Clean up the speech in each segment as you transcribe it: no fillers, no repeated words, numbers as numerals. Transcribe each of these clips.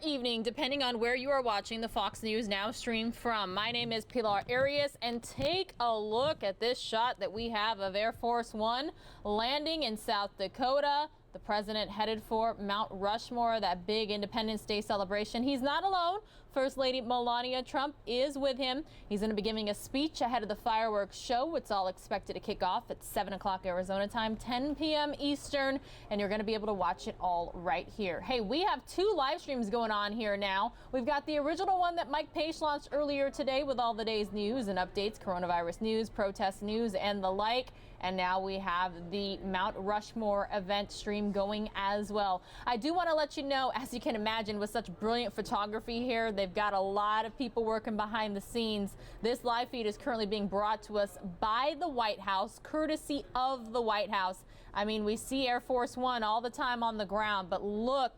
evening, depending on where you are watching the Fox News Now stream from. My name is Pilar Arias, and take a look at this shot that we have of Air Force One landing in South Dakota. The president headed for Mount Rushmore, that big Independence Day celebration. He's not alone. First Lady Melania Trump is with him. He's going to be giving a speech ahead of the fireworks show. It's all expected to kick off at 7 o'clock Arizona time, 10 p.m. Eastern, and you're going to be able to watch it all right here. Hey, we have two live streams going on here now. We've got the original one that Mike Pace launched earlier today with all the day's news and updates, coronavirus news, protest news, and the like. And now we have the Mount Rushmore event stream going as well. I do want to let you know, as you can imagine, with such brilliant photography here, they've got a lot of people working behind the scenes. This live feed is currently being brought to us by the White House, courtesy of the White House. I mean, we see Air Force One all the time on the ground, but look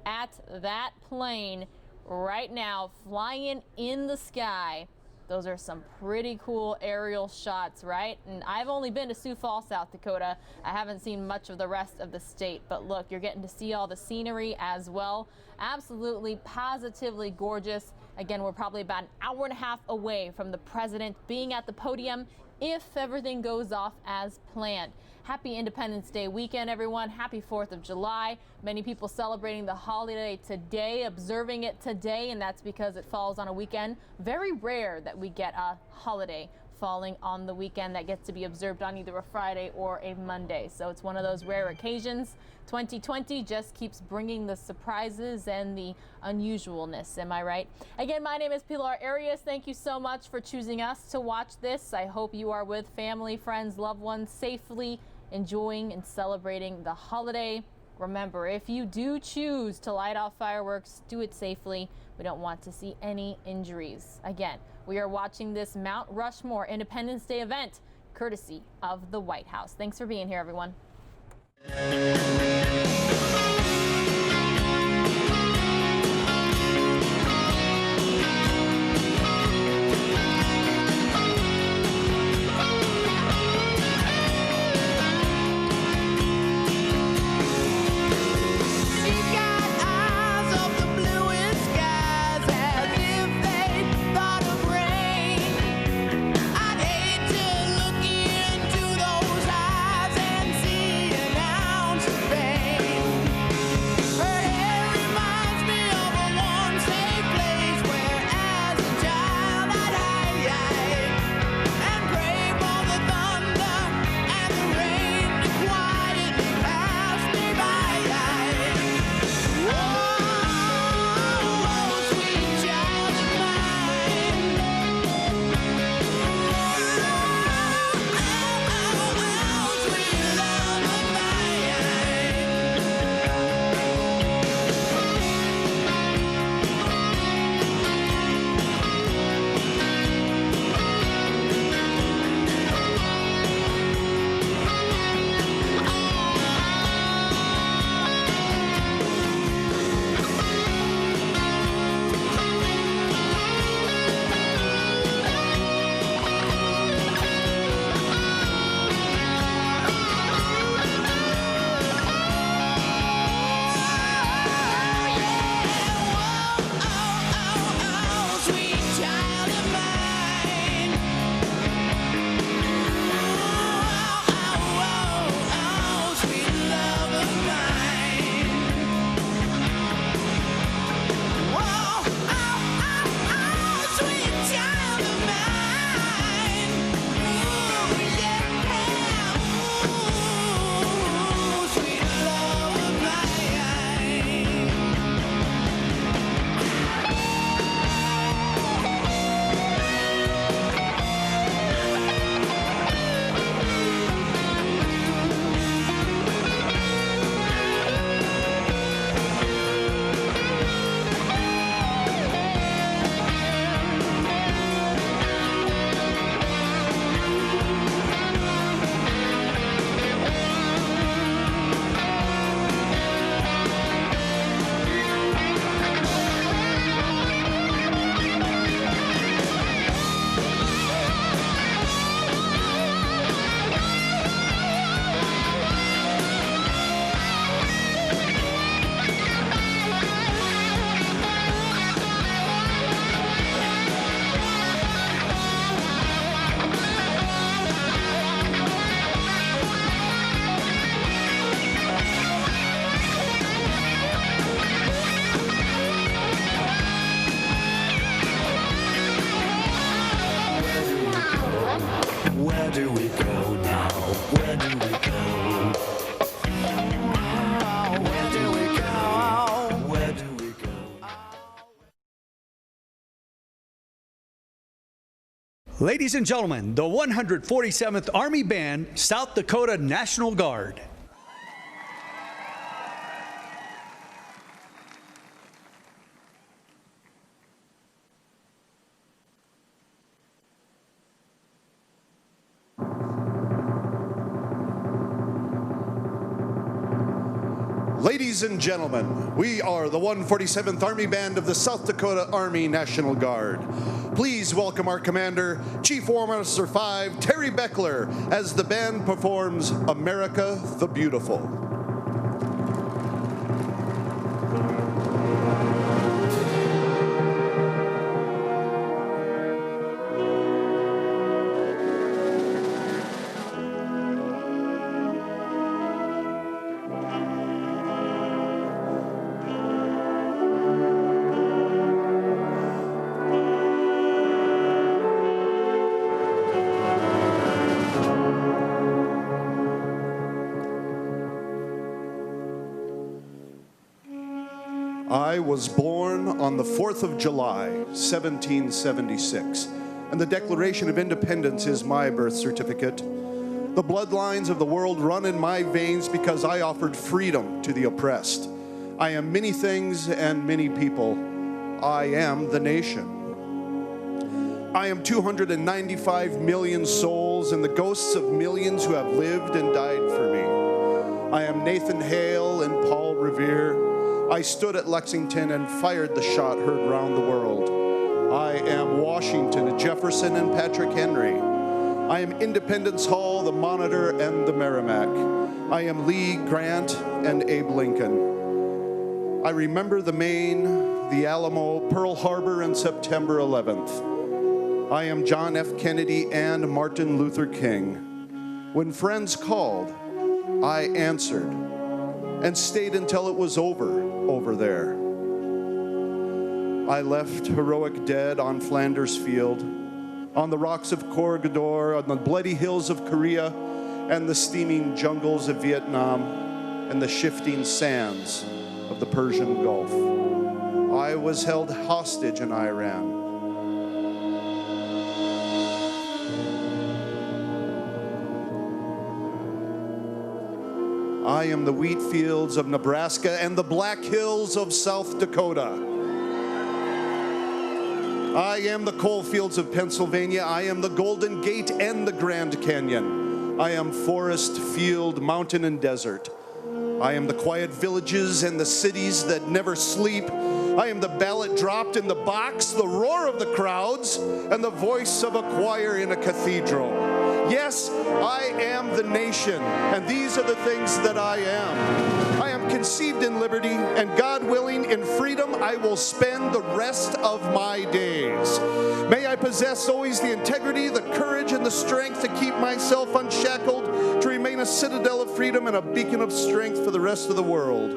at that plane right now flying in the sky. Those are some pretty cool aerial shots, right? And I've only been to Sioux Falls, South Dakota. I haven't seen much of the rest of the state, but look, you're getting to see all the scenery as well. Absolutely, positively gorgeous. Again, we're probably about an hour and a half away from the president being at the podium if everything goes off as planned. Happy Independence Day weekend, everyone. Happy 4th of July. Many people celebrating the holiday today, observing it today, and that's because it falls on a weekend. Very rare that we get a holiday falling on the weekend that gets to be observed on either a Friday or a Monday. So it's one of those rare occasions. 2020 just keeps bringing the surprises and the unusualness. Am I right? Again, my name is Pilar Arias. Thank you so much for choosing us to watch this. I hope you are with family, friends, loved ones, safely enjoying and celebrating the holiday. Remember, if you do choose to light off fireworks, do it safely. We don't want to see any injuries. Again, we are watching this Mount Rushmore Independence Day event, courtesy of the White House. Thanks for being here, everyone. Into those eyes and see an ounce of pain. Where do we go now? Where do we go? Where do we go? Where do we go? Ladies and gentlemen, the 147th Army Band, South Dakota National Guard. Ladies and gentlemen, we are the 147th Army Band of the South Dakota Army National Guard. Please welcome our commander, Chief Warrant Officer 5, Terry Beckler, as the band performs America the Beautiful. I was born on the 4th of July, 1776, and the Declaration of Independence is my birth certificate. The bloodlines of the world run in my veins because I offered freedom to the oppressed. I am many things and many people. I am the nation. I am 295 million souls and the ghosts of millions who have lived and died for me. I am Nathan Hale and Paul Revere. I stood at Lexington and fired the shot heard round the world. I am Washington, Jefferson, and Patrick Henry. I am Independence Hall, the Monitor, and the Merrimack. I am Lee, Grant, and Abe Lincoln. I remember the Maine, the Alamo, Pearl Harbor, and September 11th. I am John F. Kennedy and Martin Luther King. When friends called, I answered and stayed until it was over there. I left heroic dead on Flanders Field, on the rocks of Corregidor, on the bloody hills of Korea, and the steaming jungles of Vietnam, and the shifting sands of the Persian Gulf. I was held hostage in Iran. I am the wheat fields of Nebraska and the Black Hills of South Dakota. I am the coal fields of Pennsylvania. I am the Golden Gate and the Grand Canyon. I am forest, field, mountain, and desert. I am the quiet villages and the cities that never sleep. I am the ballot dropped in the box, the roar of the crowds, and the voice of a choir in a cathedral. Yes, I am the nation, and these are the things that I am. I am conceived in liberty, and God willing, in freedom, I will spend the rest of my days. May I possess always the integrity, the courage, and the strength to keep myself unshackled, to remain a citadel of freedom and a beacon of strength for the rest of the world.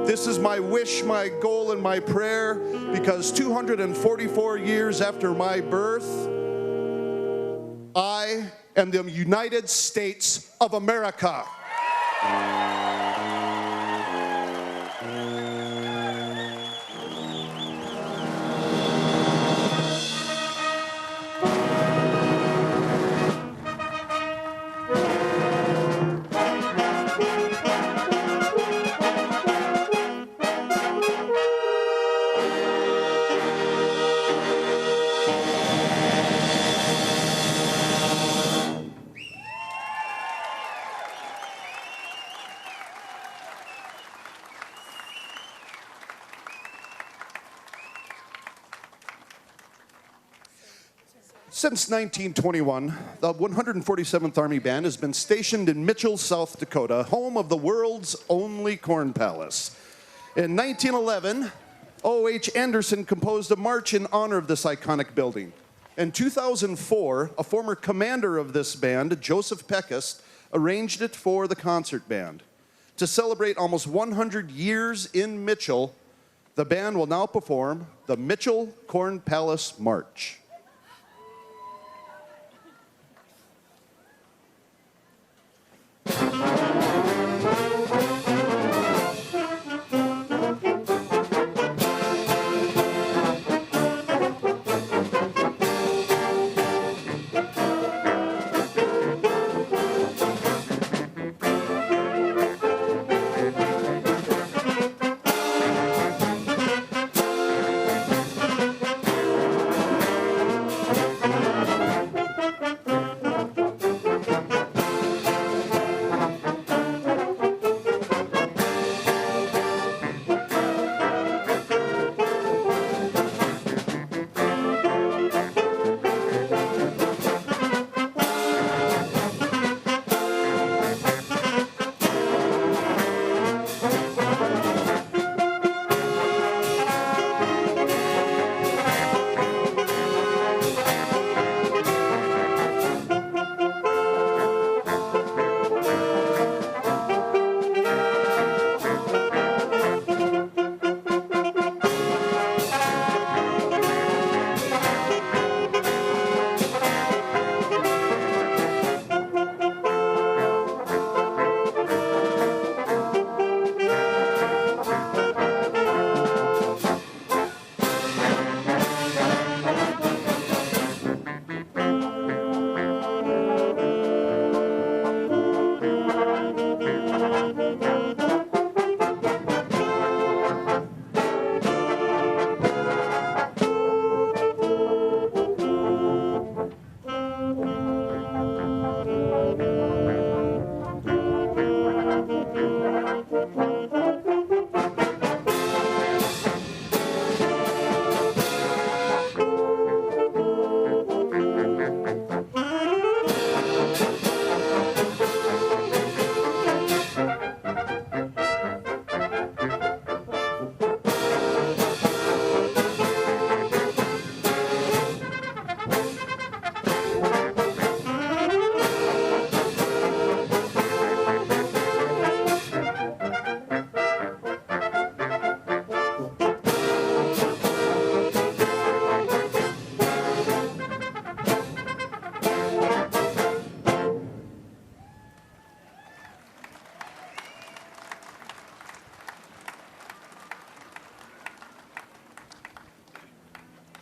This is my wish, my goal, and my prayer, because 244 years after my birth, I am the United States of America. Since 1921, the 147th Army Band has been stationed in Mitchell, South Dakota, home of the world's only corn palace. In 1911, O.H. Anderson composed a march in honor of this iconic building. In 2004, a former commander of this band, Joseph Peckus, arranged it for the concert band. To celebrate almost 100 years in Mitchell, the band will now perform the Mitchell Corn Palace March.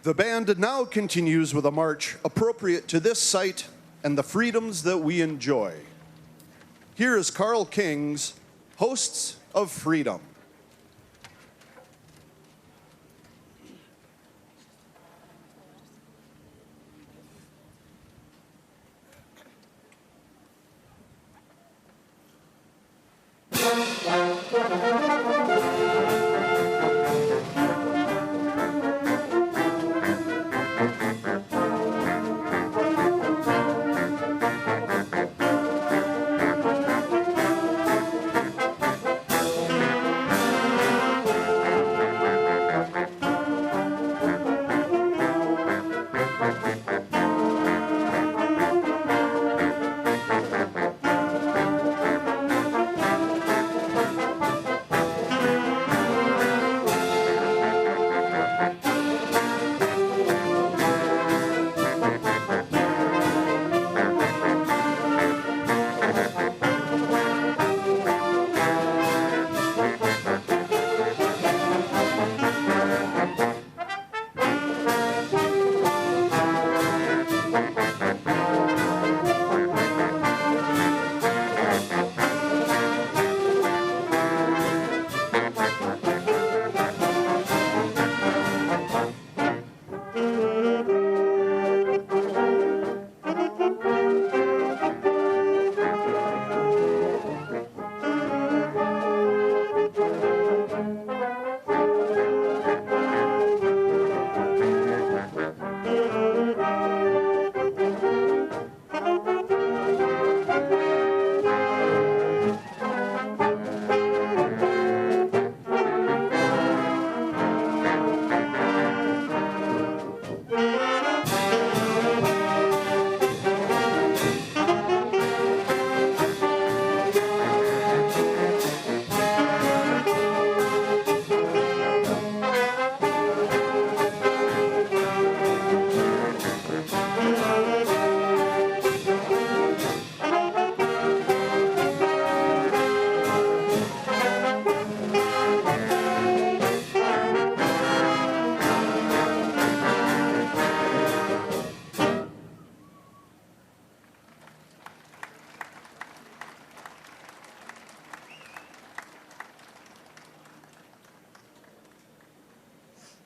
The band now continues with a march appropriate to this site and the freedoms that we enjoy. Here is Carl King's Hosts of Freedom.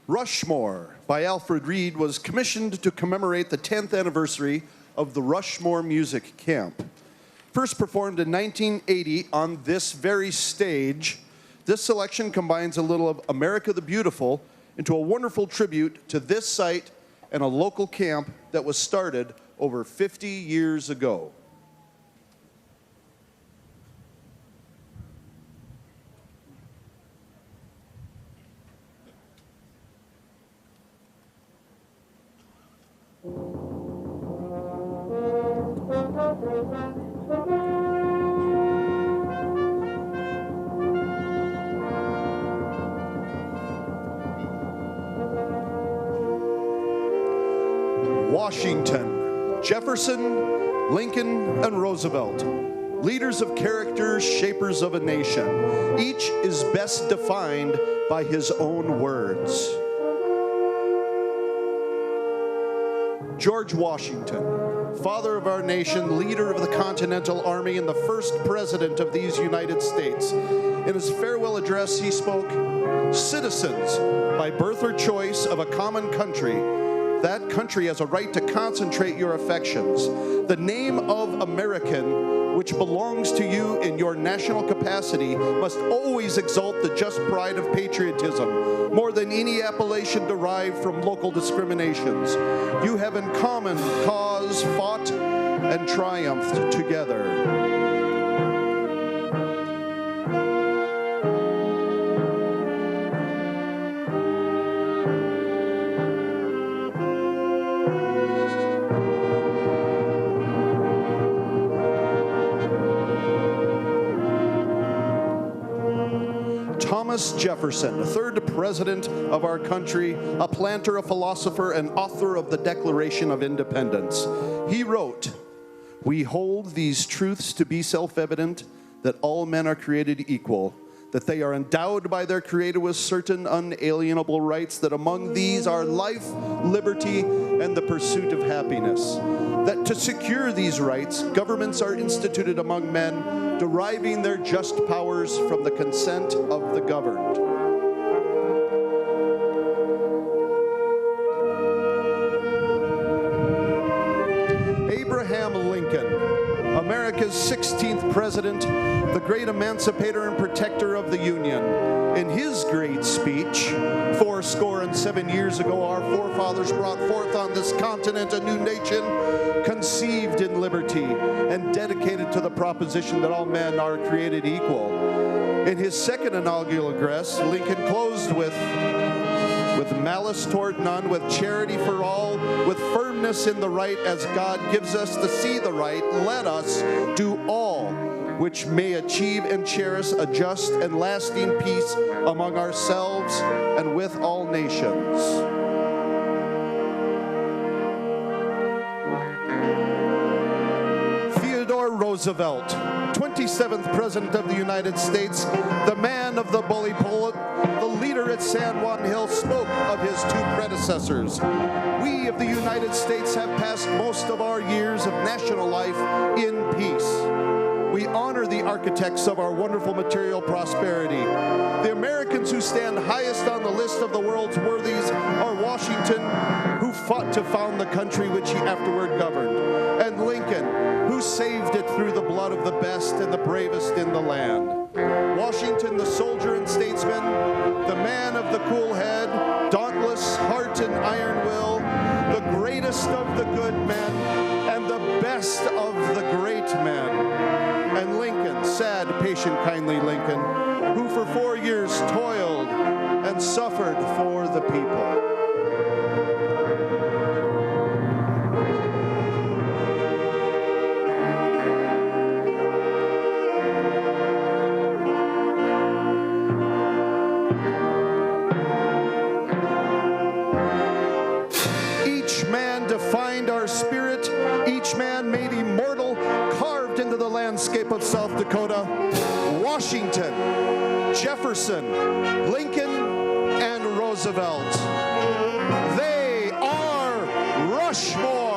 Rushmore by Alfred Reed was commissioned to commemorate the 10th anniversary of the Rushmore Music Camp. First performed in 1980 on this very stage, this selection combines a little of America the Beautiful into a wonderful tribute to this site and a local camp that was started over 50 years ago. Washington, Jefferson, Lincoln, and Roosevelt, leaders of character, shapers of a nation. Each is best defined by his own words. George Washington, father of our nation, leader of the Continental Army, and the first president of these United States. In his farewell address, he spoke, "Citizens, by birth or choice of a common country, that country has a right to concentrate your affections. The name of American, which belongs to you in your national capacity, must always exalt the just pride of patriotism, more than any appellation derived from local discriminations. You have in common cause fought and triumphed together." Thomas Jefferson, the third president of our country, a planter, a philosopher, and author of the Declaration of Independence. He wrote, "We hold these truths to be self-evident, that all men are created equal, that they are endowed by their Creator with certain unalienable rights, that among these are life, liberty, and the pursuit of happiness. That to secure these rights, governments are instituted among men, deriving their just powers from the consent of the governed. Abraham Lincoln, America's 16th president, the great emancipator and protector of the Union. In his great speech, 77 years ago, our forefathers brought forth on this continent a new nation, conceived in liberty and dedicated to the proposition that all men are created equal. In his second inaugural address, Lincoln closed with malice toward none, with charity for all, with firmness in the right as God gives us to see the right, let us do all which may achieve and cherish a just and lasting peace among ourselves and with all nations. Theodore Roosevelt, 27th President of the United States, the man of the bully pulpit, the leader at San Juan Hill, spoke of his two predecessors. We of the United States have passed most of our years of national life in peace. We honor the architects of our wonderful material prosperity. The Americans who stand highest on the list of the world's worthies are Washington, who fought to found the country which he afterward governed, and Lincoln, who saved it through the blood of the best and the bravest in the land. Washington, the soldier and statesman, the man of the cool head, dauntless heart and iron will, the greatest of the good men, and the best of the great men. And Lincoln, sad, patient, kindly Lincoln, who for 4 years toiled and suffered for the people. Each man defined our spirit, each man made immortal, carved into the landscape of South Dakota, Washington, Jefferson, Lincoln, and Roosevelt. They are Rushmore.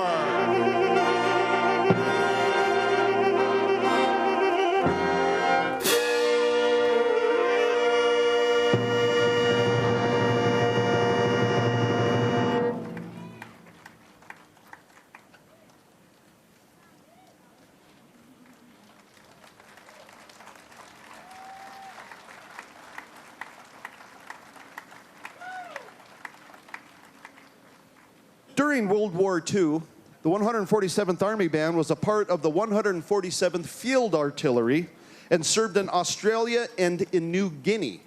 During World War II, the 147th Army Band was a part of the 147th Field Artillery and served in Australia and in New Guinea.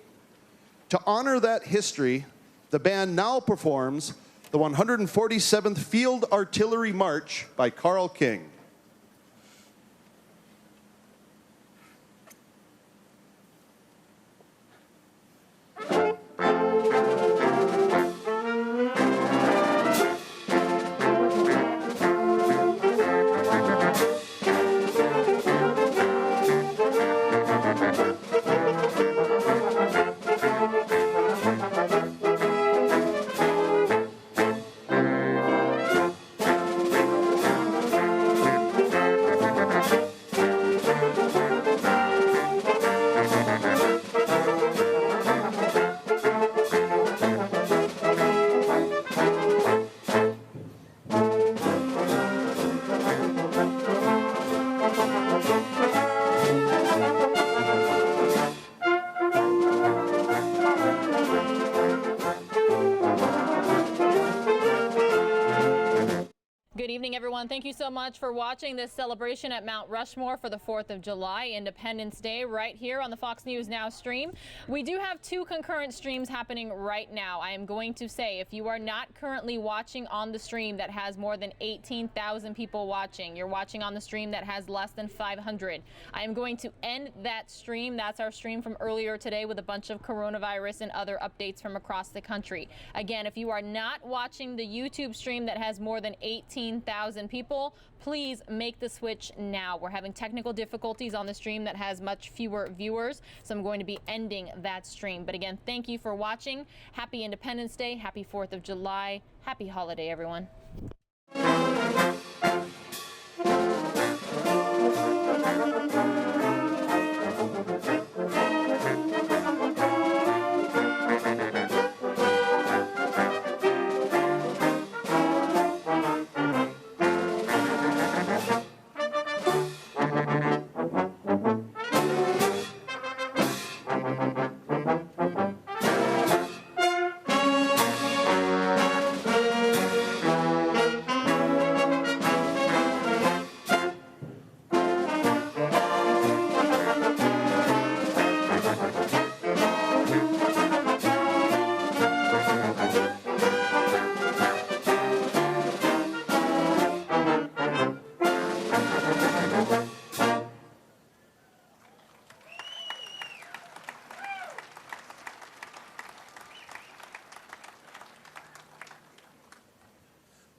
To honor that history, the band now performs the 147th Field Artillery March by Carl King. Good evening, everyone. Thank you so much for watching this celebration at Mount Rushmore for the 4th of July, Independence Day, right here on the Fox News Now stream. We do have two concurrent streams happening right now. I am going to say, if you are not currently watching on the stream that has more than 18,000 people watching, you're watching on the stream that has less than 500, I am going to end that stream. That's our stream from earlier today with a bunch of coronavirus and other updates from across the country. Again, if you are not watching the YouTube stream that has more than 18,000 15,000 people. Please make the switch now. We're having technical difficulties on the stream that has much fewer viewers, so I'm going to be ending that stream. But again, thank you for watching. Happy Independence Day. Happy 4th of July. Happy holiday, everyone.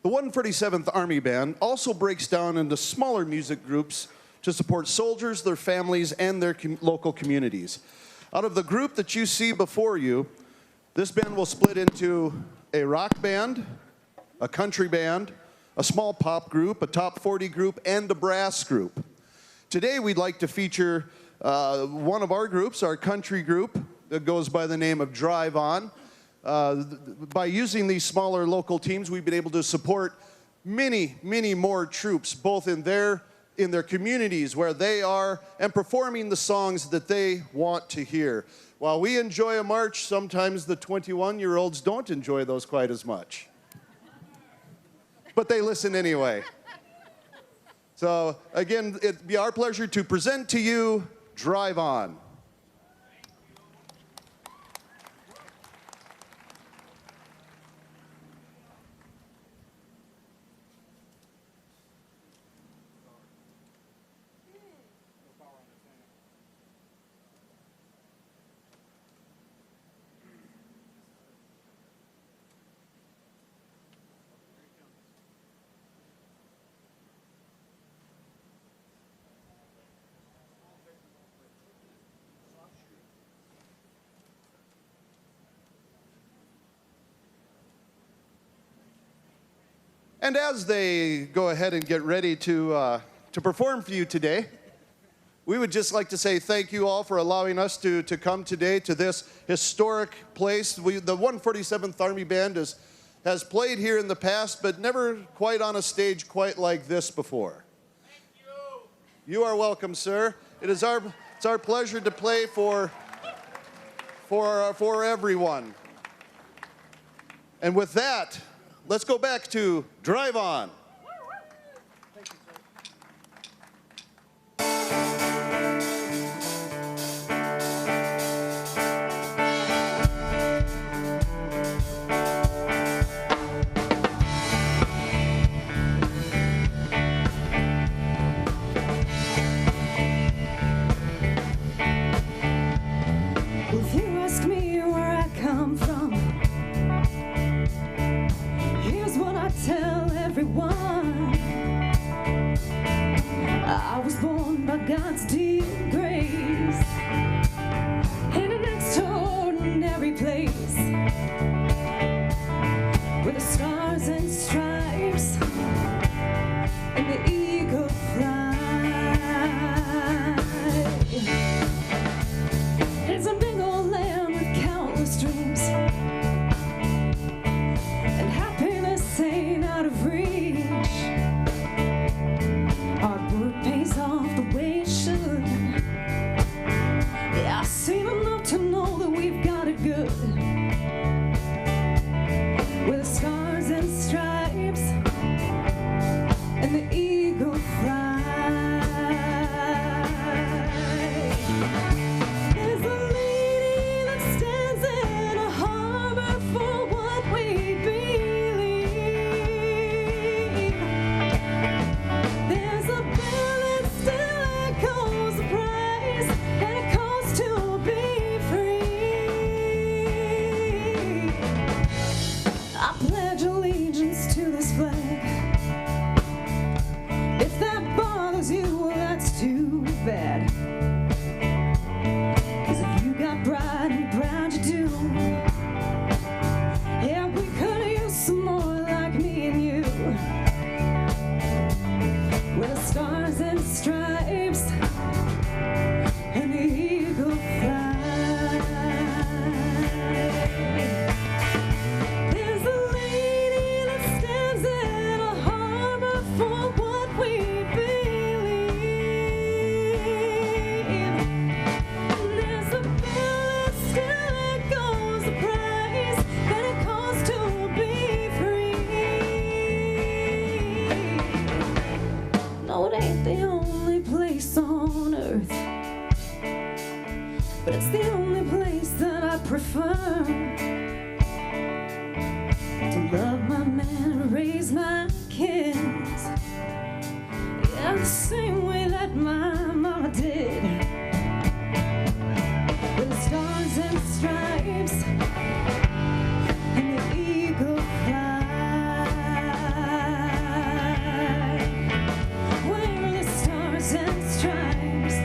The 147th Army Band also breaks down into smaller music groups to support soldiers, their families, and their local communities. Out of the group that you see before you, this band will split into a rock band, a country band, a small pop group, a top 40 group, and a brass group. Today we'd like to feature one of our groups, our country group, that goes by the name of Drive On. By using these smaller local teams, we've been able to support many, many more troops, both in their communities where they are and performing the songs that they want to hear. While we enjoy a march, sometimes the 21-year-olds don't enjoy those quite as much. But they listen anyway. So again, it'd be our pleasure to present to you Drive On. And as they go ahead and get ready to perform for you today, we would just like to say thank you all for allowing us to come today to this historic place. The 147th Army Band has played here in the past, but never quite on a stage quite like this before. Thank you. You are welcome, sir. It's our pleasure to play for everyone. And with that, let's go back to Drive On. Thank you, If you ask me where I come from, here's what I tell everyone. I was born by God's deep grace in an extraordinary place where the stars and stripes and the eagle fly. It's a big old land with countless dreams, and happiness ain't out of reach. Hard work pays off the way it should. Yeah, I've seen enough to know that we've got it good. With the scars love my man, raise my kids. Yeah, the same way that my mama did. With the stars and stripes and the eagle fly. Where are the stars and stripes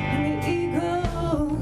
and the eagle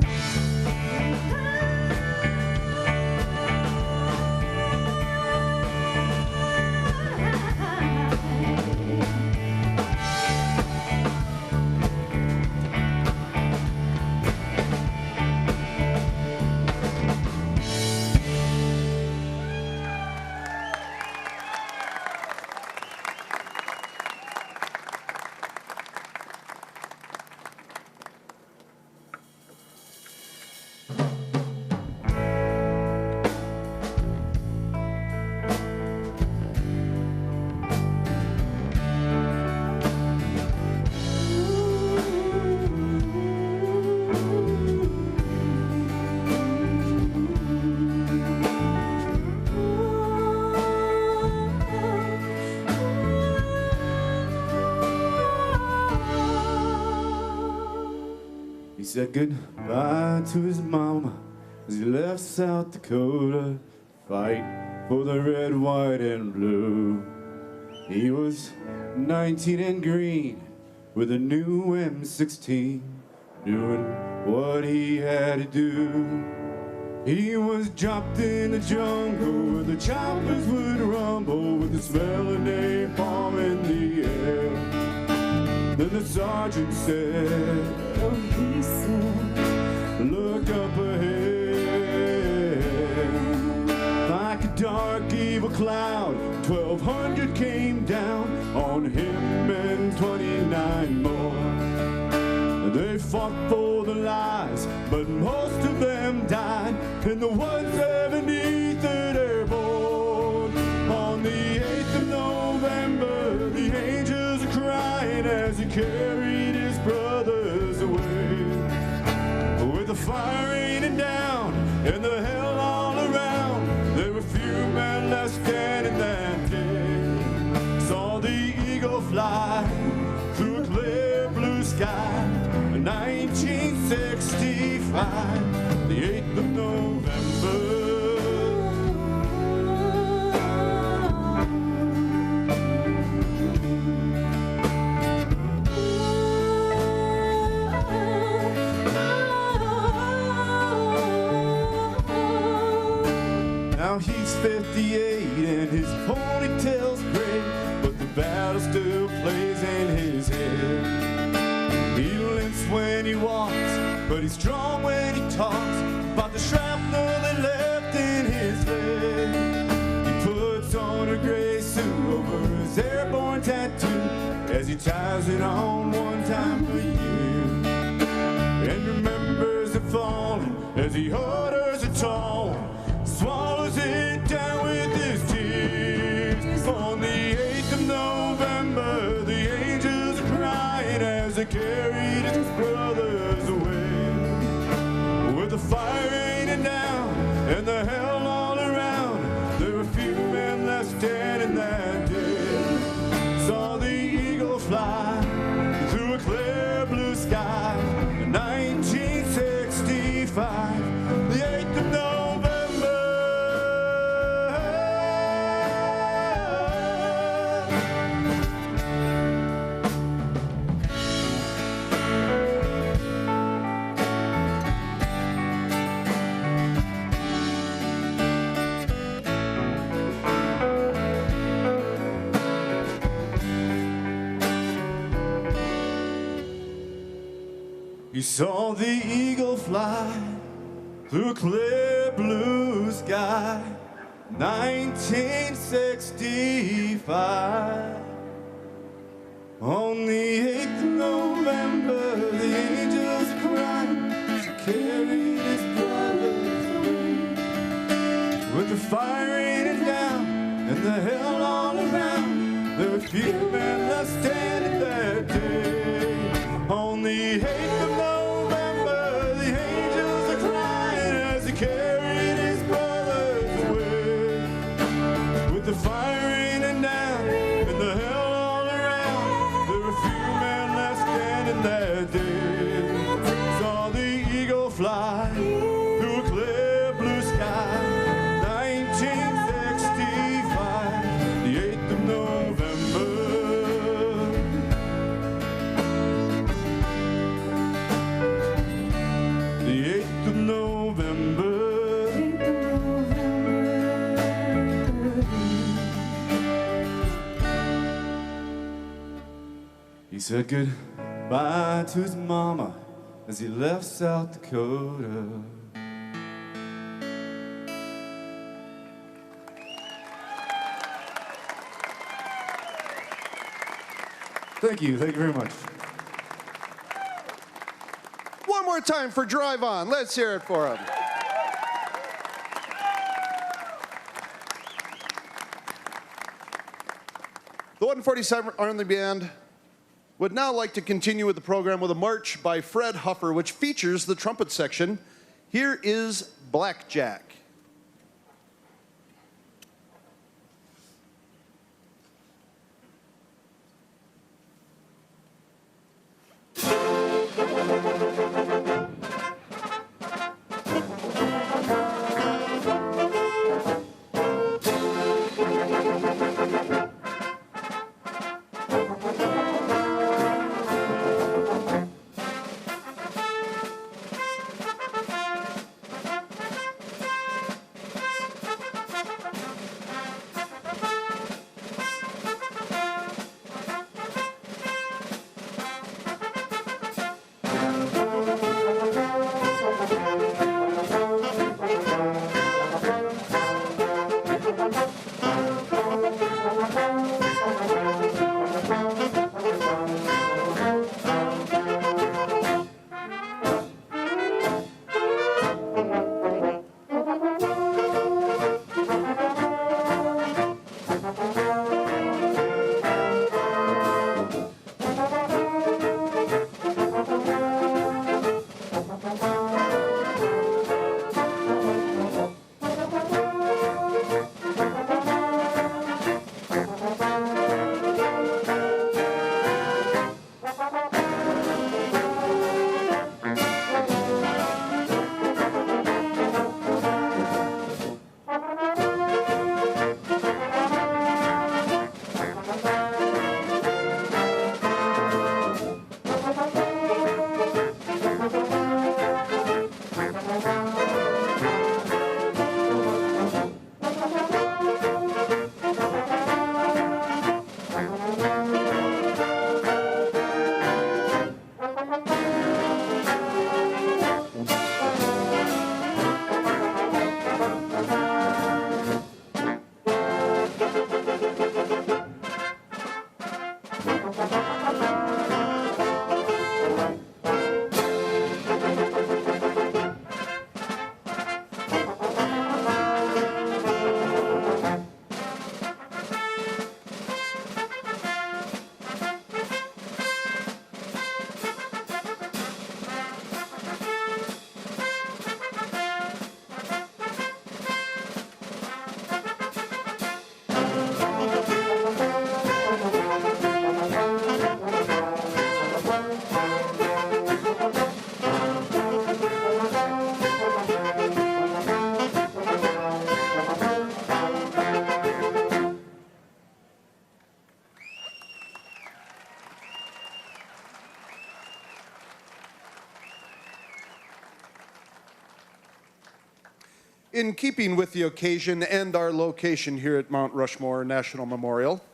He said goodbye to his mama as he left South Dakota to fight for the red, white, and blue. He was 19 and green with a new M16, doing what he had to do. He was dropped in the jungle where the choppers would rumble with the smell of napalm in the air. Then the sergeant said, oh, he said, look up ahead. Like a dark evil cloud, 1,200 came down on him and 29 more. They fought for their lives, but most of them died in the 173rd Airborne. On the 8th of November, the angels are crying as he carried his brothers away. With the fire raining down and the hell all around, there were few men left standing that day. Saw the eagle fly through a clear blue sky in 1965, the 8th of November. Now he's 58 and his ponytail's gray, but the battle still plays in his head. He limps when he walks, but he's strong when he talks about the shrapnel they left in his leg. He puts on a gray suit over his airborne tattoo as he ties it on one time a year, and remembers the falling as he orders it tall, swallows it down with his tears. On the 8th of November, the angels are crying as they carried his brothers away. With the fire raining down and the hell all around, there were few men left standing that day. Saw the eagle fly through a clear blue sky in 1965, the 8th of November. He saw the eagle fly through a clear blue sky, 1965. On the 8th of November, the angels cried, she carried his brothers away. With the fire raining down and the hell all around, there were few men left standing that day. On the 8th of November, the angels are crying as he carried his brothers away. the fire raining down and the hell all around, there were few men left standing that day. Saw the eagle fly through a clear blue sky. 1965, the 8th of November. The 8th of November. He said goodbye to his mama as he left South Dakota. Thank you very much. One more time for Drive On. Let's hear it for him. The 147th Army Band would now like to continue with the program with a march by Fred Huffer, which features the trumpet section. Here is Blackjack. In keeping with the occasion and our location here at Mount Rushmore National Memorial,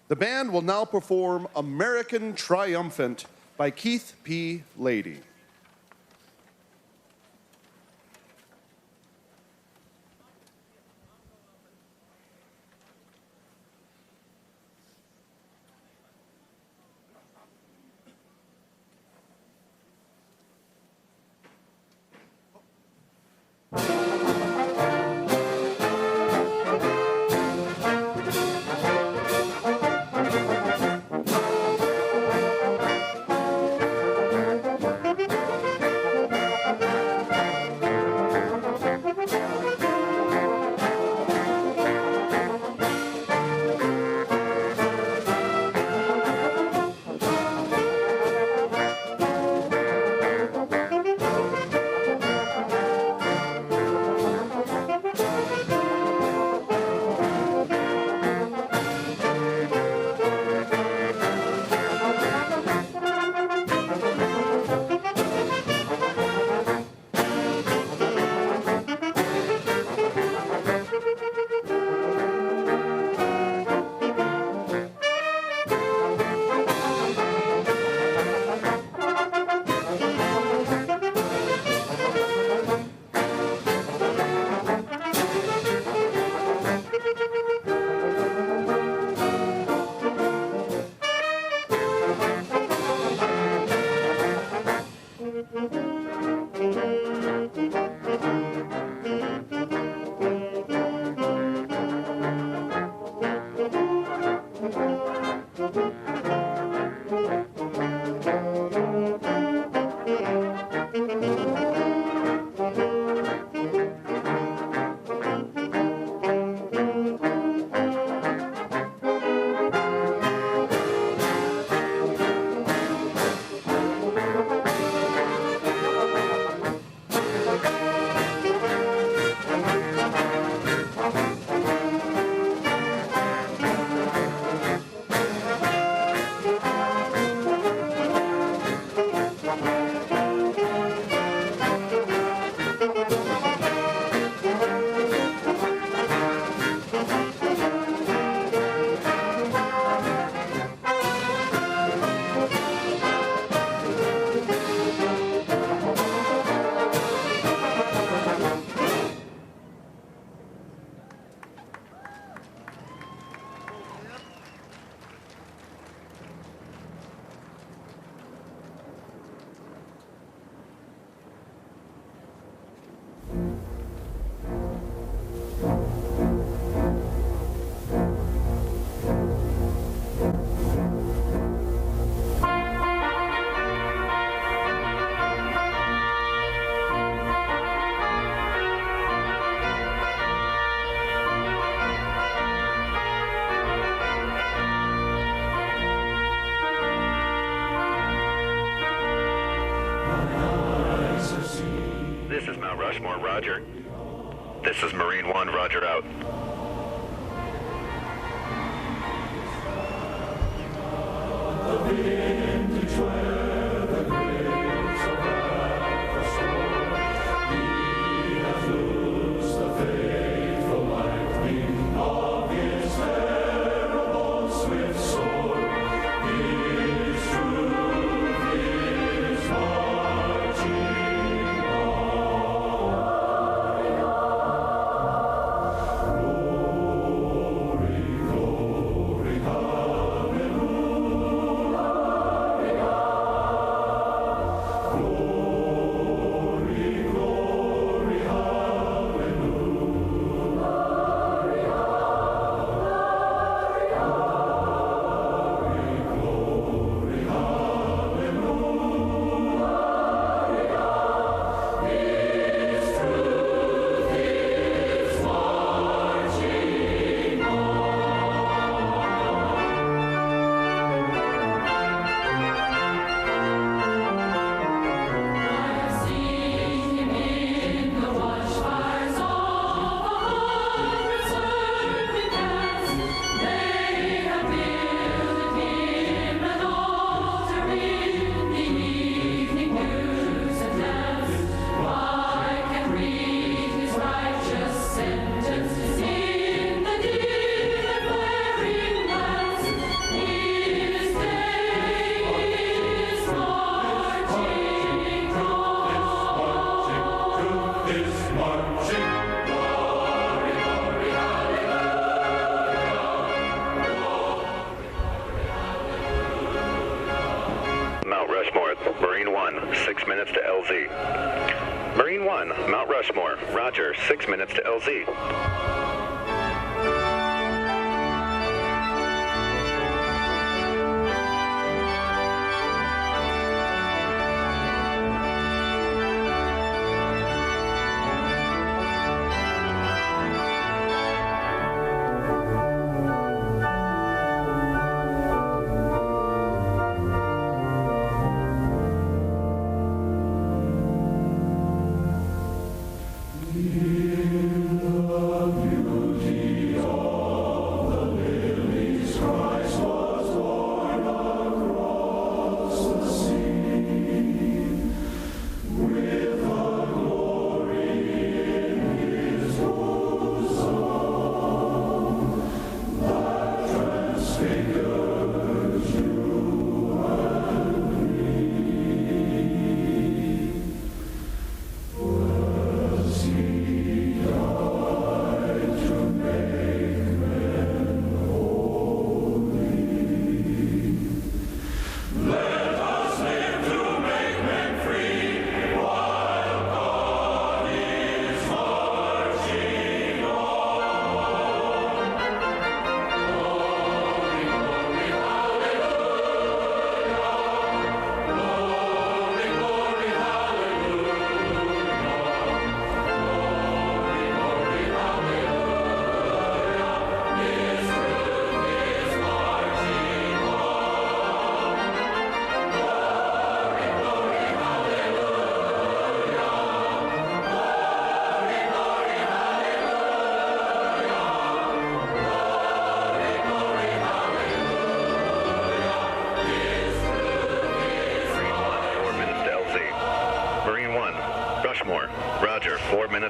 the band will now perform American Triumphant by Keith P. Lady. This is Mount Rushmore, roger. This is Marine 1, roger out. Marine 1, 6 minutes to LZ. Marine 1, Mount Rushmore, roger, 6 minutes to LZ. In the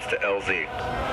minutes to LZ.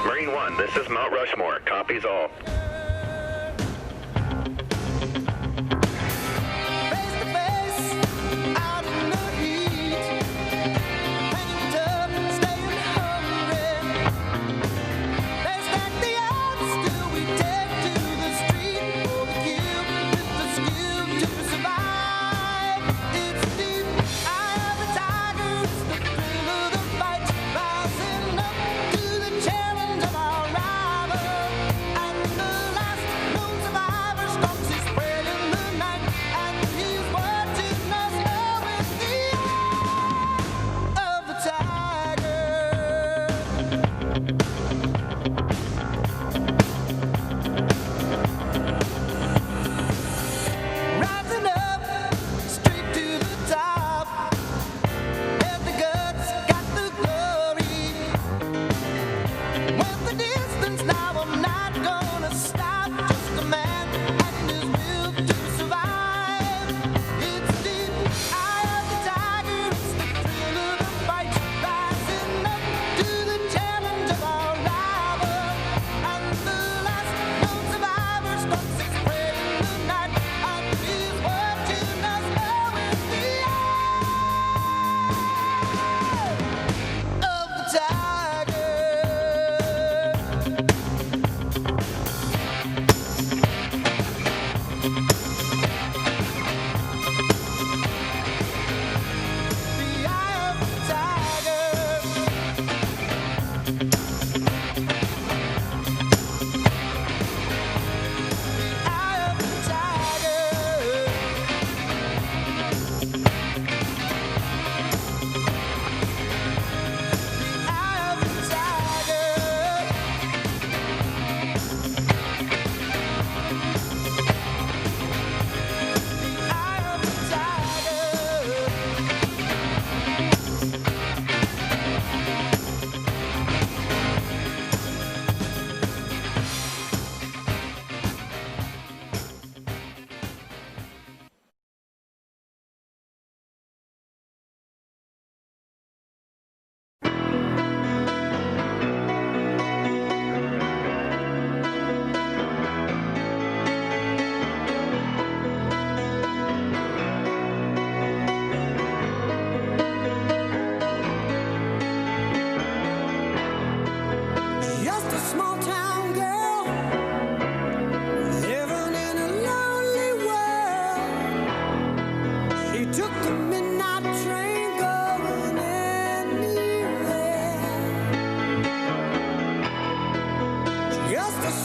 Marine 1, this is Mount Rushmore. Copies all.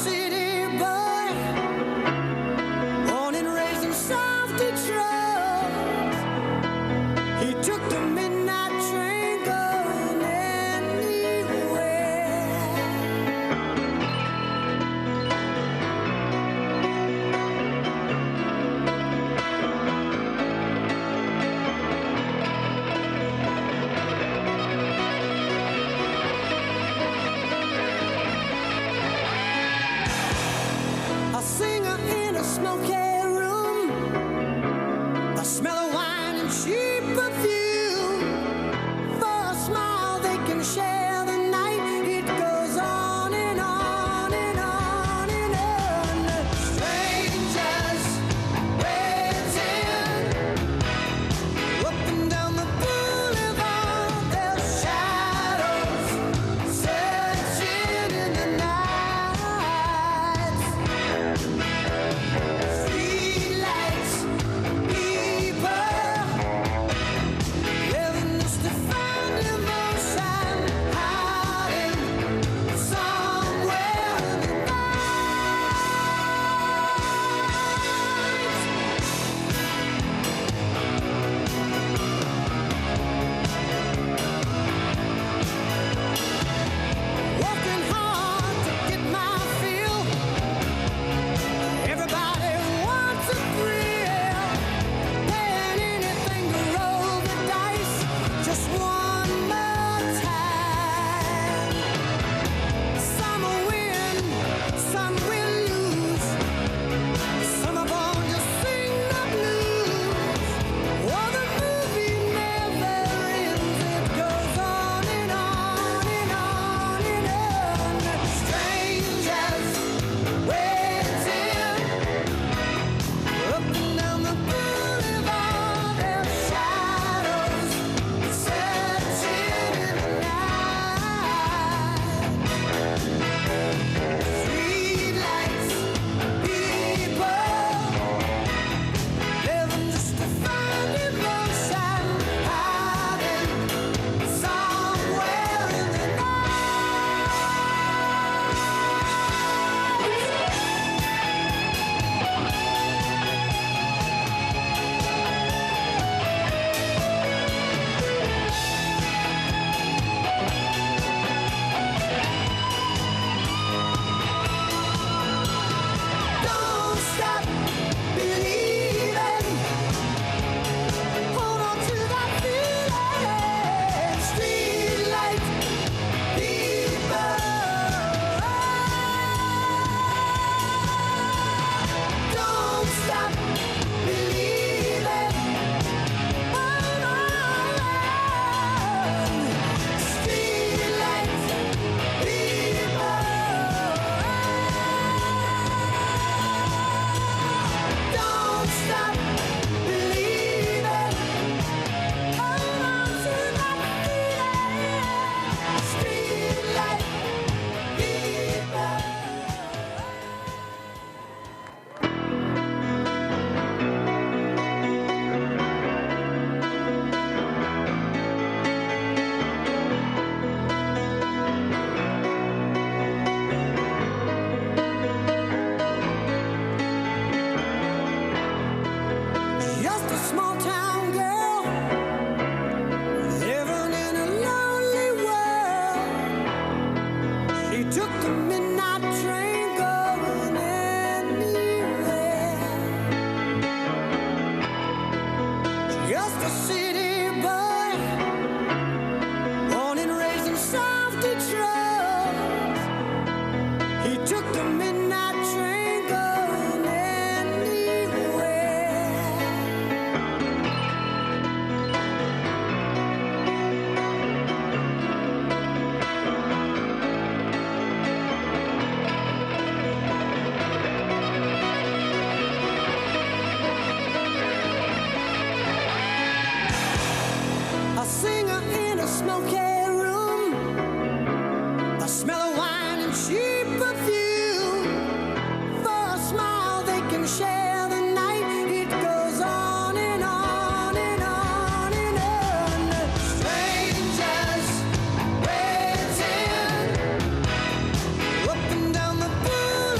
city boy, born and raised in South Detroit. He took the midnight train going anywhere. A singer in a smoky room, a smell of wine and cheap perfume. For a smile they can share the night. It goes on and on and on and on. Strangers waiting up and down the boulevard. Their shadows searching in the night. Streetlights, people living just to find emotion, hiding somewhere in the working hard to get my fill. Everybody wants a thrill, paying anything to roll the dice just one more time. Some will win, some will lose. Some are born to sing the blues. Oh, the movie never ends. It goes on and on and on and on. Strangers waiting up and down the boulevard. Their shadows searching in the night. Streetlights, people living just to find emotion, hiding somewhere in the Don't stop believing. Hold on to that feeling. Streetlight people. Don't stop believing. Hold on. Streetlight people. Don't stop believing. Hold on to that feeling. Streetlight people. Just a small town girl living in a lonely world. She took the midnight train going anywhere. Just a city boy, born and raised in South Detroit. He took the midnight train going anywhere. A singer in a smoky room, a smell of wine and cheap perfume. For a smile they can share the night. It goes on and on and on and on. Strangers waiting up and down the boulevard.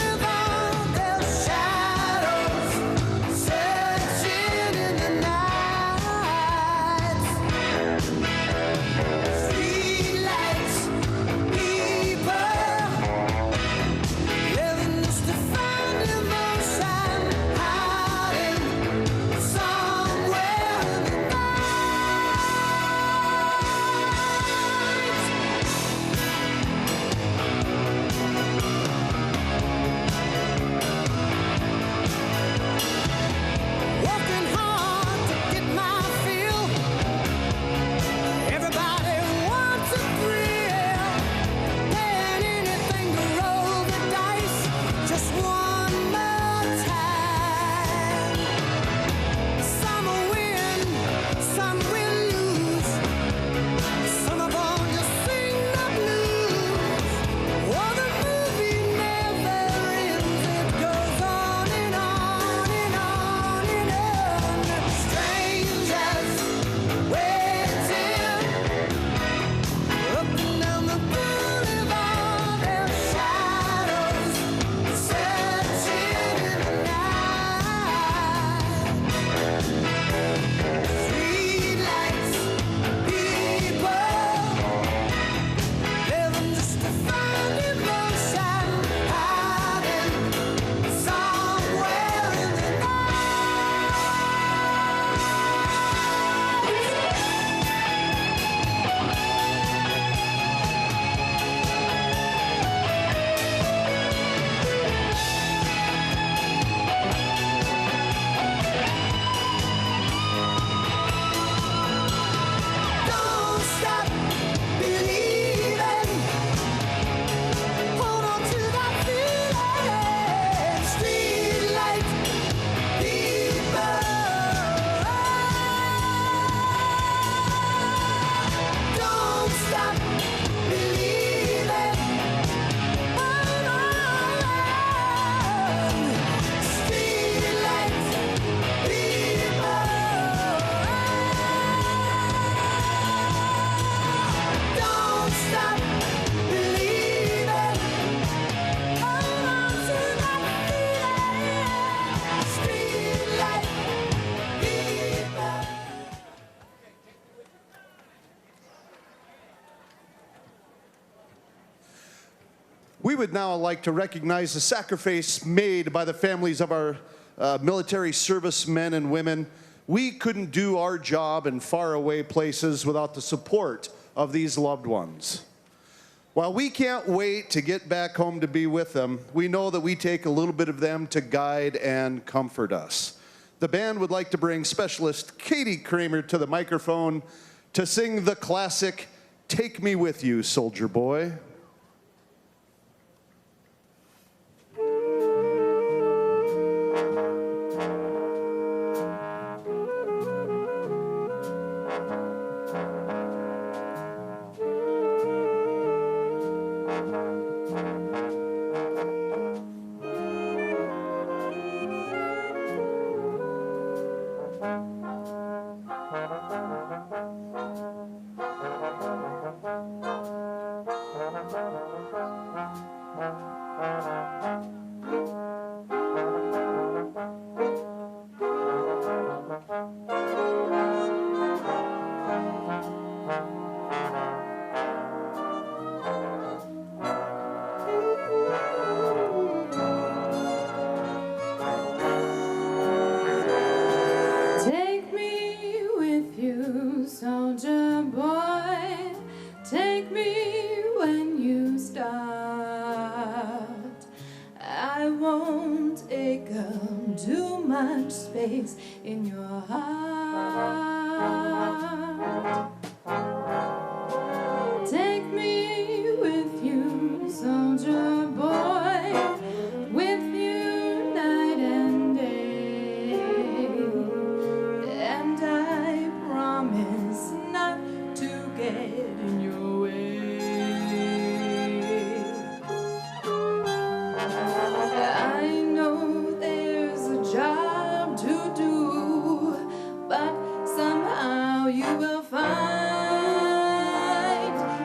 We would now like to recognize the sacrifice made by the families of our military servicemen and women. We couldn't do our job in faraway places without the support of these loved ones. While we can't wait to get back home to be with them, we know that we take a little bit of them to guide and comfort us. The band would like to bring specialist Katie Kramer to the microphone to sing the classic, "Take Me With You, Soldier Boy." Take me with you, soldier boy. Take me when you start. I won't take up too much space in your heart. Take me with you, soldier boy. With you night and day. And I promise not to get in your way. I know there's a job to do, but somehow you will find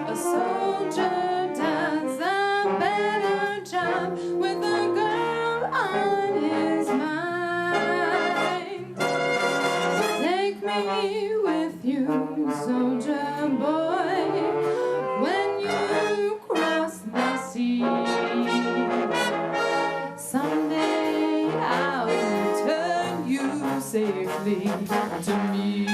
a soldier does a better job with a girl on his mind. Take me with you, soldier boy, when you cross the sea. Someday I'll return you safely to me.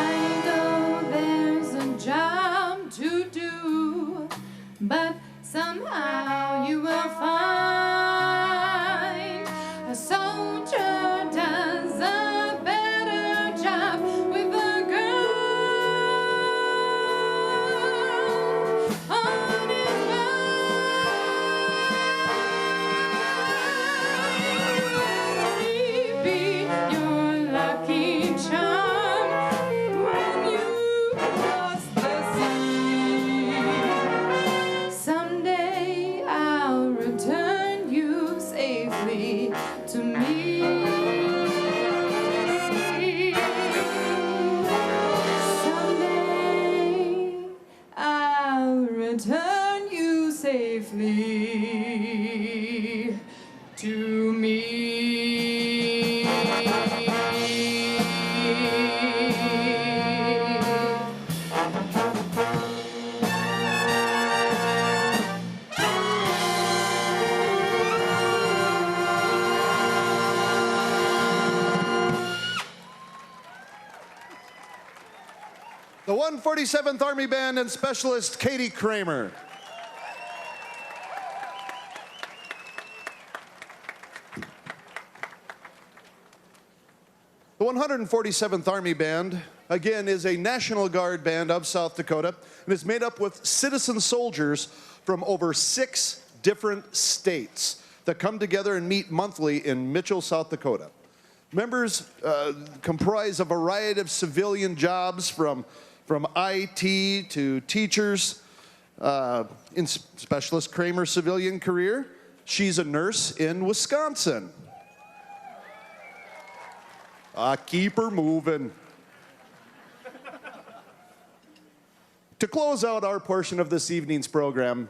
I know there's a job to do, but somehow you will find a soldier does a better job with a girl on his mind. Be your lucky charm when you cross the sea. Someday I'll return you safely to me. Someday I'll return you safely to me. The 147th Army Band and specialist Katie Kramer. The 147th Army Band, again, is a National Guard band of South Dakota and is made up with citizen soldiers from over 6 different states that come together and meet monthly in Mitchell, South Dakota. Members comprise a variety of civilian jobs from IT to teachers. In Specialist Kramer's civilian career, She's a nurse in Wisconsin. Keep her moving. To close out our portion of this evening's program,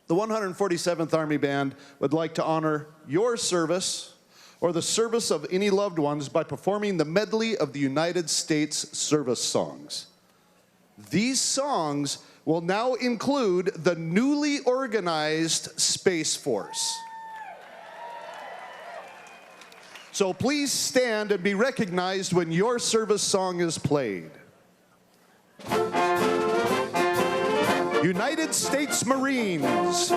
the 147th Army Band would like to honor your service or the service of any loved ones by performing the medley of the United States service songs. These songs will now include the newly organized Space Force. So please stand and be recognized when your service song is played. United States Marines.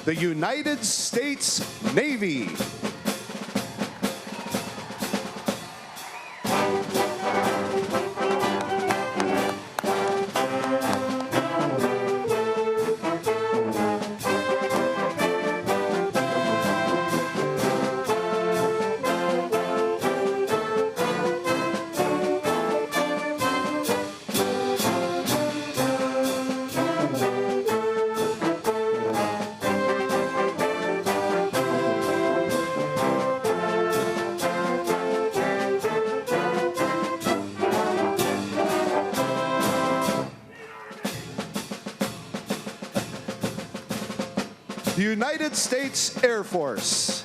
The United States Navy. The United States Air Force.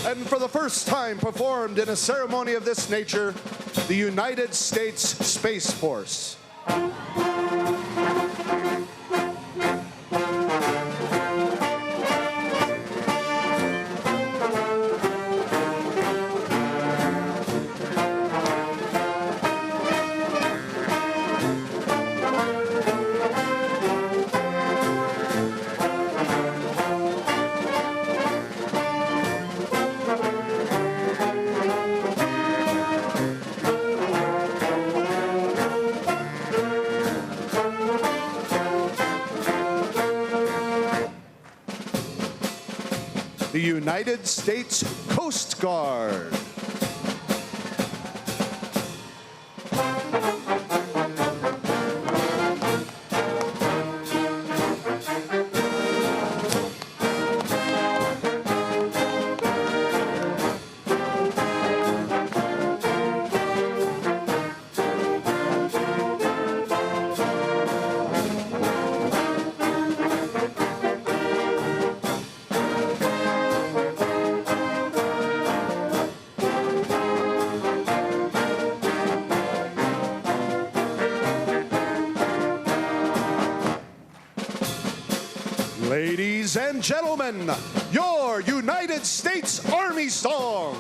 And for the first time performed in a ceremony of this nature, the United States Space Force. The United States Coast Guard. Ladies and gentlemen, your United States Army song.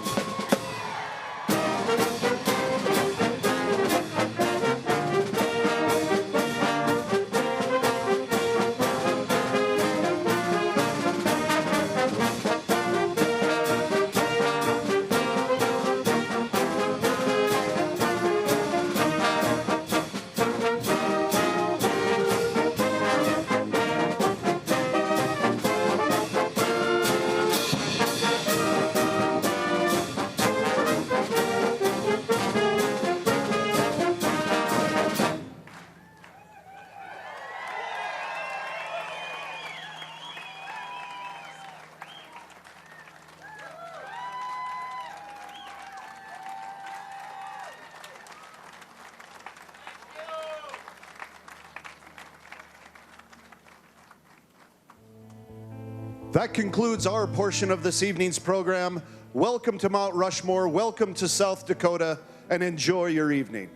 That concludes our portion of this evening's program. Welcome to Mount Rushmore, welcome to South Dakota, and enjoy your evening.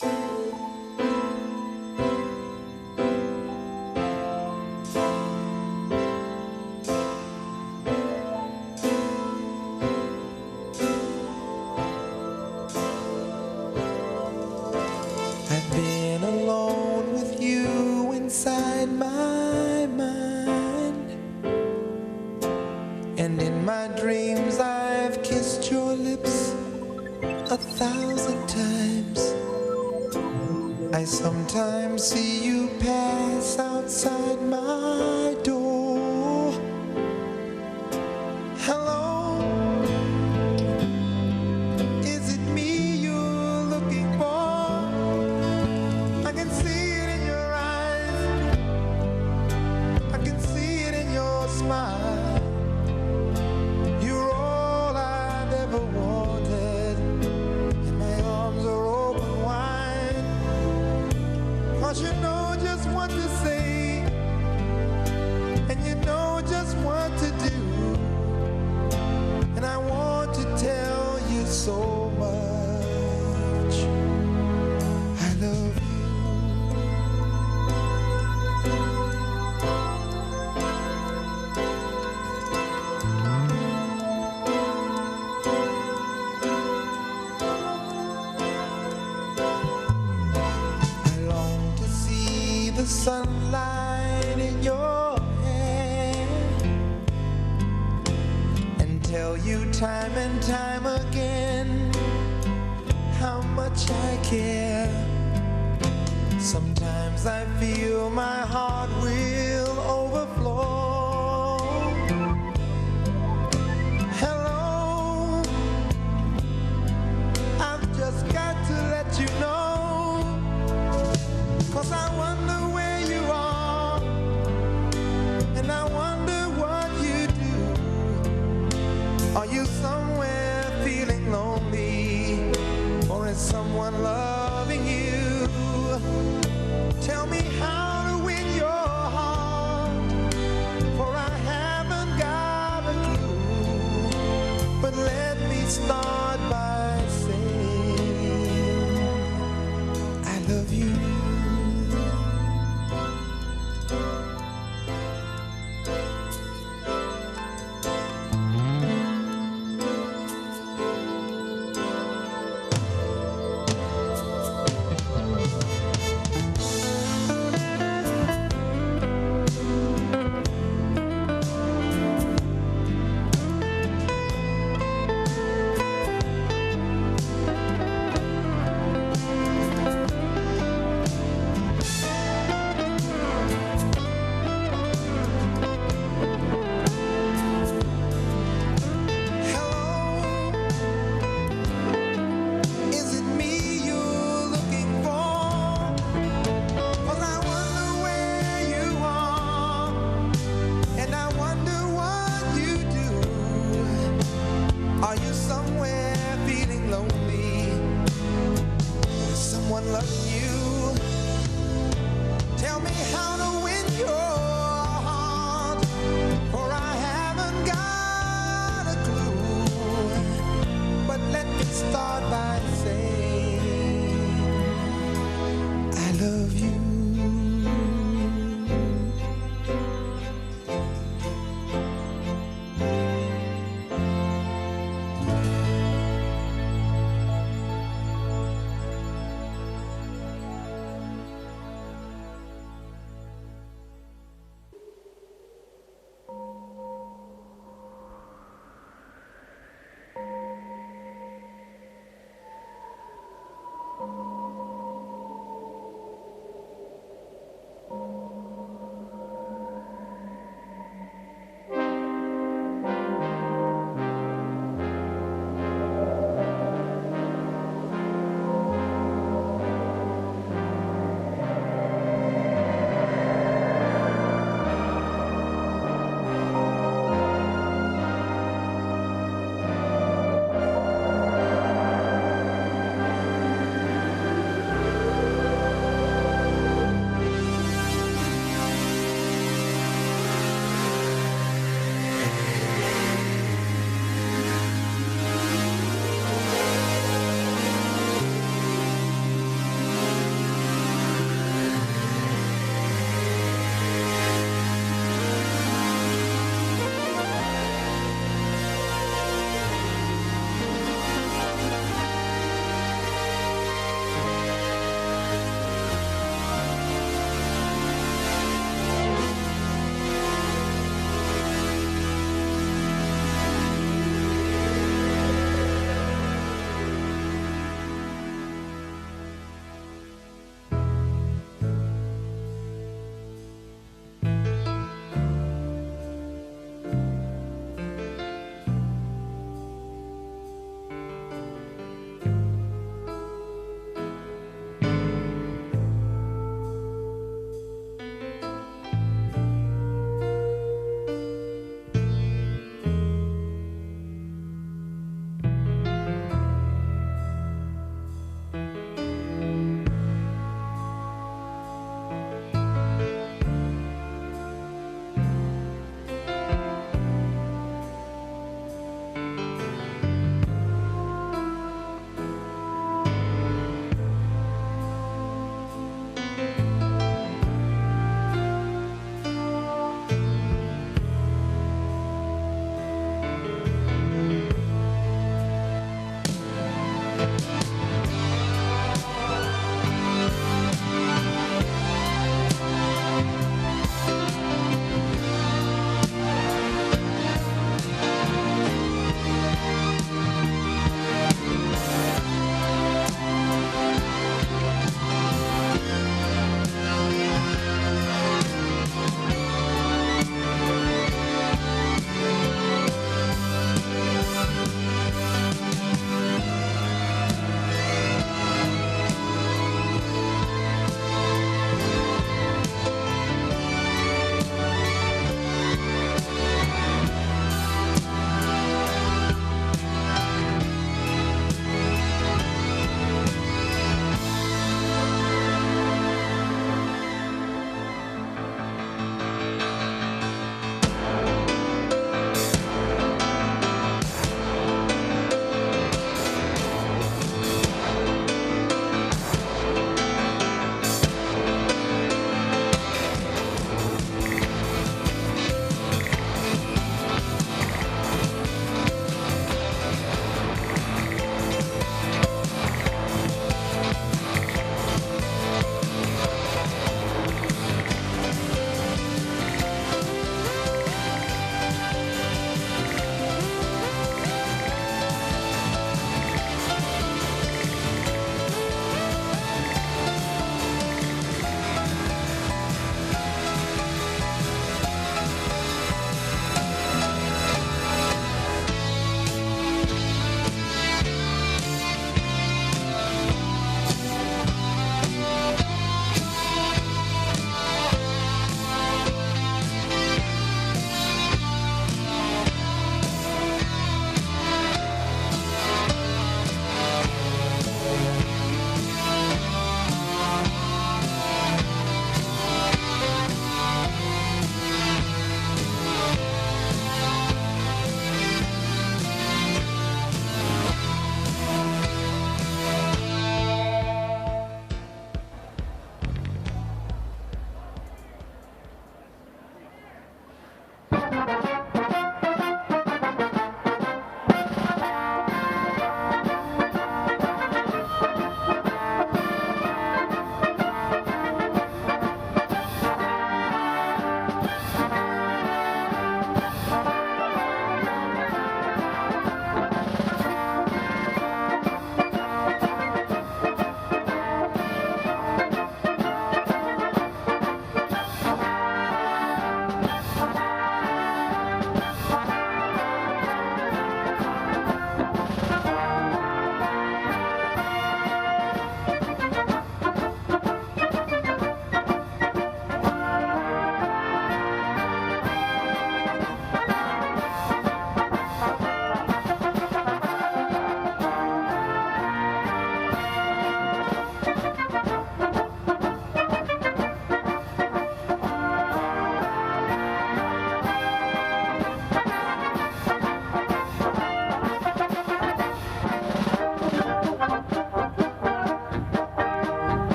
I've been alone with you inside my mind, and in my dreams I've kissed your lips 1,000 times. I sometimes see you pass outside my door. Hello, is it me you're looking for? I can see it in your eyes, I can see it in your smile. You're all I've ever wanted, and my arms are open wide. 'Cause you know just what to say, and you know just what to do, and I want to tell you so much. I love you. I long to see the sunlight in your hair and tell you time and time again how much I care. Sometimes I feel my heart will overflow. Hello, I've just got to let you know, 'cause I wonder where you are, and I wonder what you do. Are you somewhere feeling lonely, or is someone loving you? Tell me how to win your heart, for I haven't got a clue. But let me start by saying I love you.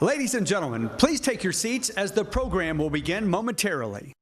Ladies and gentlemen, please take your seats as the program will begin momentarily.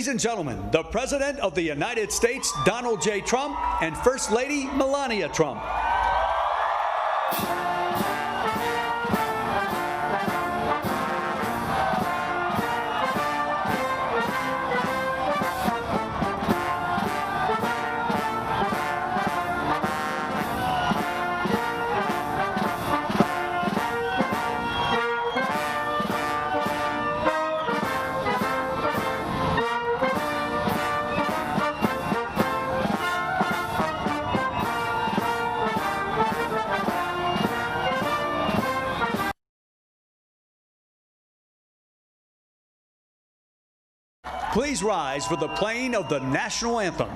Ladies and gentlemen, the President of the United States, Donald J. Trump, and First Lady Melania Trump. Please rise for the playing of the national anthem.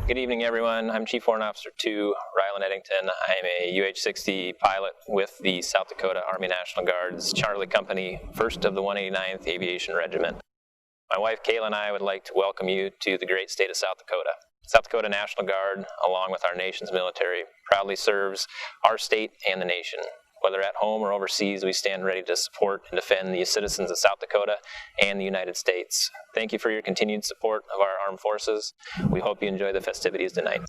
Good evening, everyone. I'm Chief Warrant Officer 2, Ryland Eddington. I'm a UH-60 pilot with the South Dakota Army National Guard's Charlie Company, 1st of the 189th Aviation Regiment. My wife, Kayla, and I would like to welcome you to the great state of South Dakota. South Dakota National Guard, along with our nation's military, proudly serves our state and the nation. Whether at home or overseas, we stand ready to support and defend the citizens of South Dakota and the United States. Thank you for your continued support of our armed forces. We hope you enjoy the festivities tonight.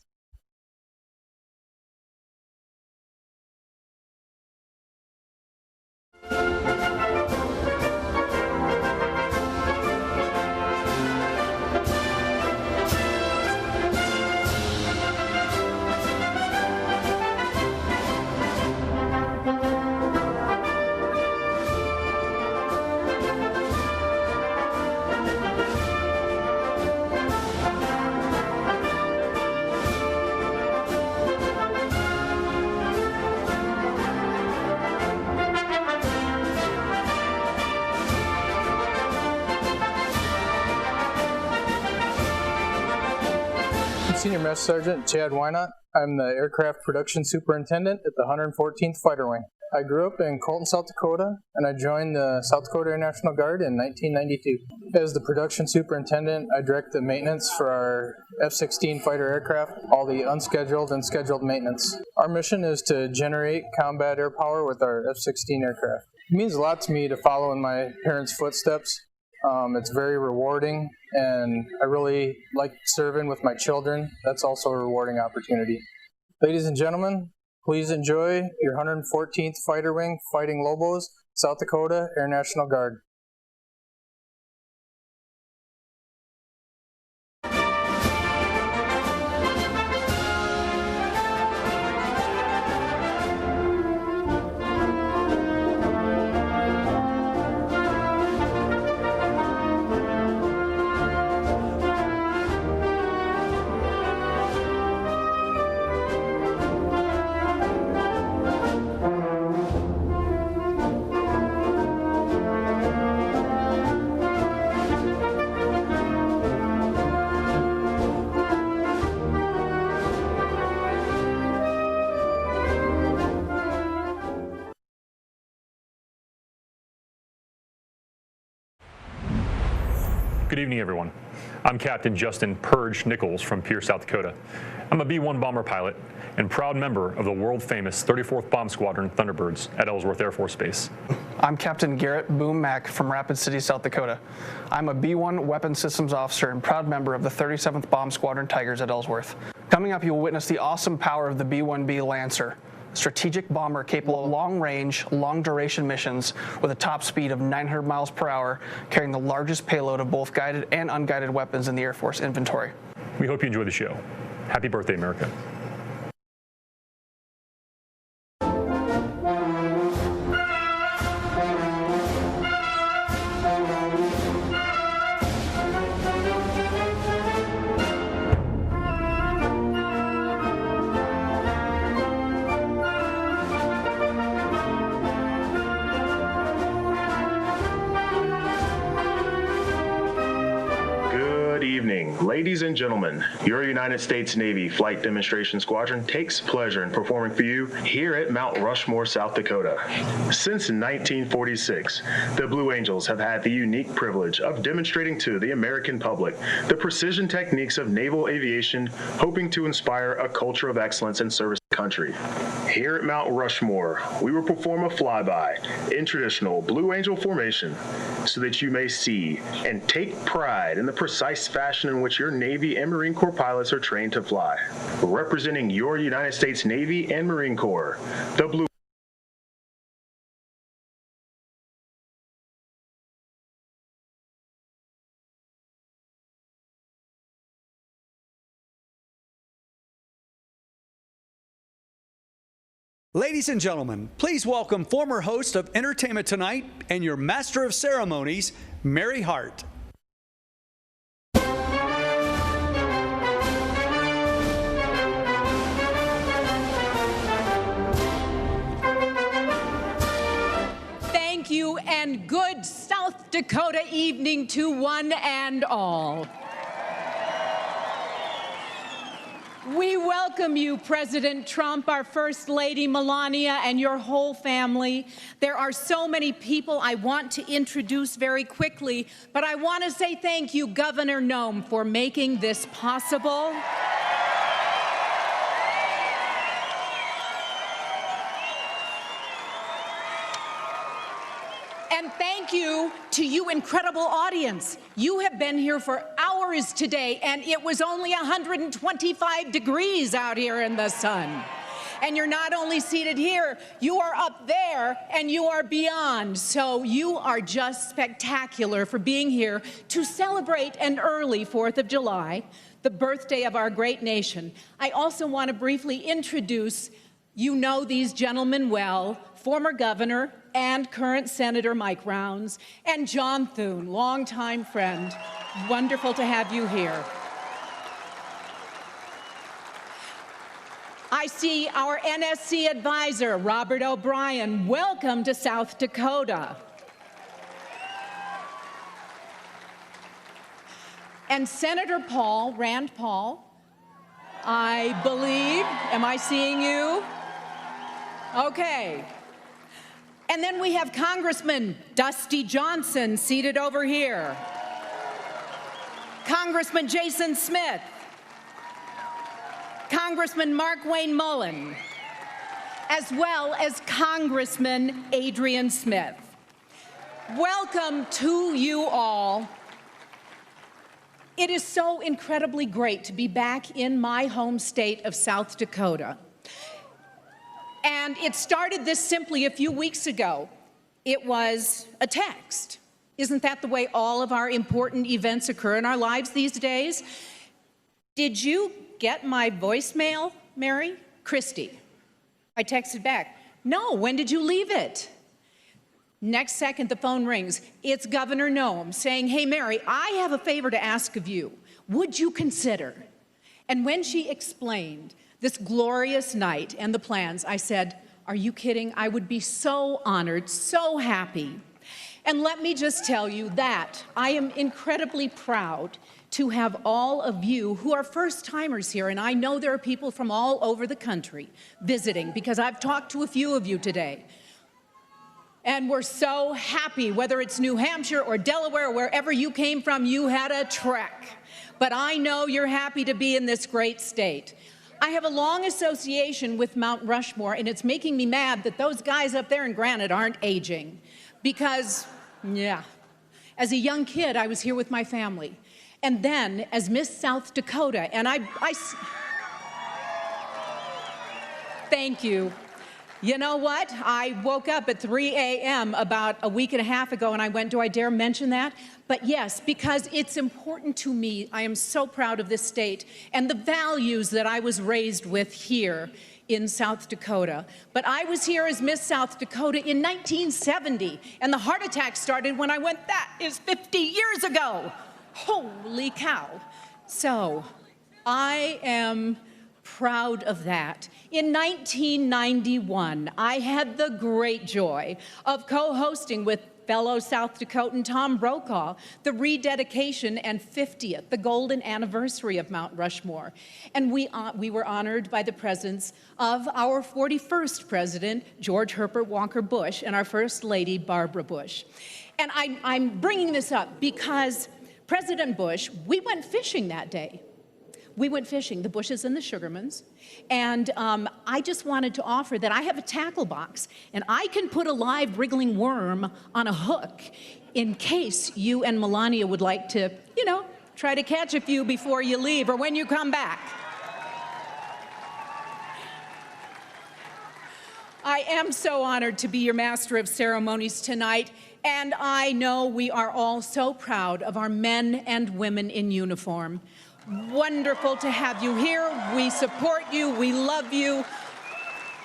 Senior Mess Sergeant Chad Wynot. I'm the Aircraft Production Superintendent at the 114th Fighter Wing. I grew up in Colton, South Dakota, and I joined the South Dakota Air National Guard in 1992. As the Production Superintendent, I direct the maintenance for our F-16 fighter aircraft, all the unscheduled and scheduled maintenance. Our mission is to generate combat air power with our F-16 aircraft. It means a lot to me to follow in my parents' footsteps. It's very rewarding, and I really like serving with my children. That's also a rewarding opportunity. Ladies and gentlemen, please enjoy your 114th Fighter Wing Fighting Lobos, South Dakota Air National Guard. Good evening, everyone. I'm Captain Justin Purge Nichols from Pierce, South Dakota. I'm a B-1 bomber pilot and proud member of the world-famous 34th Bomb Squadron Thunderbirds at Ellsworth Air Force Base. I'm Captain Garrett Boom Mack from Rapid City, South Dakota. I'm a B-1 Weapons Systems Officer and proud member of the 37th Bomb Squadron Tigers at Ellsworth. Coming up, you will witness the awesome power of the B-1B Lancer, a strategic bomber capable of long-range, long-duration missions with a top speed of 900 miles per hour, carrying the largest payload of both guided and unguided weapons in the Air Force inventory. We hope you enjoy the show. Happy birthday, America. Ladies and gentlemen, your United States Navy Flight Demonstration Squadron takes pleasure in performing for you here at Mount Rushmore, South Dakota. Since 1946, the Blue Angels have had the unique privilege of demonstrating to the American public the precision techniques of naval aviation, hoping to inspire a culture of excellence and service to the country. Here at Mount Rushmore, we will perform a flyby in traditional Blue Angel formation so that you may see and take pride in the precise fashion in which your Navy and Marine Corps pilots are trained to fly. Representing your United States Navy and Marine Corps, the Blue Ladies and gentlemen, please welcome former host of Entertainment Tonight and your Master of Ceremonies, Mary Hart. Thank you, and good South Dakota evening to one and all. We welcome you, President Trump, our First Lady Melania, and your whole family. There are so many people I want to introduce very quickly, but I want to say thank you, Governor Noem, for making this possible. And thank you to you, incredible audience. You have been here for hours today, and it was only 125 degrees out here in the sun. And you're not only seated here, you are up there, and you are beyond. So you are just spectacular for being here to celebrate an early 4th of July, the birthday of our great nation. I also want to briefly introduce, you know these gentlemen well, former Governor and current Senator Mike Rounds, and John Thune, longtime friend. Wonderful to have you here. I see our NSC advisor, Robert O'Brien. Welcome to South Dakota. And Senator Rand Paul, I believe, am I seeing you? Okay. And then we have Congressman Dusty Johnson seated over here. Congressman Jason Smith. Congressman Mark Wayne Mullen, as well as Congressman Adrian Smith. Welcome to you all. It is so incredibly great to be back in my home state of South Dakota. And it started this simply a few weeks ago. It was a text. Isn't that the way all of our important events occur in our lives these days? Did you get my voicemail, Mary? Christy. I texted back, no, when did you leave it? Next second, the phone rings. It's Governor Noem saying, hey, Mary, I have a favor to ask of you. Would you consider? And when she explained this glorious night and the plans, I said, are you kidding? I would be so honored, so happy. And let me just tell you that I am incredibly proud to have all of you who are first-timers here, and I know there are people from all over the country visiting, because I've talked to a few of you today. And we're so happy, whether it's New Hampshire or Delaware, wherever you came from, you had a trek. But I know you're happy to be in this great state. I have a long association with Mount Rushmore, and it's making me mad that those guys up there in Granite aren't aging. Because, yeah, as a young kid, I was here with my family. And then, as Miss South Dakota, and thank you. You know what? I woke up at 3 a.m. about a week and a half ago and I went, do I dare mention that? But yes, because it's important to me. I am so proud of this state and the values that I was raised with here in South Dakota. But I was here as Miss South Dakota in 1970 and the heart attack started when I went, that is 50 years ago. Holy cow. So I am proud of that. In 1991, I had the great joy of co-hosting with fellow South Dakotan Tom Brokaw the rededication and 50th, the golden anniversary of Mount Rushmore. And we were honored by the presence of our 41st president, George Herbert Walker Bush, and our first lady, Barbara Bush. And I'm bringing this up because President Bush, we went fishing that day. We went fishing, the Bushes and the Sugarmans, and I just wanted to offer that I have a tackle box, and I can put a live wriggling worm on a hook in case you and Melania would like to, you know, try to catch a few before you leave or when you come back. I am so honored to be your master of ceremonies tonight, and I know we are all so proud of our men and women in uniform. Wonderful to have you here. We support you, we love you,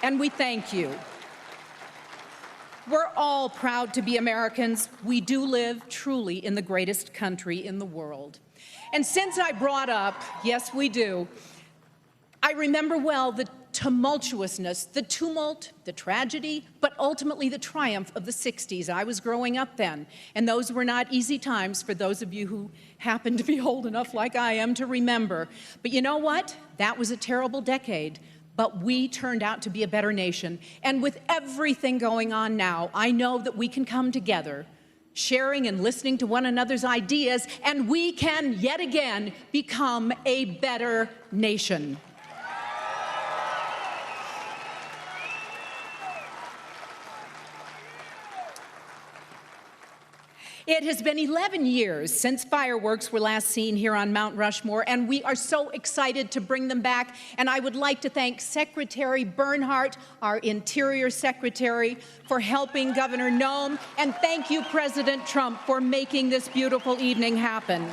and we thank you. We're all proud to be Americans. We do live truly in the greatest country in the world. And since I brought up, yes, we do, I remember well the tumultuousness, the tumult, the tragedy, but ultimately the triumph of the 60s. I was growing up then, and those were not easy times for those of you who happen to be old enough like I am to remember. But you know what? That was a terrible decade, but we turned out to be a better nation. And with everything going on now, I know that we can come together, sharing and listening to one another's ideas, and we can yet again become a better nation. It has been 11 years since fireworks were last seen here on Mount Rushmore, and we are so excited to bring them back. And I would like to thank Secretary Bernhardt, our Interior Secretary, for helping Governor Noem, and thank you, President Trump, for making this beautiful evening happen.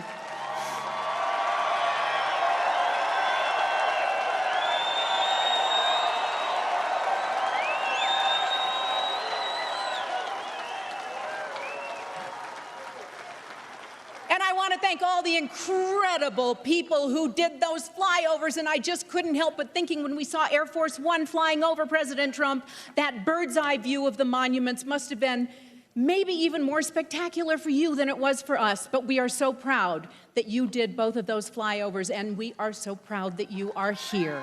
Thank all the incredible people who did those flyovers, and I just couldn't help but thinking when we saw Air Force One flying over President Trump, that bird's eye view of the monuments must have been maybe even more spectacular for you than it was for us. But we are so proud that you did both of those flyovers, and we are so proud that you are here.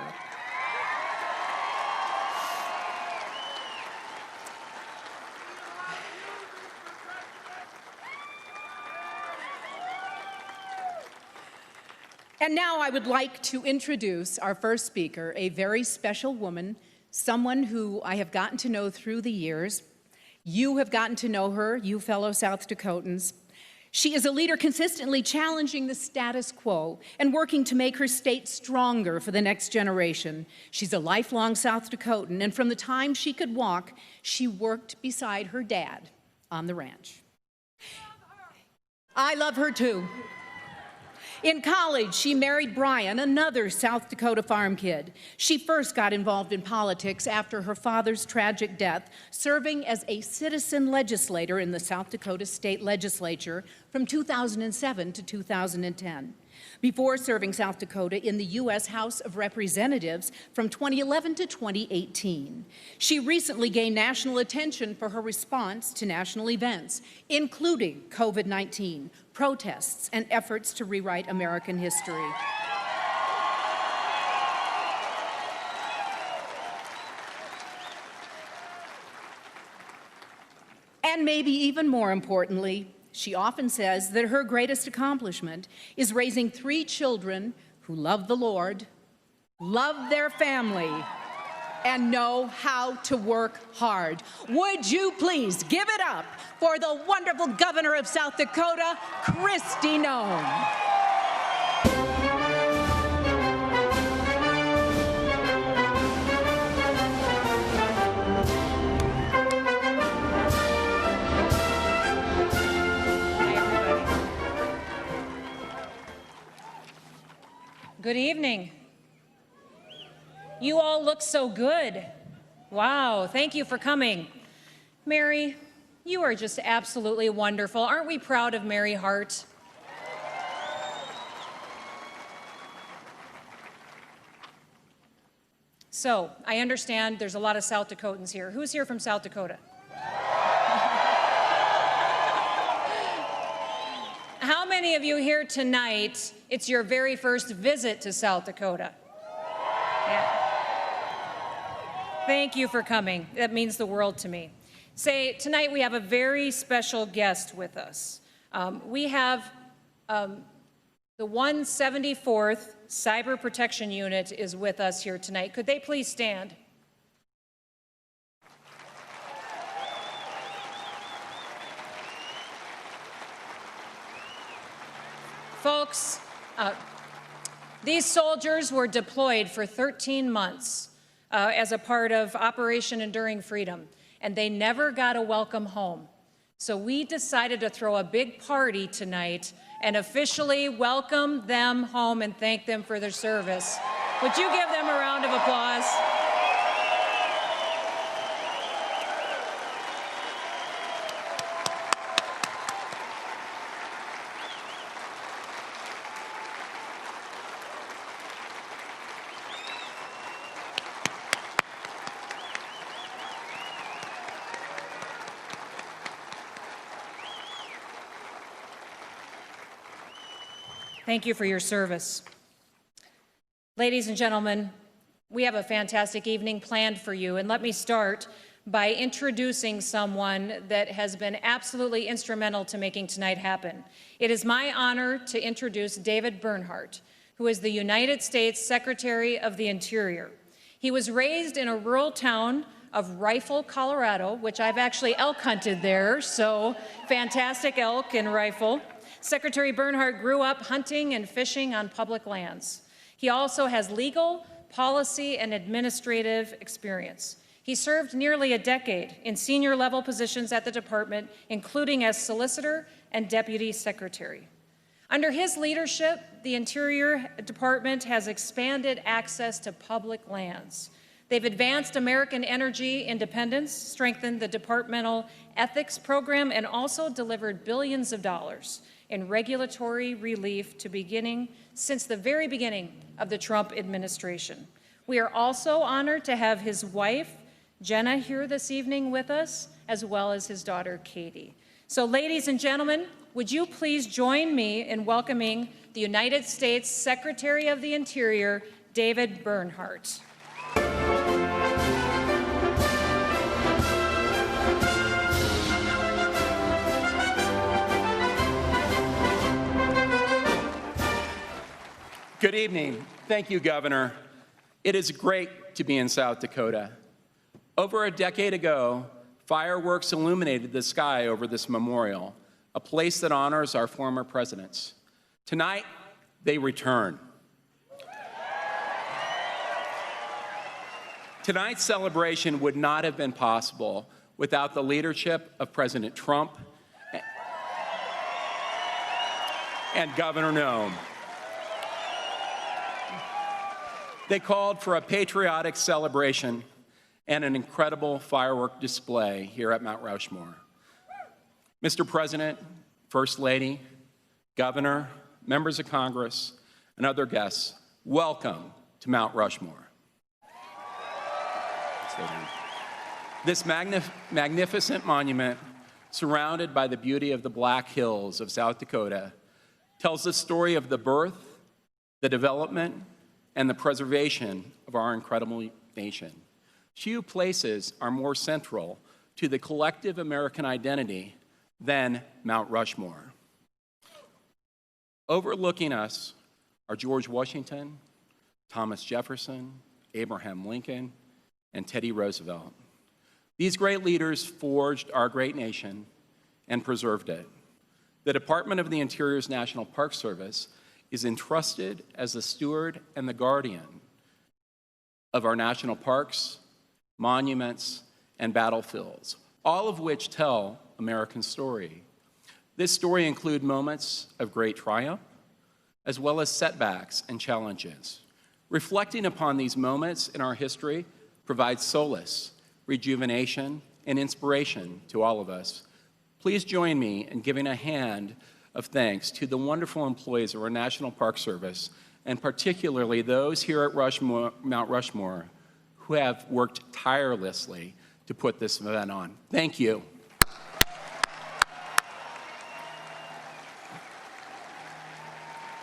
And now I would like to introduce our first speaker, a very special woman, someone who I have gotten to know through the years. You have gotten to know her, you fellow South Dakotans. She is a leader consistently challenging the status quo and working to make her state stronger for the next generation. She's a lifelong South Dakotan, and from the time she could walk, she worked beside her dad on the ranch. I love her too. In college, she married Brian, another South Dakota farm kid. She first got involved in politics after her father's tragic death, serving as a citizen legislator in the South Dakota State Legislature from 2007 to 2010. Before serving South Dakota in the U.S. House of Representatives from 2011 to 2018. She recently gained national attention for her response to national events, including COVID-19, protests, and efforts to rewrite American history. And maybe even more importantly, she often says that her greatest accomplishment is raising 3 children who love the Lord, love their family, and know how to work hard. Would you please give it up for the wonderful governor of South Dakota, Kristi Noem. Good evening. You all look so good. Wow, thank you for coming. Mary, you are just absolutely wonderful. Aren't we proud of Mary Hart? So, I understand there's a lot of South Dakotans here. Who's here from South Dakota? How many of you here tonight, it's your very first visit to South Dakota? Yeah. Thank you for coming. That means the world to me. Tonight we have a very special guest with us. We have the 174th Cyber Protection Unit is with us here tonight. Could they please stand? Folks, these soldiers were deployed for 13 months as a part of Operation Enduring Freedom, and they never got a welcome home. So we decided to throw a big party tonight and officially welcome them home and thank them for their service. Would you give them a round of applause? Thank you for your service. Ladies and gentlemen, we have a fantastic evening planned for you, and let me start by introducing someone that has been absolutely instrumental to making tonight happen. It is my honor to introduce David Bernhardt, who is the United States Secretary of the Interior. He was raised in a rural town of Rifle, Colorado, which I've actually elk hunted there, so fantastic elk in Rifle. Secretary Bernhardt grew up hunting and fishing on public lands. He also has legal, policy, and administrative experience. He served nearly a decade in senior level positions at the department, including as solicitor and deputy secretary. Under his leadership, the Interior Department has expanded access to public lands. They've advanced American energy independence, strengthened the departmental ethics program, and also delivered billions of dollars in regulatory relief since the very beginning of the Trump administration. We are also honored to have his wife, Jenna, here this evening with us, as well as his daughter, Katie. So, ladies and gentlemen, would you please join me in welcoming the United States Secretary of the Interior, David Bernhardt. Good evening. Thank you, Governor. It is great to be in South Dakota. Over a decade ago, fireworks illuminated the sky over this memorial, a place that honors our former presidents. Tonight, they return. Tonight's celebration would not have been possible without the leadership of President Trump and Governor Noem. They called for a patriotic celebration and an incredible firework display here at Mount Rushmore. Mr. President, First Lady, Governor, members of Congress, and other guests, welcome to Mount Rushmore. This magnificent monument, surrounded by the beauty of the Black Hills of South Dakota, tells the story of the birth, the development, and the preservation of our incredible nation. Few places are more central to the collective American identity than Mount Rushmore. Overlooking us are George Washington, Thomas Jefferson, Abraham Lincoln, and Teddy Roosevelt. These great leaders forged our great nation and preserved it. The Department of the Interior's National Park Service is entrusted as the steward and the guardian of our national parks, monuments, and battlefields, all of which tell American story. This story includes moments of great triumph, as well as setbacks and challenges. Reflecting upon these moments in our history provides solace, rejuvenation, and inspiration to all of us. Please join me in giving a hand of thanks to the wonderful employees of our National Park Service, and particularly those here at Mount Rushmore who have worked tirelessly to put this event on. Thank you.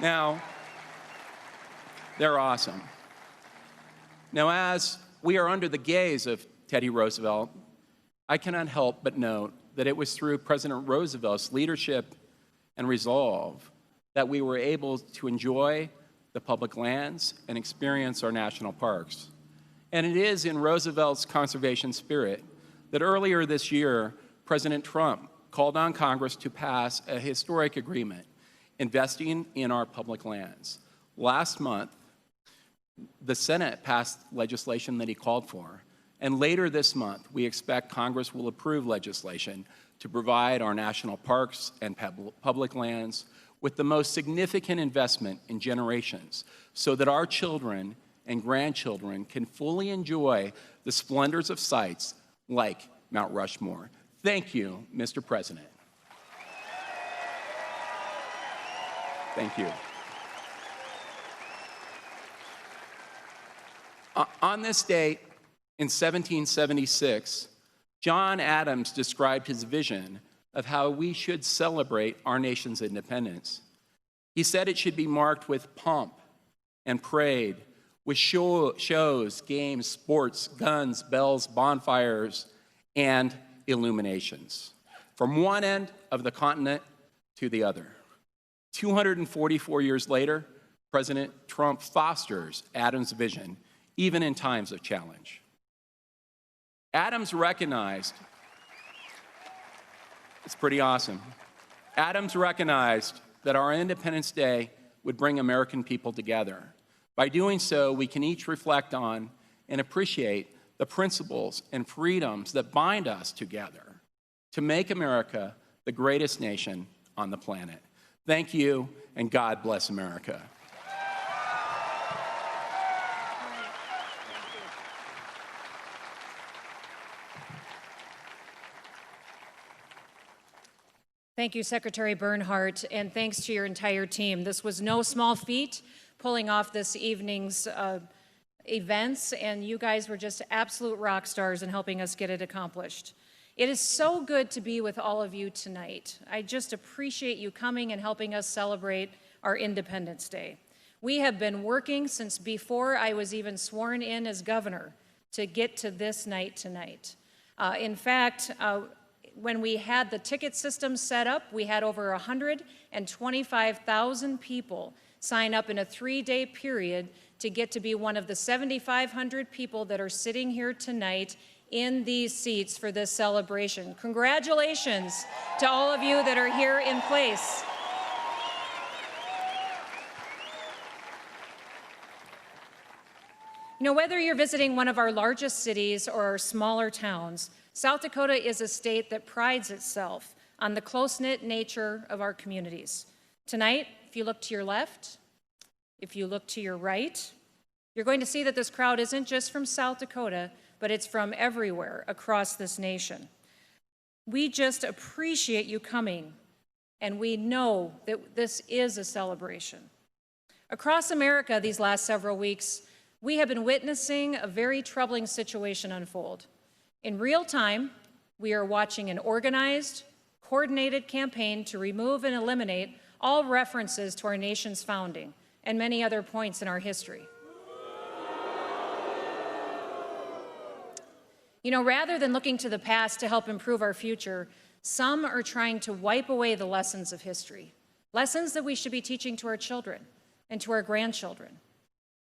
Now, they're awesome. Now, as we are under the gaze of Teddy Roosevelt, I cannot help but note that it was through President Roosevelt's leadership and resolve that we were able to enjoy the public lands and experience our national parks. And it is in Roosevelt's conservation spirit that earlier this year, President Trump called on Congress to pass a historic agreement investing in our public lands. Last month, the Senate passed legislation that he called for, and later this month, we expect Congress will approve legislation to provide our national parks and public lands with the most significant investment in generations so that our children and grandchildren can fully enjoy the splendors of sites like Mount Rushmore. Thank you, Mr. President. Thank you. On this date, in 1776, John Adams described his vision of how we should celebrate our nation's independence. He said it should be marked with pomp and parade, with shows, games, sports, guns, bells, bonfires, and illuminations, from one end of the continent to the other. 244 years later, President Trump fosters Adams' vision, even in times of challenge. Adams recognized, it's pretty awesome, Adams recognized that our Independence Day would bring American people together. By doing so, we can each reflect on and appreciate the principles and freedoms that bind us together to make America the greatest nation on the planet. Thank you, and God bless America. Thank you, Secretary Bernhardt, and thanks to your entire team. This was no small feat, pulling off this evening's events, and you guys were just absolute rock stars in helping us get it accomplished. It is so good to be with all of you tonight. I just appreciate you coming and helping us celebrate our Independence Day. We have been working since before I was even sworn in as governor to get to this night tonight. In fact, when we had the ticket system set up, we had over 125,000 people sign up in a 3-day period to get to be one of the 7,500 people that are sitting here tonight in these seats for this celebration. Congratulations to all of you that are here in place. You know, whether you're visiting one of our largest cities or our smaller towns, South Dakota is a state that prides itself on the close-knit nature of our communities. Tonight, if you look to your left, if you look to your right, you're going to see that this crowd isn't just from South Dakota, but it's from everywhere across this nation. We just appreciate you coming, and we know that this is a celebration. Across America these last several weeks, we have been witnessing a very troubling situation unfold. In real time, we are watching an organized, coordinated campaign to remove and eliminate all references to our nation's founding and many other points in our history. You know, rather than looking to the past to help improve our future, some are trying to wipe away the lessons of history, lessons that we should be teaching to our children and to our grandchildren.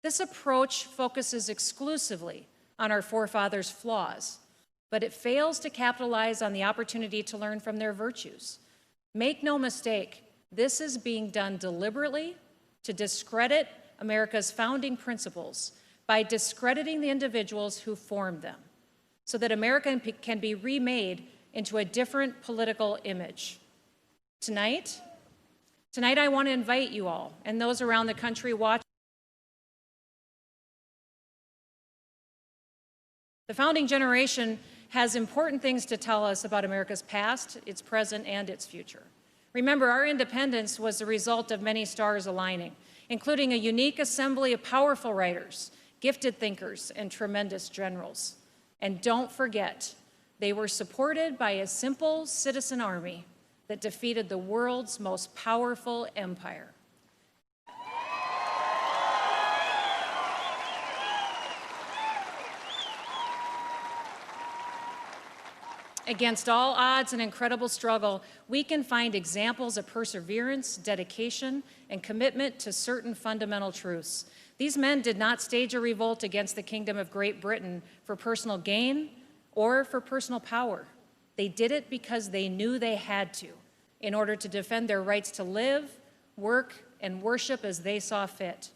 This approach focuses exclusively on our forefathers' flaws, but it fails to capitalize on the opportunity to learn from their virtues. Make no mistake, this is being done deliberately to discredit America's founding principles by discrediting the individuals who formed them, so that America can be remade into a different political image. Tonight I want to invite you all and those around the country watching. The founding generation has important things to tell us about America's past, its present, and its future. Remember, our independence was the result of many stars aligning, including a unique assembly of powerful writers, gifted thinkers, and tremendous generals. And don't forget, they were supported by a simple citizen army that defeated the world's most powerful empire. Against all odds and incredible struggle, we can find examples of perseverance, dedication, and commitment to certain fundamental truths. These men did not stage a revolt against the Kingdom of Great Britain for personal gain or for personal power. They did it because they knew they had to, in order to defend their rights to live, work, and worship as they saw fit.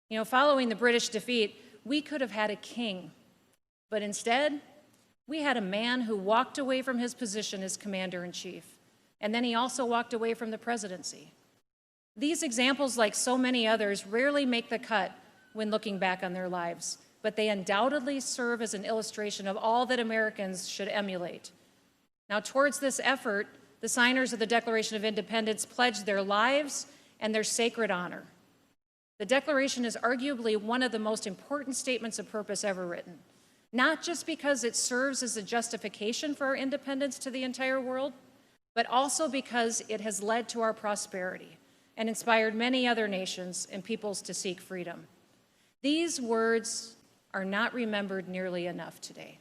You know, following the British defeat, we could have had a king, but instead, we had a man who walked away from his position as commander-in-chief, and then he also walked away from the presidency. These examples, like so many others, rarely make the cut when looking back on their lives, but they undoubtedly serve as an illustration of all that Americans should emulate. Now, towards this effort, the signers of the Declaration of Independence pledged their lives and their sacred honor. The Declaration is arguably one of the most important statements of purpose ever written, not just because it serves as a justification for our independence to the entire world, but also because it has led to our prosperity and inspired many other nations and peoples to seek freedom. These words are not remembered nearly enough today.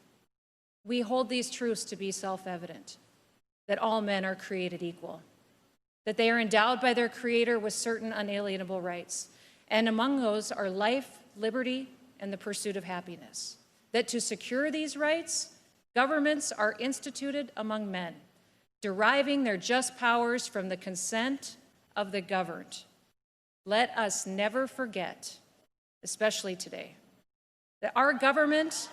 We hold these truths to be self-evident, that all men are created equal, that they are endowed by their Creator with certain unalienable rights, and among those are life, liberty, and the pursuit of happiness. That to secure these rights, governments are instituted among men, deriving their just powers from the consent of the governed. Let us never forget, especially today, that our government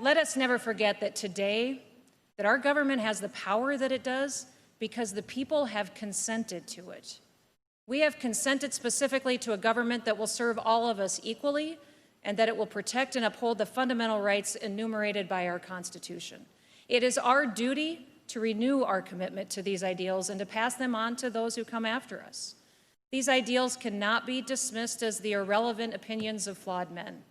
Let us never forget that today, that our government has the power that it does because the people have consented to it. We have consented specifically to a government that will serve all of us equally and that it will protect and uphold the fundamental rights enumerated by our Constitution. It is our duty to renew our commitment to these ideals and to pass them on to those who come after us. These ideals cannot be dismissed as the irrelevant opinions of flawed men.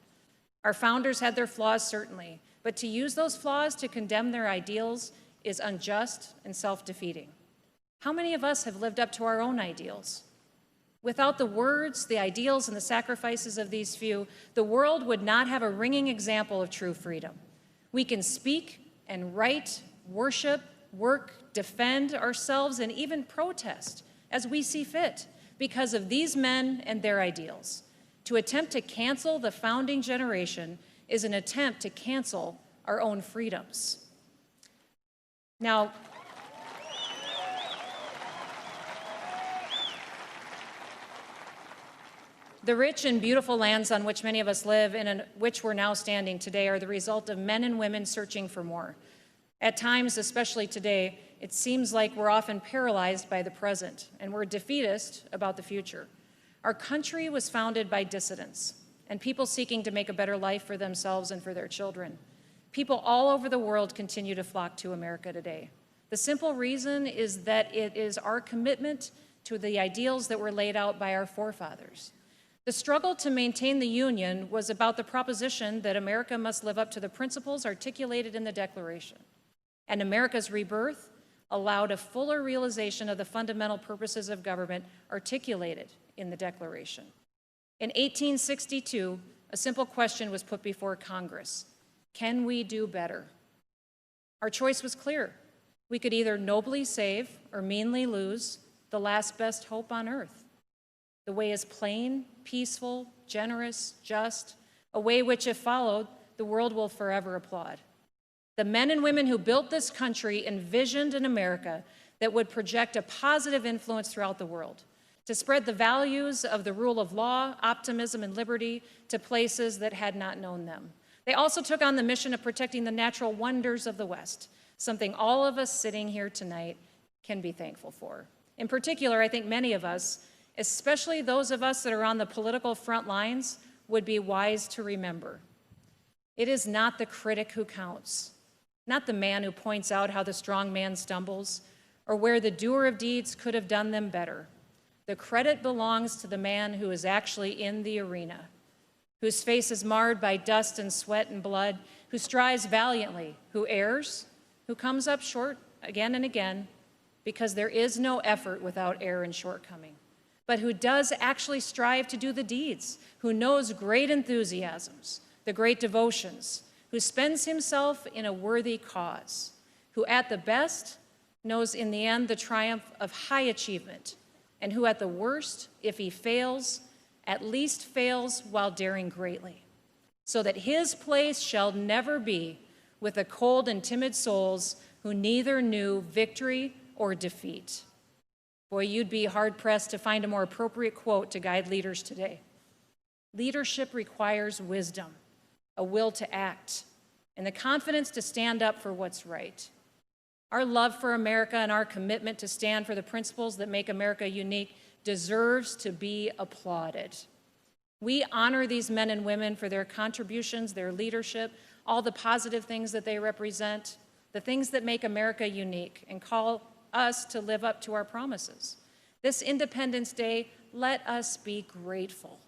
Our founders had their flaws, certainly, but to use those flaws to condemn their ideals is unjust and self-defeating. How many of us have lived up to our own ideals? Without the words, the ideals, and the sacrifices of these few, the world would not have a ringing example of true freedom. We can speak and write, worship, work, defend ourselves, and even protest as we see fit because of these men and their ideals. To attempt to cancel the founding generation is an attempt to cancel our own freedoms. Now, the rich and beautiful lands on which many of us live and in which we're now standing today are the result of men and women searching for more. At times, especially today, it seems like we're often paralyzed by the present and we're defeatist about the future. Our country was founded by dissidents and people seeking to make a better life for themselves and for their children. People all over the world continue to flock to America today. The simple reason is that it is our commitment to the ideals that were laid out by our forefathers. The struggle to maintain the Union was about the proposition that America must live up to the principles articulated in the Declaration. And America's rebirth allowed a fuller realization of the fundamental purposes of government articulated in the Declaration. In 1862, a simple question was put before Congress: can we do better? Our choice was clear. We could either nobly save or meanly lose the last best hope on earth. The way is plain, peaceful, generous, just, a way which, if followed, the world will forever applaud. The men and women who built this country envisioned an America that would project a positive influence throughout the world, to spread the values of the rule of law, optimism, and liberty to places that had not known them. They also took on the mission of protecting the natural wonders of the West, something all of us sitting here tonight can be thankful for. In particular, I think many of us, especially those of us that are on the political front lines, would be wise to remember. It is not the critic who counts, not the man who points out how the strong man stumbles, or where the doer of deeds could have done them better. The credit belongs to the man who is actually in the arena, whose face is marred by dust and sweat and blood, who strives valiantly, who errs, who comes up short again and again, because there is no effort without error and shortcoming, but who does actually strive to do the deeds, who knows great enthusiasms, the great devotions, who spends himself in a worthy cause, who at the best knows in the end the triumph of high achievement, and who at the worst, if he fails, at least fails while daring greatly, so that his place shall never be with the cold and timid souls who neither knew victory or defeat. Boy, you'd be hard-pressed to find a more appropriate quote to guide leaders today. Leadership requires wisdom, a will to act, and the confidence to stand up for what's right. Our love for America and our commitment to stand for the principles that make America unique deserves to be applauded. We honor these men and women for their contributions, their leadership, all the positive things that they represent, the things that make America unique, and call us to live up to our promises. This Independence Day, let us be grateful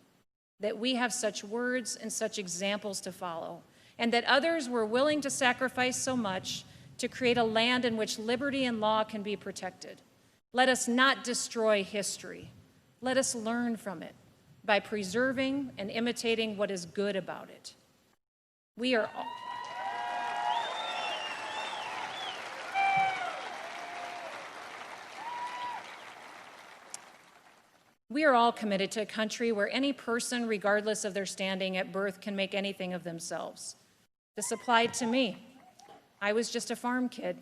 that we have such words and such examples to follow, and that others were willing to sacrifice so much to create a land in which liberty and law can be protected. Let us not destroy history. Let us learn from it by preserving and imitating what is good about it. We are all committed to a country where any person, regardless of their standing at birth, can make anything of themselves. This applied to me. I was just a farm kid.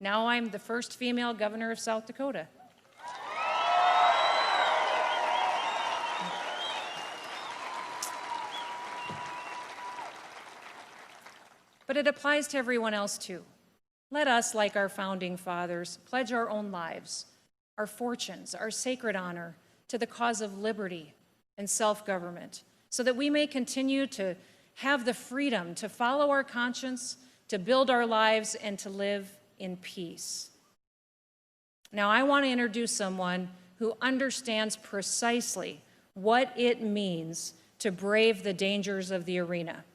Now I'm the first female governor of South Dakota. But it applies to everyone else too. Let us, like our founding fathers, pledge our own lives, our fortunes, our sacred honor to the cause of liberty and self-government, so that we may continue to have the freedom to follow our conscience, to build our lives, and to live in peace. Now, I want to introduce someone who understands precisely what it means to brave the dangers of the arena.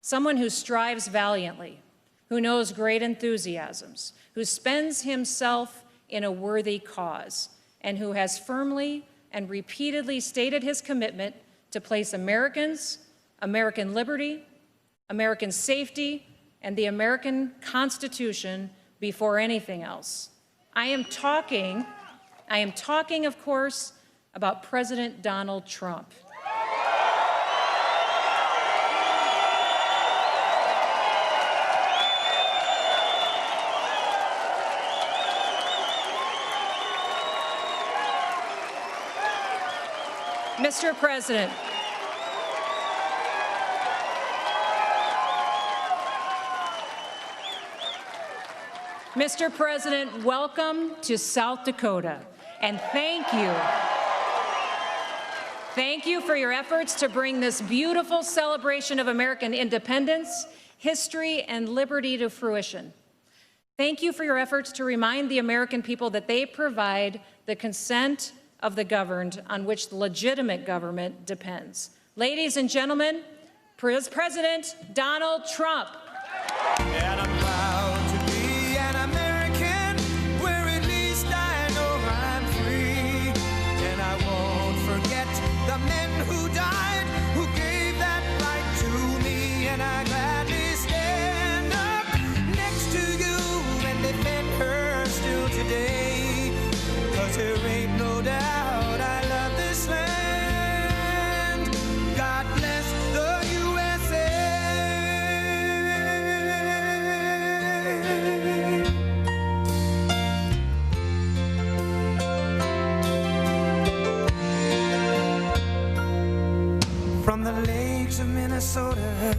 Someone who strives valiantly, who knows great enthusiasms, who spends himself in a worthy cause, and who has firmly and repeatedly stated his commitment to place Americans, American liberty, American safety, and the American Constitution before anything else. I am talking, of course, about President Donald Trump. Mr. President, Mr. President, welcome to South Dakota, and thank you. Thank you for your efforts to bring this beautiful celebration of American independence, history, and liberty to fruition. Thank you for your efforts to remind the American people that they provide the consent of the governed on which the legitimate government depends. Ladies and gentlemen, President Donald Trump. And I'm proud to be an American, where at least I know I'm free. And I won't forget the men who died, who gave that right to me. And I gladly stand up next to you and defend her still today. 'Cause there ain't no doubt I love this land. God bless the USA. From the lakes of Minnesota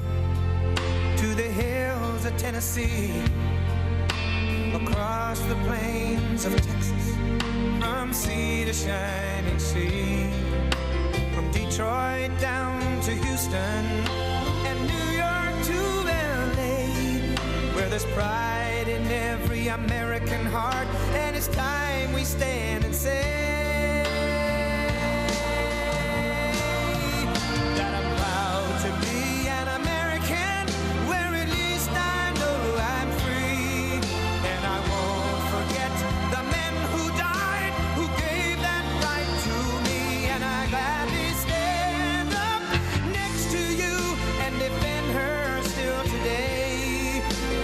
to the hills of Tennessee, across the plains of Texas, from sea to shining sea, from Detroit down to Houston and New York to LA, where there's pride in every American heart, and it's time we stand and say that I'm proud to be an American, where at least I know I'm free. And I won't forget the men who died, who gave that right to me. And I gladly stand up next to you and defend her still today.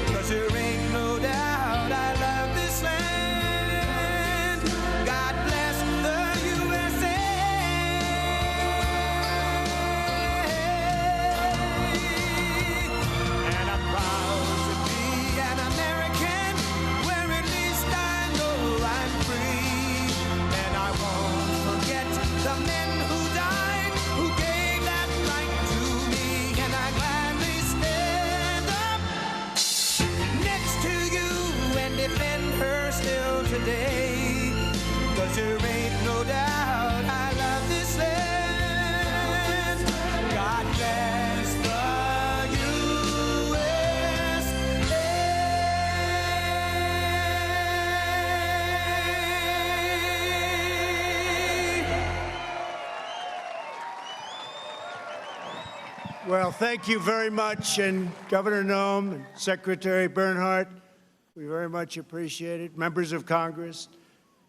'Cause there ain't no doubt I love this land. God bless the USA. And I'm proud to be an American, where at least I know I'm free. And I won't forget the men who died, who gave that right to me. And I gladly stand up next to you and defend her still today. 'Cause there ain't no doubt I love this land. God bless the Well, thank you very much, and Governor Noem and Secretary Bernhardt, we very much appreciate it. Members of Congress,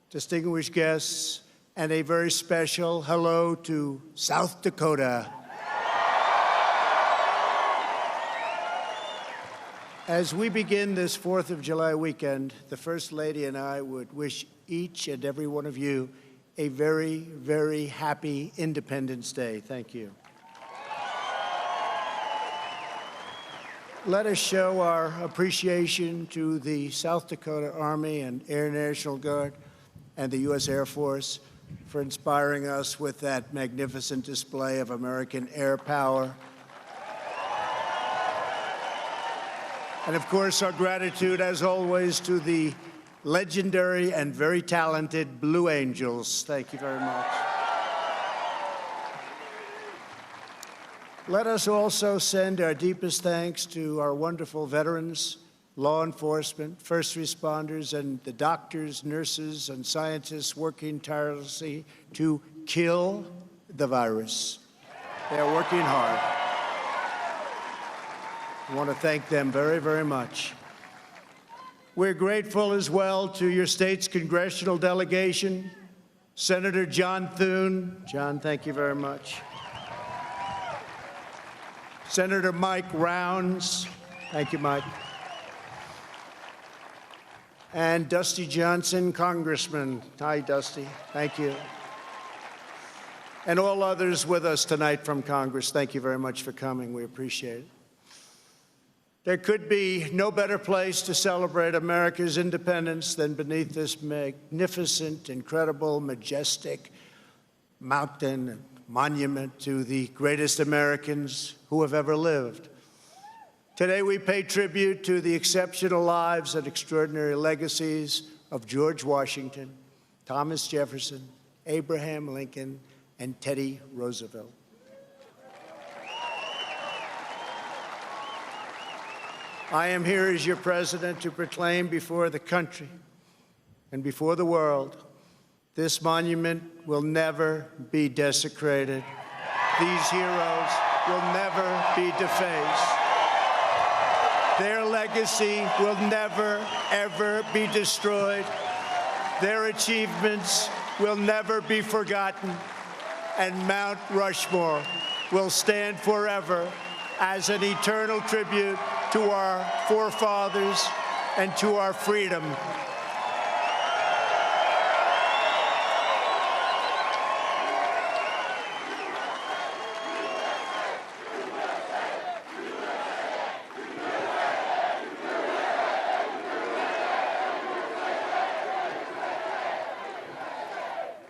distinguished guests, and a very special hello to South Dakota. As we begin this 4th of July weekend, the First Lady and I would wish each and every one of you a very, very happy Independence Day. Thank you. Let us show our appreciation to the South Dakota Army and Air National Guard and the U.S. Air Force for inspiring us with that magnificent display of American air power. And of course, our gratitude, as always, to the legendary and very talented Blue Angels. Thank you very much. Let us also send our deepest thanks to our wonderful veterans, law enforcement, first responders, and the doctors, nurses, and scientists working tirelessly to kill the virus. They are working hard. I want to thank them very, very much. We're grateful as well to your state's congressional delegation, Senator John Thune. John, thank you very much. Senator Mike Rounds. Thank you, Mike. And Dusty Johnson, Congressman. Hi, Dusty. Thank you. And all others with us tonight from Congress, thank you very much for coming. We appreciate it. There could be no better place to celebrate America's independence than beneath this magnificent, incredible, majestic mountain and monument to the greatest Americans who have ever lived. Today we pay tribute to the exceptional lives and extraordinary legacies of George Washington, Thomas Jefferson, Abraham Lincoln, and Teddy Roosevelt. I am here as your president to proclaim before the country and before the world This monument will never be desecrated. These heroes will never be defaced. Their legacy will never, ever be destroyed. Their achievements will never be forgotten. And Mount Rushmore will stand forever as an eternal tribute to our forefathers and to our freedom.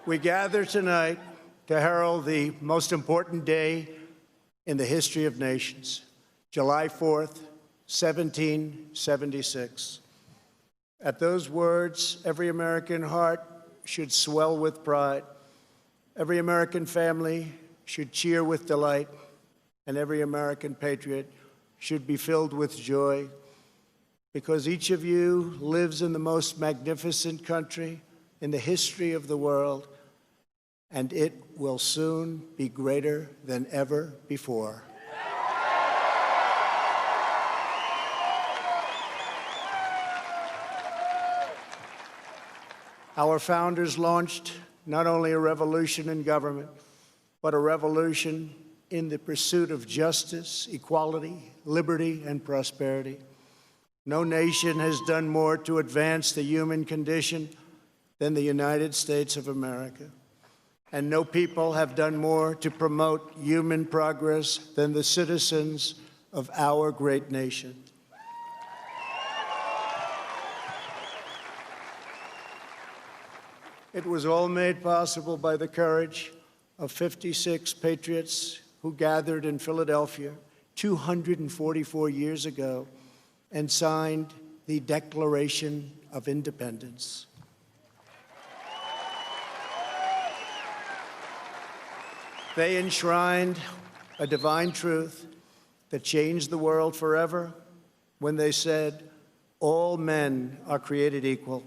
We gather tonight to herald the most important day in the history of nations, July 4th, 1776. At those words, every American heart should swell with pride. Every American family should cheer with delight, and every American patriot should be filled with joy, because each of you lives in the most magnificent country in the history of the world, and it will soon be greater than ever before. Our founders launched not only a revolution in government, but a revolution in the pursuit of justice, equality, liberty, and prosperity. No nation has done more to advance the human condition than the United States of America. And no people have done more to promote human progress than the citizens of our great nation. It was all made possible by the courage of 56 patriots who gathered in Philadelphia 244 years ago and signed the Declaration of Independence. They enshrined a divine truth that changed the world forever when they said, "All men are created equal."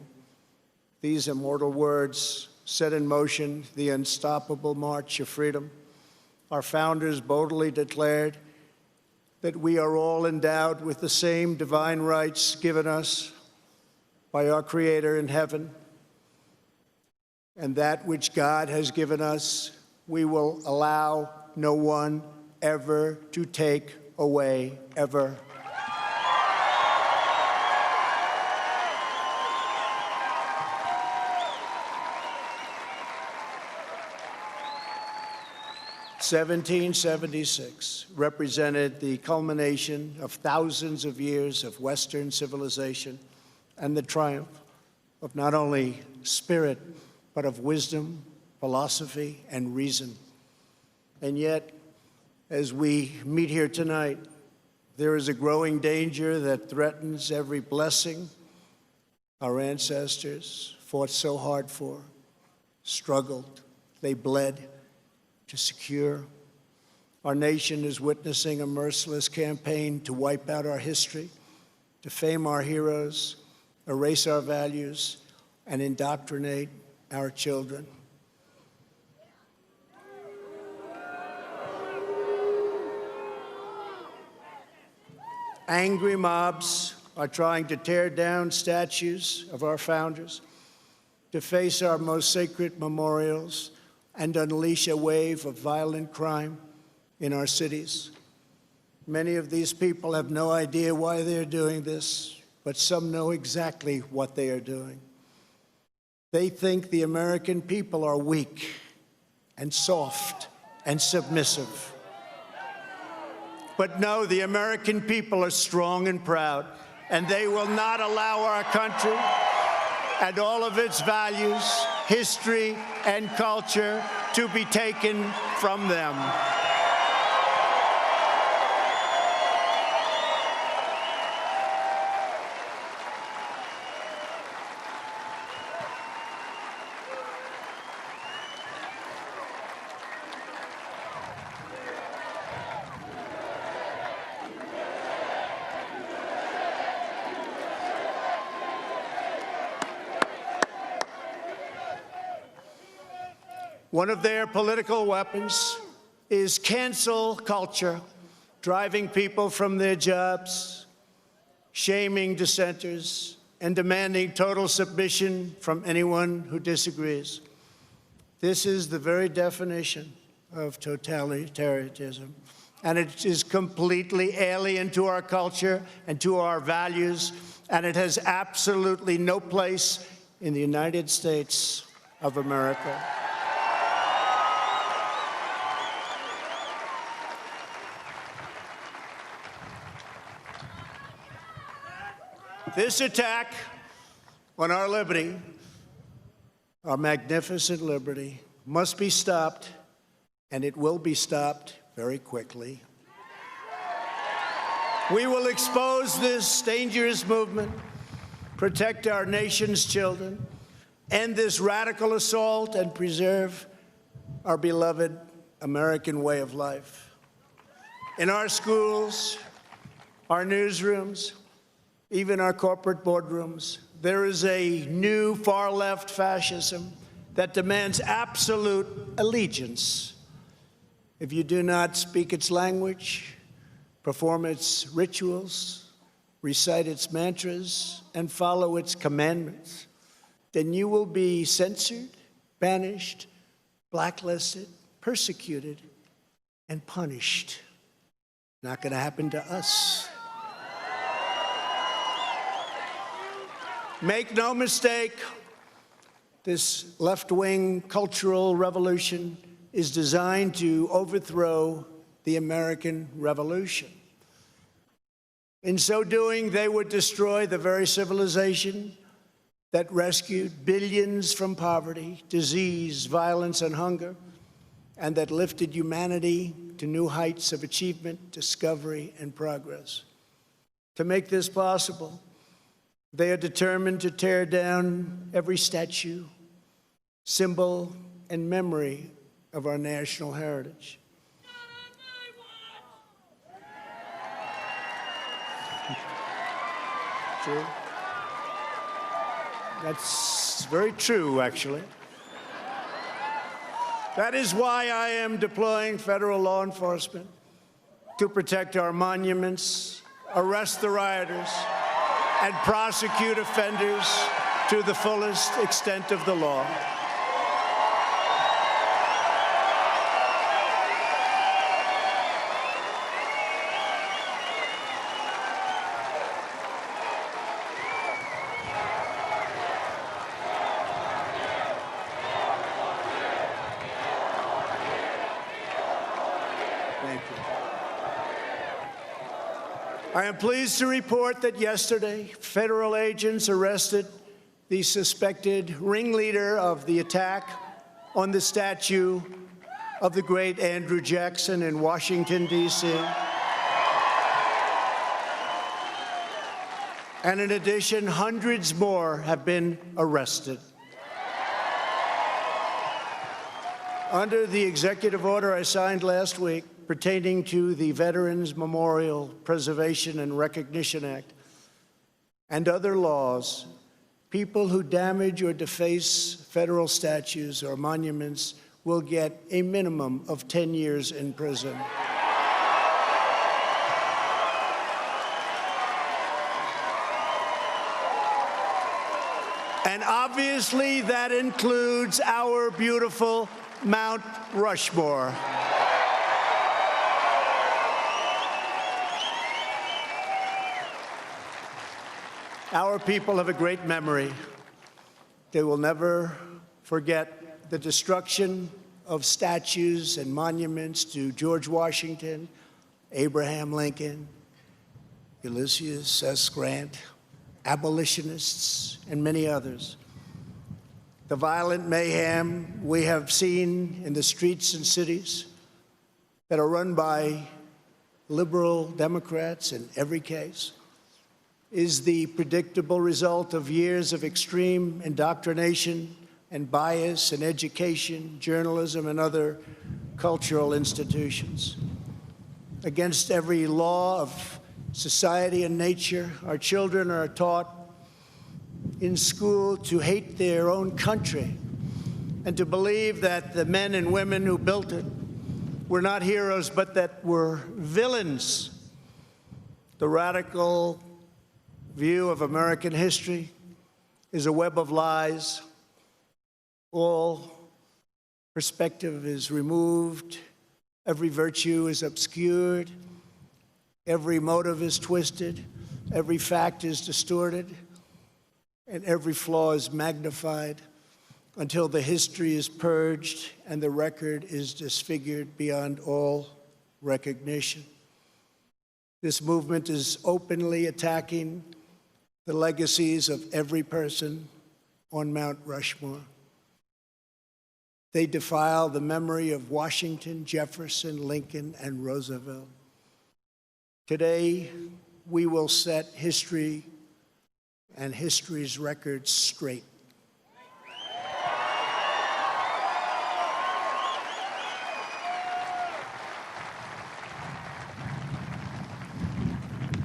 These immortal words set in motion the unstoppable march of freedom. Our founders boldly declared that we are all endowed with the same divine rights given us by our Creator in heaven, and that which God has given us we will allow no one ever to take away, ever. "1776 represented the culmination of thousands of years of Western civilization and the triumph of not only spirit, but of wisdom, philosophy, and reason. And yet, as we meet here tonight, there is a growing danger that threatens every blessing our ancestors fought so hard for, struggled, they bled to secure. Our nation is witnessing a merciless campaign to wipe out our history, defame our heroes, erase our values, and indoctrinate our children. Angry mobs are trying to tear down statues of our founders, deface our most sacred memorials, and unleash a wave of violent crime in our cities. Many of these people have no idea why they're doing this, but some know exactly what they are doing. They think the American people are weak and soft and submissive. But no, the American people are strong and proud, and they will not allow our country and all of its values, history, and culture to be taken from them. One of their political weapons is cancel culture, driving people from their jobs, shaming dissenters, and demanding total submission from anyone who disagrees. This is the very definition of totalitarianism, and it is completely alien to our culture and to our values, and it has absolutely no place in the United States of America. This attack on our liberty, our magnificent liberty, must be stopped, and it will be stopped very quickly. We will expose this dangerous movement, protect our nation's children, end this radical assault, and preserve our beloved American way of life. In our schools, our newsrooms, even our corporate boardrooms, there is a new far-left fascism that demands absolute allegiance. If you do not speak its language, perform its rituals, recite its mantras, and follow its commandments, then you will be censored, banished, blacklisted, persecuted, and punished. Not going to happen to us. Make no mistake, this left-wing cultural revolution is designed to overthrow the American Revolution. In so doing, they would destroy the very civilization that rescued billions from poverty, disease, violence, and hunger, and that lifted humanity to new heights of achievement, discovery, and progress. To make this possible, they are determined to tear down every statue, symbol, and memory of our national heritage. True. That's very true, actually. That is why I am deploying federal law enforcement to protect our monuments, arrest the rioters, and prosecute offenders to the fullest extent of the law. Thank you. I am pleased to report that yesterday, federal agents arrested the suspected ringleader of the attack on the statue of the great Andrew Jackson in Washington, D.C. And in addition, hundreds more have been arrested. Under the executive order I signed last week pertaining to the Veterans Memorial Preservation and Recognition Act and other laws, people who damage or deface federal statues or monuments will get a minimum of 10 years in prison. And obviously that includes our beautiful Mount Rushmore. Our people have a great memory. They will never forget the destruction of statues and monuments to George Washington, Abraham Lincoln, Ulysses S. Grant, abolitionists, and many others. The violent mayhem we have seen in the streets and cities that are run by liberal Democrats in every case is the predictable result of years of extreme indoctrination and bias in education, journalism, and other cultural institutions. Against every law of society and nature, our children are taught in school to hate their own country and to believe that the men and women who built it were not heroes, but that were villains. The radical view of American history is a web of lies. All perspective is removed. Every virtue is obscured. Every motive is twisted. Every fact is distorted. And every flaw is magnified until the history is purged and the record is disfigured beyond all recognition. This movement is openly attacking the legacies of every person on Mount Rushmore. They defile the memory of Washington, Jefferson, Lincoln, and Roosevelt. Today, we will set history and history's records straight.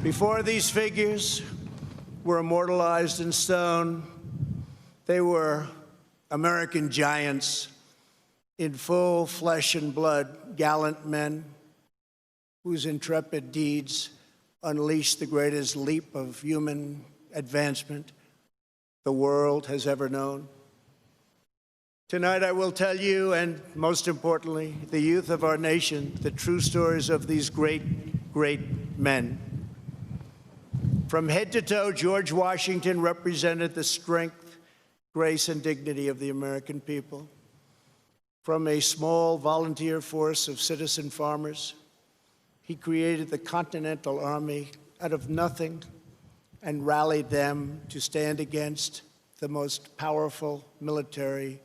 Before these figures were immortalized in stone, they were American giants in full flesh and blood, gallant men whose intrepid deeds unleashed the greatest leap of human advancement the world has ever known. Tonight I will tell you, and most importantly, the youth of our nation, the true stories of these great, great men. From head to toe, George Washington represented the strength, grace, and dignity of the American people. From a small volunteer force of citizen farmers, he created the Continental Army out of nothing and rallied them to stand against the most powerful military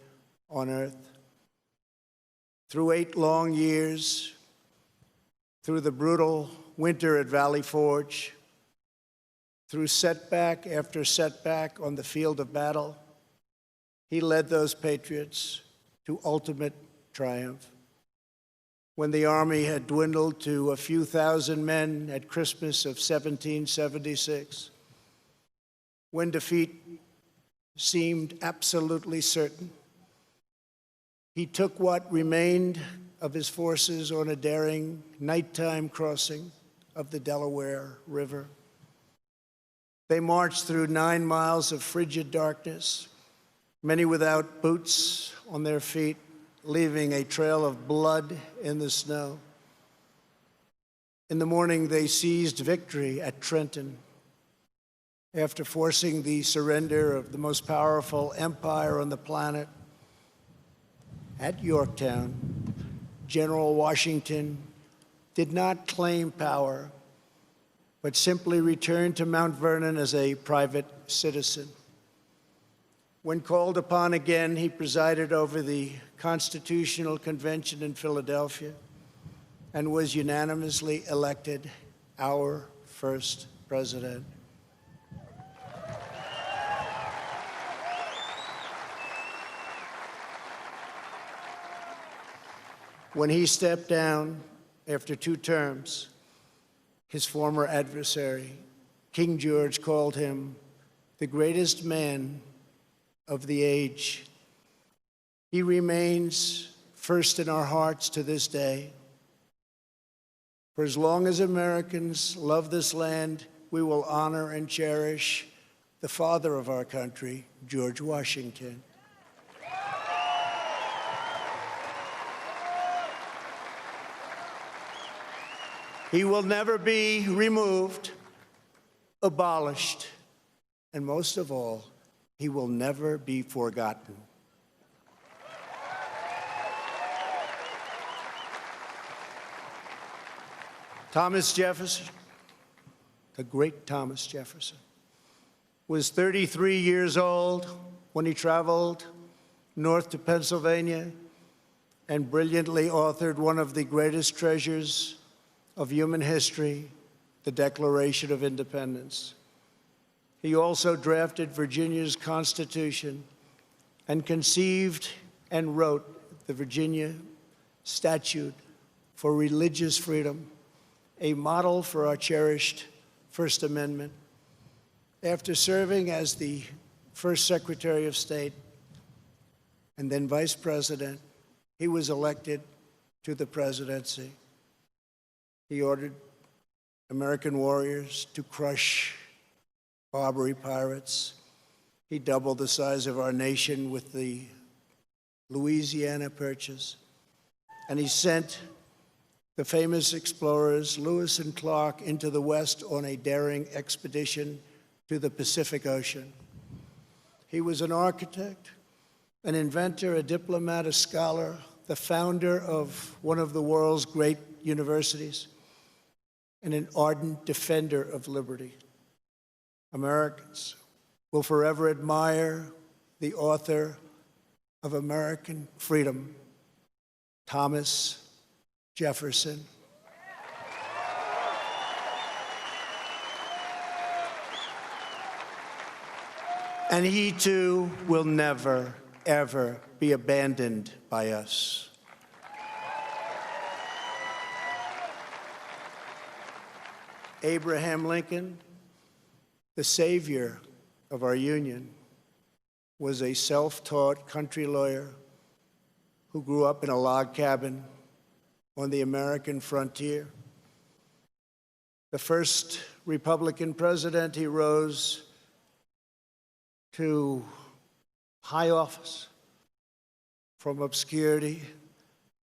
on earth. Through 8 long years, through the brutal winter at Valley Forge, through setback after setback on the field of battle, he led those patriots to ultimate triumph. When the Army had dwindled to a few thousand men at Christmas of 1776, when defeat seemed absolutely certain, he took what remained of his forces on a daring nighttime crossing of the Delaware River. They marched through 9 miles of frigid darkness, many without boots on their feet, leaving a trail of blood in the snow. In the morning, they seized victory at Trenton. After forcing the surrender of the most powerful empire on the planet, at Yorktown, General Washington did not claim power, but simply returned to Mount Vernon as a private citizen. When called upon again, he presided over the Constitutional Convention in Philadelphia and was unanimously elected our first president. When he stepped down after 2 terms, his former adversary, King George, called him the greatest man of the age. He remains first in our hearts to this day. For as long as Americans love this land, we will honor and cherish the father of our country, George Washington. He will never be removed, abolished, and most of all, he will never be forgotten. Thomas Jefferson, the great Thomas Jefferson, was 33 years old when he traveled north to Pennsylvania and brilliantly authored one of the greatest treasures of human history, the Declaration of Independence. He also drafted Virginia's Constitution and conceived and wrote the Virginia Statute for Religious Freedom, a model for our cherished First Amendment. After serving as the first Secretary of State and then vice president, he was elected to the presidency. He ordered American warriors to crush Barbary pirates. He doubled the size of our nation with the Louisiana Purchase. And he sent the famous explorers Lewis and Clark into the West on a daring expedition to the Pacific Ocean. He was an architect, an inventor, a diplomat, a scholar, the founder of one of the world's great universities, and an ardent defender of liberty. Americans will forever admire the author of American freedom, Thomas Jefferson. And he too will never, ever be abandoned by us. Abraham Lincoln, the savior of our Union, was a self-taught country lawyer who grew up in a log cabin on the American frontier. The first Republican president, he rose to high office from obscurity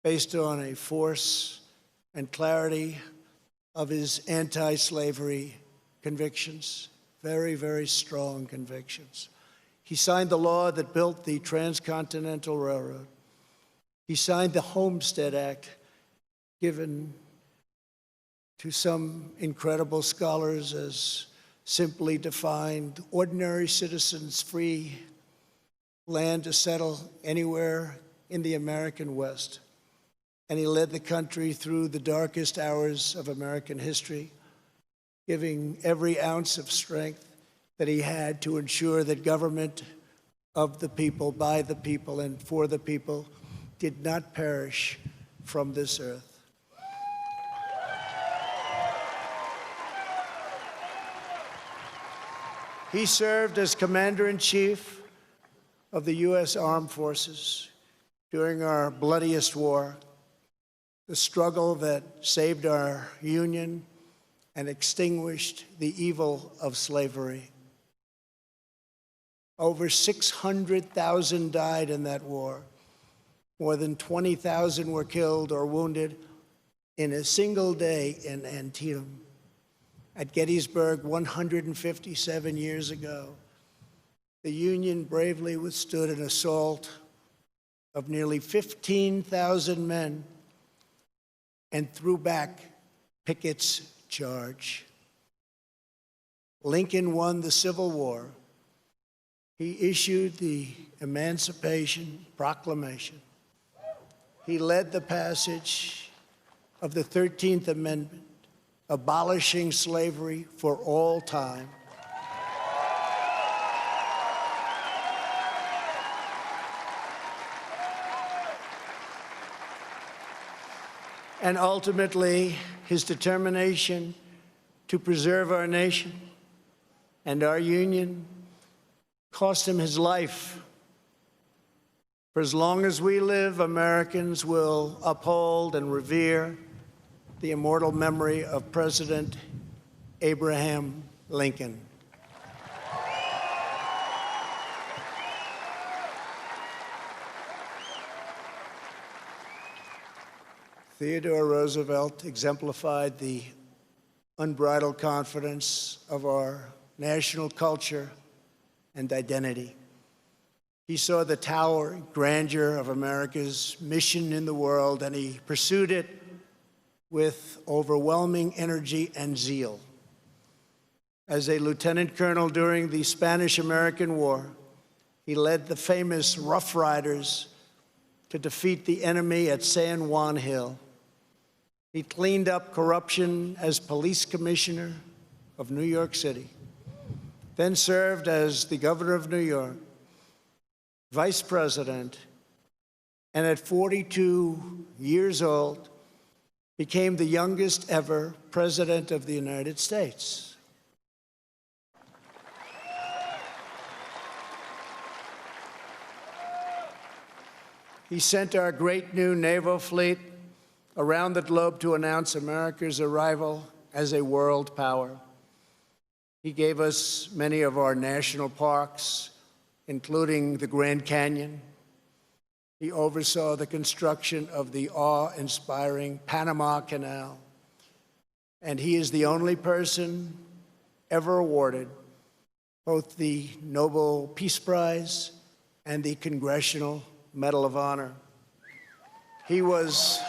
based on a force and clarity of his anti-slavery convictions, very, very strong convictions. He signed the law that built the Transcontinental Railroad. He signed the Homestead Act, given to some incredible scholars as simply defined ordinary citizens free land to settle anywhere in the American West. And he led the country through the darkest hours of American history, giving every ounce of strength that he had to ensure that government of the people, by the people, and for the people did not perish from this earth. He served as Commander-in-Chief of the U.S. Armed Forces during our bloodiest war, the struggle that saved our Union and extinguished the evil of slavery. Over 600,000 died in that war. More than 20,000 were killed or wounded in a single day in Anthem. At Gettysburg 157 years ago, the Union bravely withstood an assault of nearly 15,000 men and threw back Pickett's charge. Lincoln won the Civil War. He issued the Emancipation Proclamation. He led the passage of the 13th Amendment, abolishing slavery for all time. And ultimately, his determination to preserve our nation and our Union cost him his life. For as long as we live, Americans will uphold and revere the immortal memory of President Abraham Lincoln. Theodore Roosevelt exemplified the unbridled confidence of our national culture and identity. He saw the towering grandeur of America's mission in the world, and he pursued it with overwhelming energy and zeal. As a lieutenant colonel during the Spanish-American War, he led the famous Rough Riders to defeat the enemy at San Juan Hill. He cleaned up corruption as police commissioner of New York City, then served as the governor of New York, vice president, and at 42 years old, became the youngest ever president of the United States. He sent our great new naval fleet around the globe to announce America's arrival as a world power. He gave us many of our national parks, including the Grand Canyon. He oversaw the construction of the awe-inspiring Panama Canal. And he is the only person ever awarded both the Nobel Peace Prize and the Congressional Medal of Honor. He was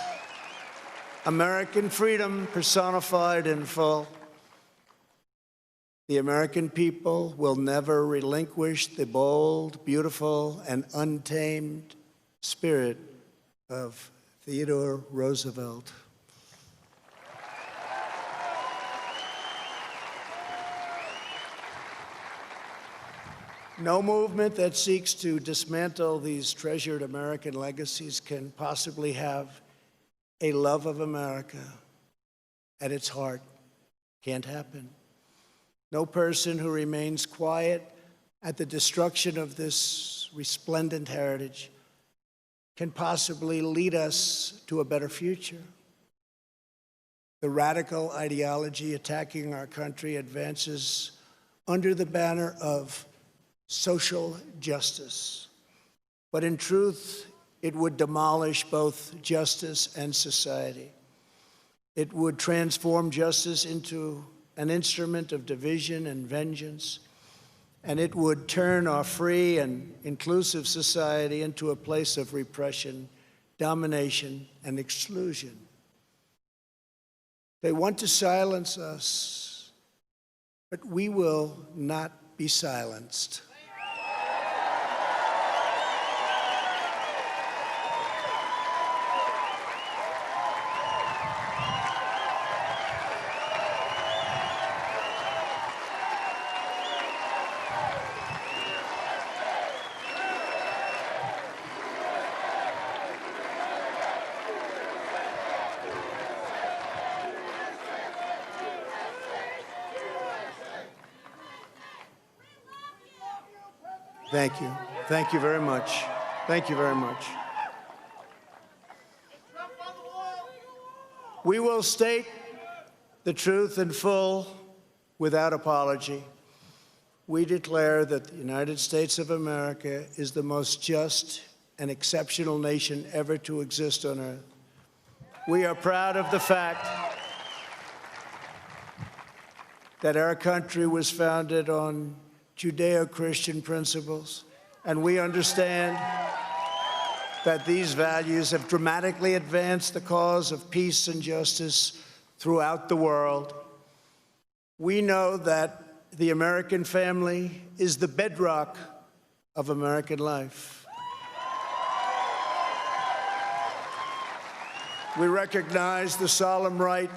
American freedom personified in full. The American people will never relinquish the bold, beautiful, and untamed spirit of Theodore Roosevelt. No movement that seeks to dismantle these treasured American legacies can possibly have a love of America at its heart. Can't happen. No person who remains quiet at the destruction of this resplendent heritage can possibly lead us to a better future. The radical ideology attacking our country advances under the banner of social justice. But in truth, it would demolish both justice and society. It would transform justice into an instrument of division and vengeance, and it would turn our free and inclusive society into a place of repression, domination, and exclusion. They want to silence us, but we will not be silenced. Thank you. Thank you very much. Thank you very much. We will state the truth in full without apology. We declare that the United States of America is the most just and exceptional nation ever to exist on earth. We are proud of the fact that our country was founded on Judeo-Christian principles, and we understand that these values have dramatically advanced the cause of peace and justice throughout the world. We know that the American family is the bedrock of American life. We recognize the solemn right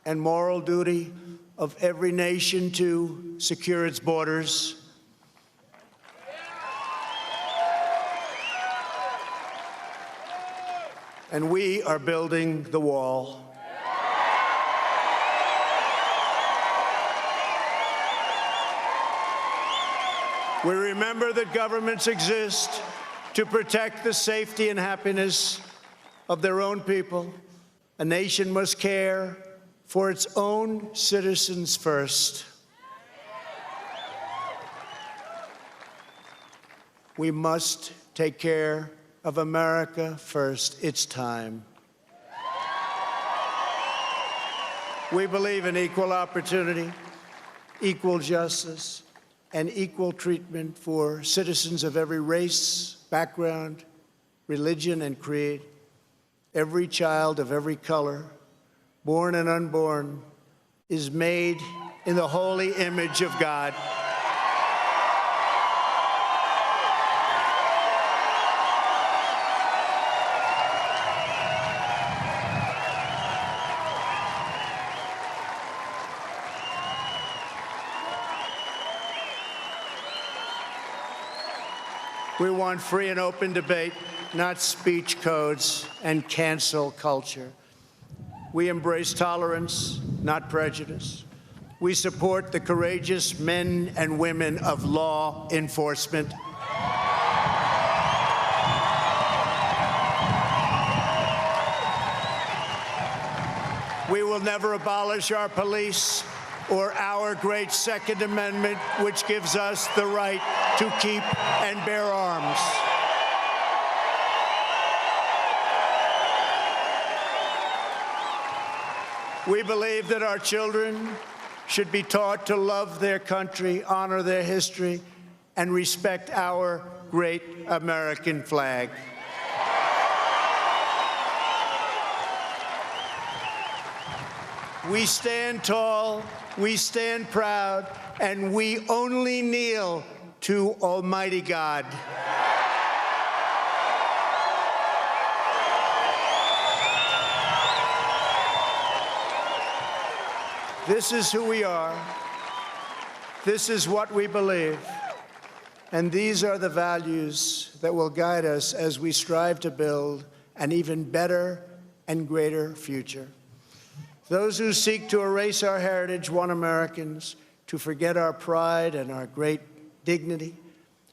and moral duty of every nation to secure its borders. And we are building the wall. We remember that governments exist to protect the safety and happiness of their own people. A nation must care for its own citizens first. We must take care of America first. It's time. We believe in equal opportunity, equal justice, and equal treatment for citizens of every race, background, religion, and creed. Every child of every color, born and unborn, is made in the holy image of God. We want free and open debate, not speech codes and cancel culture. We embrace tolerance, not prejudice. We support the courageous men and women of law enforcement. We will never abolish our police or our great Second Amendment, which gives us the right to keep and bear arms. We believe that our children should be taught to love their country, honor their history, and respect our great American flag. We stand tall, we stand proud, and we only kneel to Almighty God. This is who we are. This is what we believe. And these are the values that will guide us as we strive to build an even better and greater future. Those who seek to erase our heritage want Americans to forget our pride and our great dignity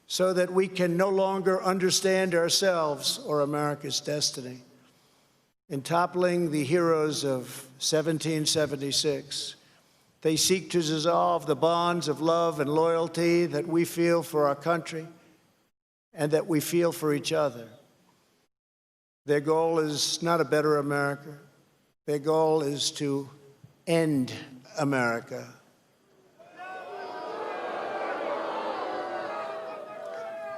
so that we can no longer understand ourselves or America's destiny. In toppling the heroes of 1776, they seek to dissolve the bonds of love and loyalty that we feel for our country and that we feel for each other. Their goal is not a better America. Their goal is to end America.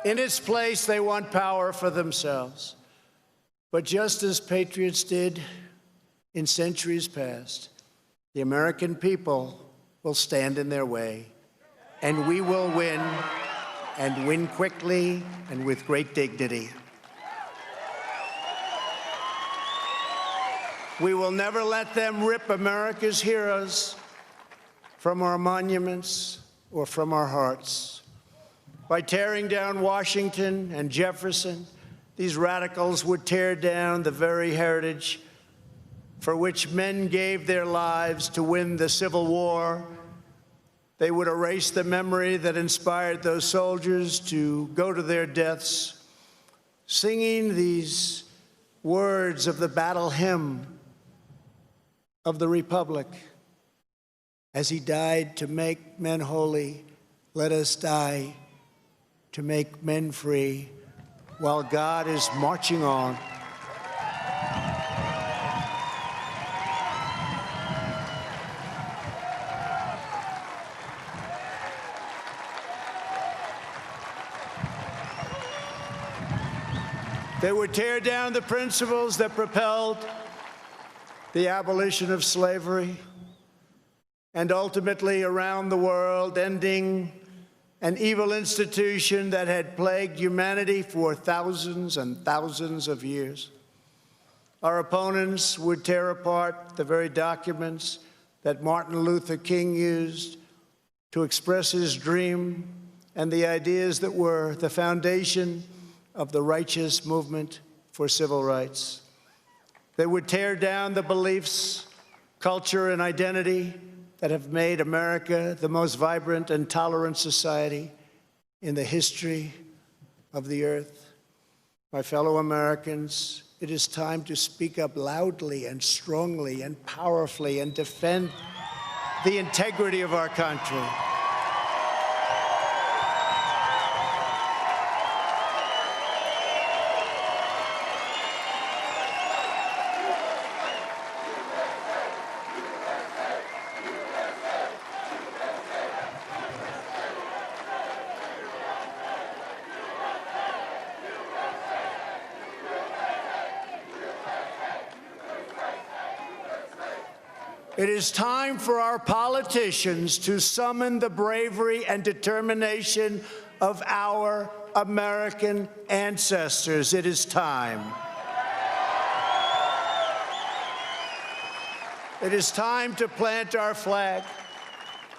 In its place, they want power for themselves. But just as patriots did in centuries past, the American people will stand in their way, and we will win, and win quickly and with great dignity. We will never let them rip America's heroes from our monuments or from our hearts. By tearing down Washington and Jefferson, these radicals would tear down the very heritage for which men gave their lives to win the Civil War. They would erase the memory that inspired those soldiers to go to their deaths, singing these words of the battle hymn of the Republic. As he died to make men holy, let us die to make men free, while God is marching on. They would tear down the principles that propelled the abolition of slavery, and ultimately around the world, ending an evil institution that had plagued humanity for thousands and thousands of years. Our opponents would tear apart the very documents that Martin Luther King used to express his dream and the ideas that were the foundation of the righteous movement for civil rights. They would tear down the beliefs, culture, and identity that have made America the most vibrant and tolerant society in the history of the earth. My fellow Americans, it is time to speak up loudly and strongly and powerfully and defend the integrity of our country. It is time for our politicians to summon the bravery and determination of our American ancestors. It is time. It is time to plant our flag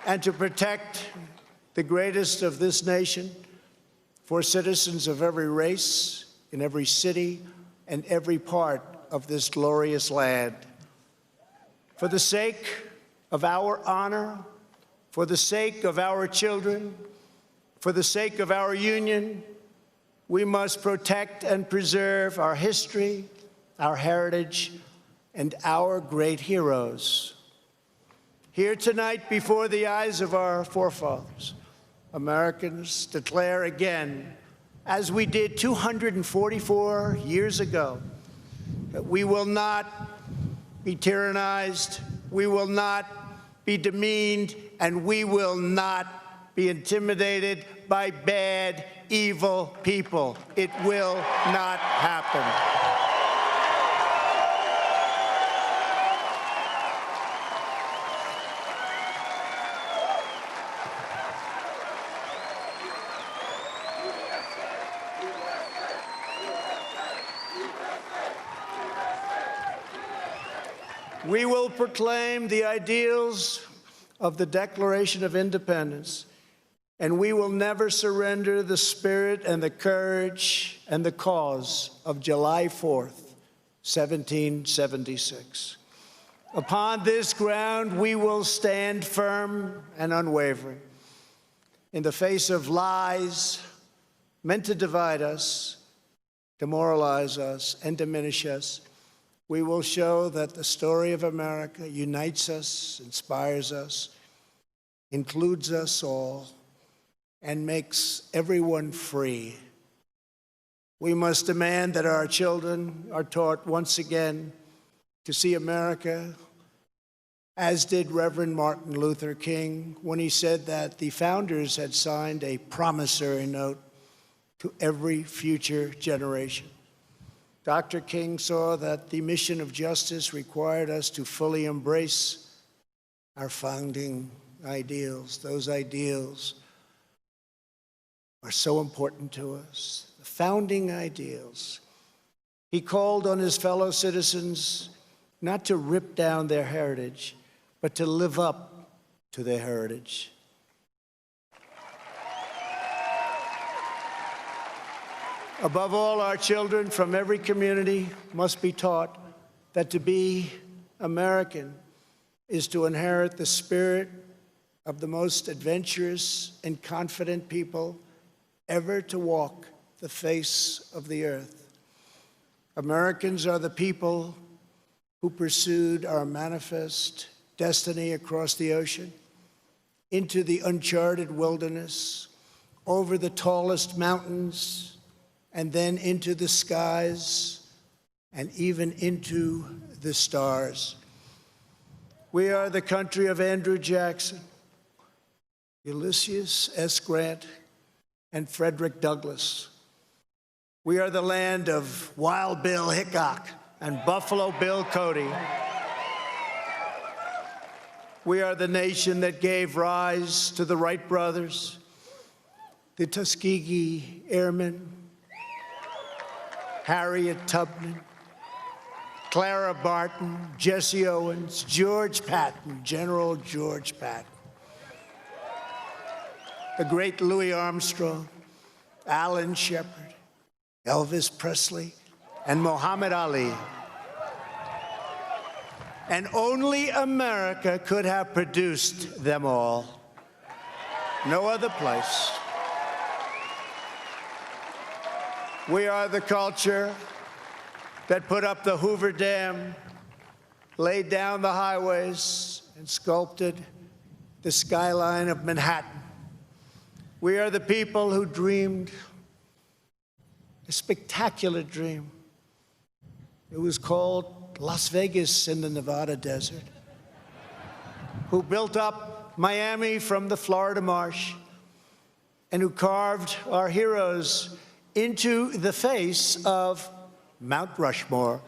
and to protect the greatest of this nation for citizens of every race, in every city, and every part of this glorious land. For the sake of our honor, for the sake of our children, for the sake of our union, we must protect and preserve our history, our heritage, and our great heroes. Here tonight, before the eyes of our forefathers, Americans declare again, as we did 244 years ago, that we will not be tyrannized, we will not be demeaned, and we will not be intimidated by bad, evil people. It will not happen. We will proclaim the ideals of the Declaration of Independence, and we will never surrender the spirit and the courage and the cause of July 4th, 1776. Upon this ground, we will stand firm and unwavering. In the face of lies meant to divide us, demoralize us, and diminish us, we will show that the story of America unites us, inspires us, includes us all, and makes everyone free. We must demand that our children are taught once again to see America, as did Reverend Martin Luther King when he said that the founders had signed a promissory note to every future generation. Dr. King saw that the mission of justice required us to fully embrace our founding ideals. Those ideals are so important to us, the founding ideals. He called on his fellow citizens not to rip down their heritage, but to live up to their heritage. Above all, our children from every community must be taught that to be American is to inherit the spirit of the most adventurous and confident people ever to walk the face of the earth. Americans are the people who pursued our manifest destiny across the ocean, into the uncharted wilderness, over the tallest mountains, and then into the skies, and even into the stars. We are the country of Andrew Jackson, Ulysses S. Grant, and Frederick Douglass. We are the land of Wild Bill Hickok and Buffalo Bill Cody. We are the nation that gave rise to the Wright brothers, the Tuskegee Airmen, Harriet Tubman, Clara Barton, Jesse Owens, George Patton, General George Patton, the great Louis Armstrong, Alan Shepard, Elvis Presley, and Muhammad Ali. And only America could have produced them all. No other place. We are the culture that put up the Hoover Dam, laid down the highways, and sculpted the skyline of Manhattan. We are the people who dreamed a spectacular dream. It was called Las Vegas in the Nevada desert. Who built up Miami from the Florida marsh, and who carved our heroes into the face of Mount Rushmore.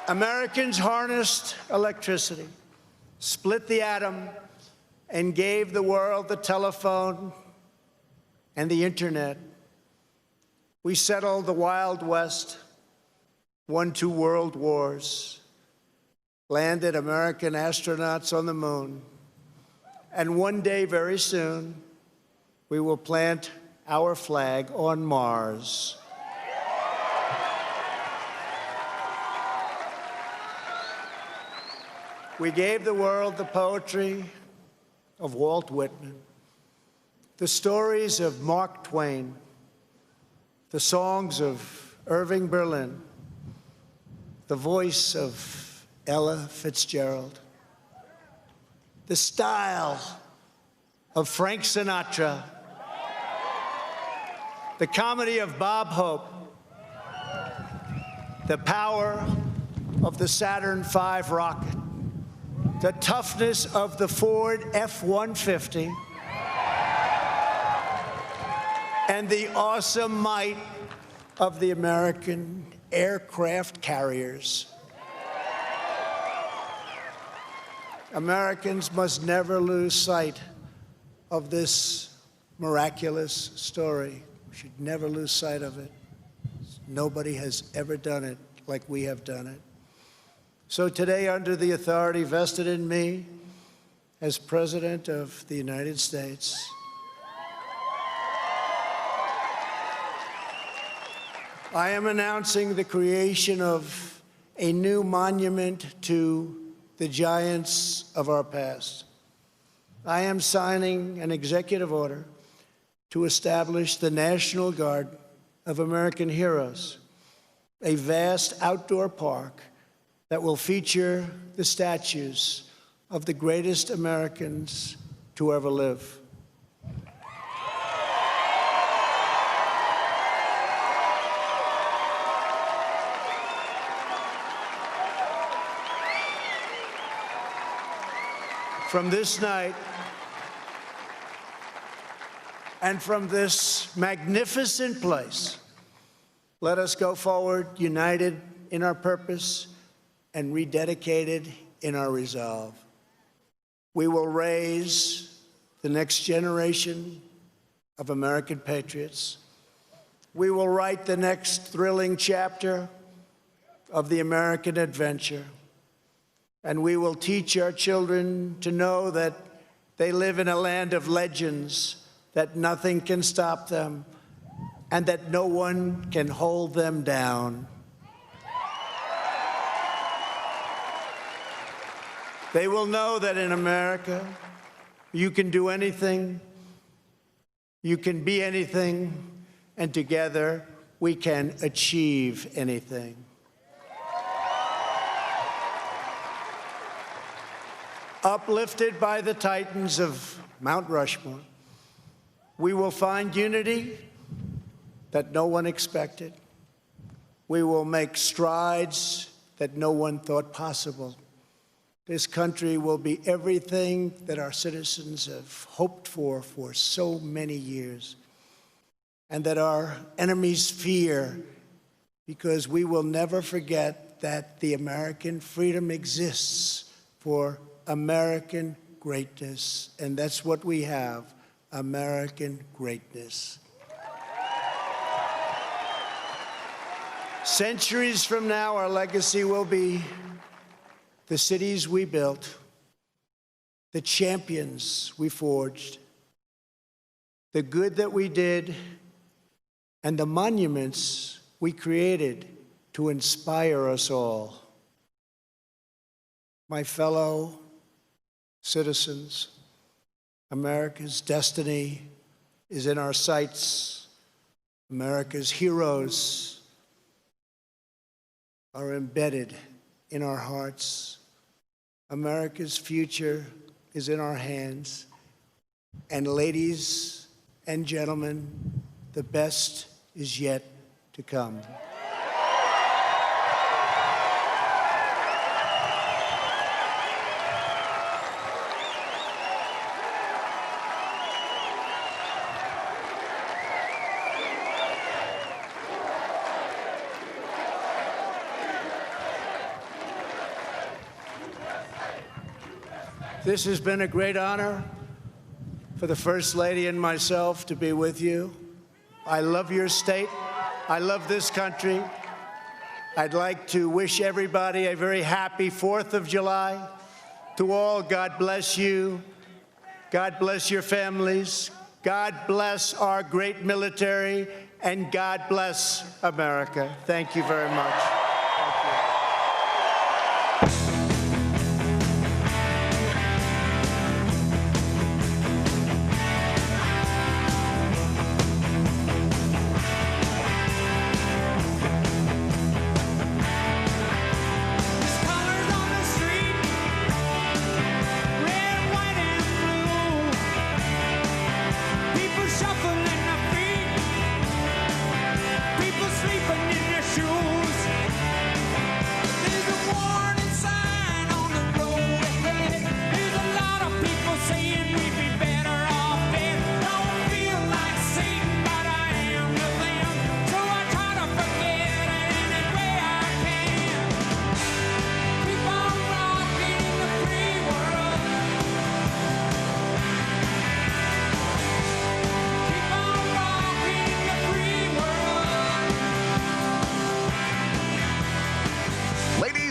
Americans harnessed electricity, split the atom, and gave the world the telephone and the internet. We settled the Wild West, won 2 world wars, landed American astronauts on the moon, and one day, very soon, we will plant our flag on Mars. We gave the world the poetry of Walt Whitman, the stories of Mark Twain, the songs of Irving Berlin, the voice of Ella Fitzgerald, the style of Frank Sinatra, the comedy of Bob Hope, the power of the Saturn V rocket, the toughness of the Ford F-150, and the awesome might of the American aircraft carriers. Americans must never lose sight of this miraculous story. We should never lose sight of it. Nobody has ever done it like we have done it. So today, under the authority vested in me as President of the United States, I am announcing the creation of a new monument to the giants of our past. I am signing an executive order to establish the National Guard of American Heroes, a vast outdoor park that will feature the statues of the greatest Americans to ever live. From this night and from this magnificent place, let us go forward united in our purpose and rededicated in our resolve. We will raise the next generation of American patriots. We will write the next thrilling chapter of the American adventure. And we will teach our children to know that they live in a land of legends, that nothing can stop them, and that no one can hold them down. They will know that in America, you can do anything, you can be anything, and together we can achieve anything. Uplifted by the titans of Mount Rushmore, we will find unity that no one expected. We will make strides that no one thought possible. This country will be everything that our citizens have hoped for so many years, and that our enemies fear, because we will never forget that the American freedom exists for American greatness, and that's what we have, American greatness. Centuries from now, our legacy will be the cities we built, the champions we forged, the good that we did, and the monuments we created to inspire us all. My fellow citizens, America's destiny is in our sights. America's heroes are embedded in our hearts. America's future is in our hands. And ladies and gentlemen, the best is yet to come. This has been a great honor for the First Lady and myself to be with you. I love your state. I love this country. I'd like to wish everybody a very happy 4th of July. To all, God bless you. God bless your families. God bless our great military. And God bless America. Thank you very much.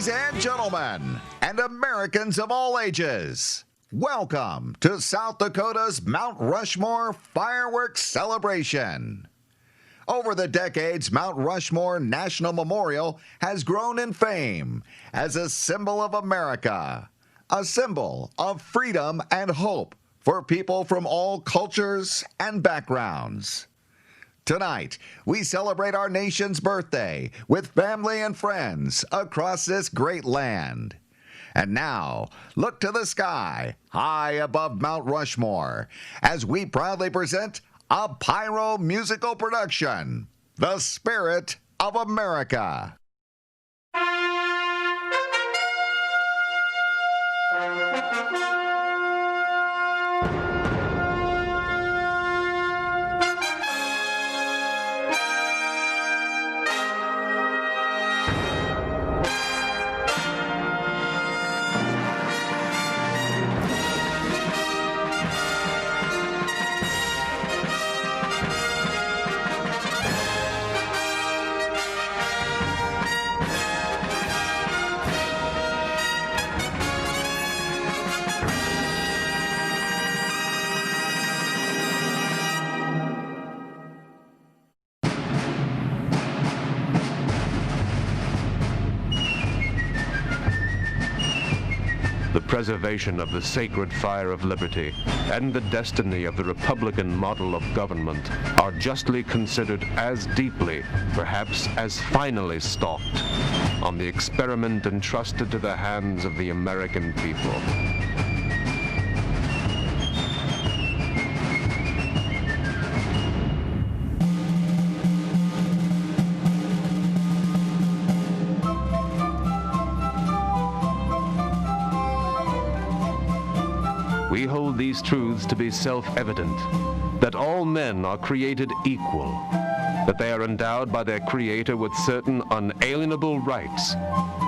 Ladies and gentlemen, and Americans of all ages, welcome to South Dakota's Mount Rushmore Fireworks Celebration. Over the decades, Mount Rushmore National Memorial has grown in fame as a symbol of America, a symbol of freedom and hope for people from all cultures and backgrounds. Tonight, we celebrate our nation's birthday with family and friends across this great land. And now, look to the sky, high above Mount Rushmore, as we proudly present a pyro musical production, The Spirit of America. The preservation of the sacred fire of liberty and the destiny of the Republican model of government are justly considered as deeply, perhaps as finally stalked, on the experiment entrusted to the hands of the American people. We hold these truths to be self-evident, that all men are created equal, that they are endowed by their Creator with certain unalienable rights,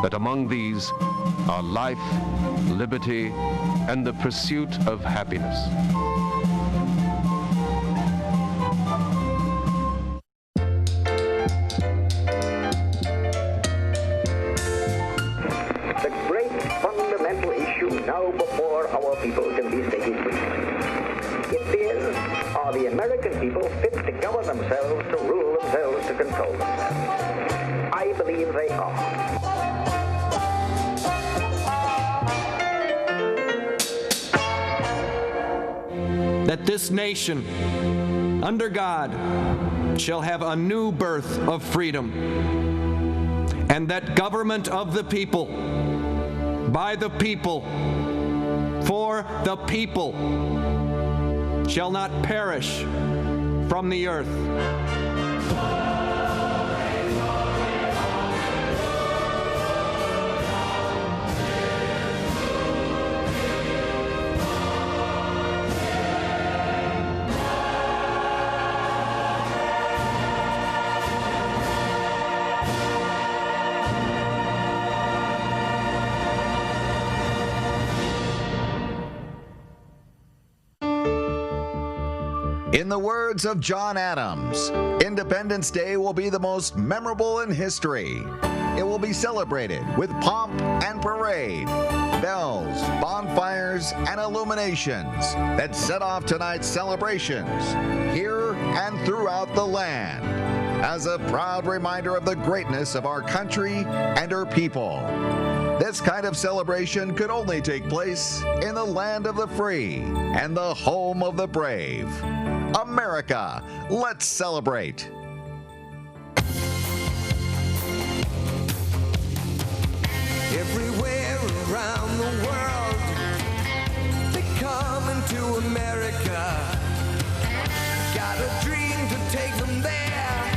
that among these are life, liberty, and the pursuit of happiness. The great fundamental issue now before our people can be stated briefly. It is, are the American people fit to govern themselves, to rule themselves, to control themselves? I believe they are. That this nation, under God, shall have a new birth of freedom, and that government of the people, by the people, for the people, shall not perish from the earth. In the words of John Adams, Independence Day will be the most memorable in history. It will be celebrated with pomp and parade, bells, bonfires, and illuminations that set off tonight's celebrations here and throughout the land as a proud reminder of the greatness of our country and her people. This kind of celebration could only take place in the land of the free and the home of the brave. America, let's celebrate. Everywhere around the world, they come into America. Got a dream to take them there.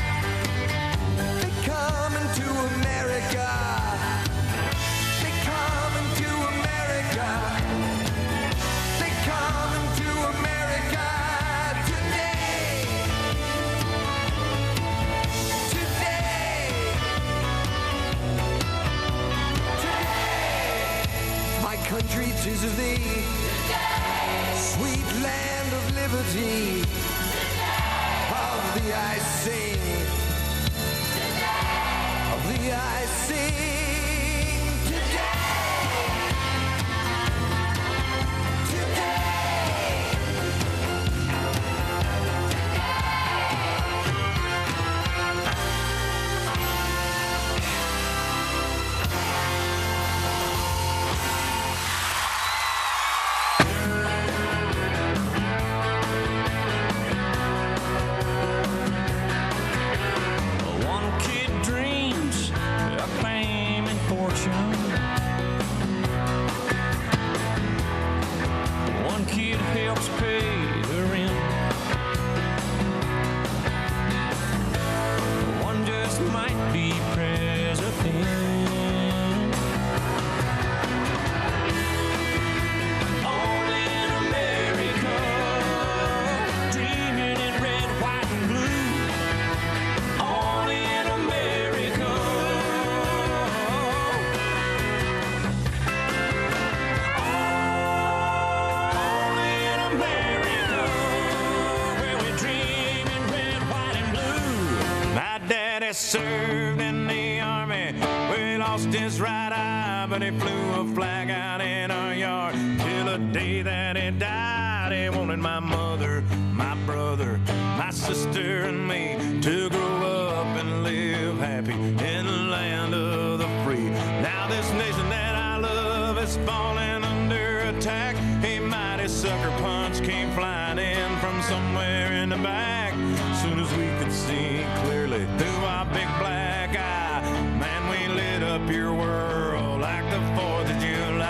They come into America. They come into America. They come into America today. Today. My country, 'tis of thee, sweet land of liberty. Of thee I sing, of thee I sing. fortune. One kid helps pay the rent. One just might be president. Only in America, dreaming in red, white, and blue. Only in America. Only in America, where we dream in red, white, and blue. My daddy served in the army, where he lost his right eye, but he flew a flag out in our yard till the day that he died. He wanted my mother, my brother, my sister, and me to grow up and live happy in the land of the free. Now this nation that I love is falling under attack. A mighty sucker punch came flying in from somewhere in the back. Soon as we could see clearly through our big black eye, man, we lit up your world like the 4th of July.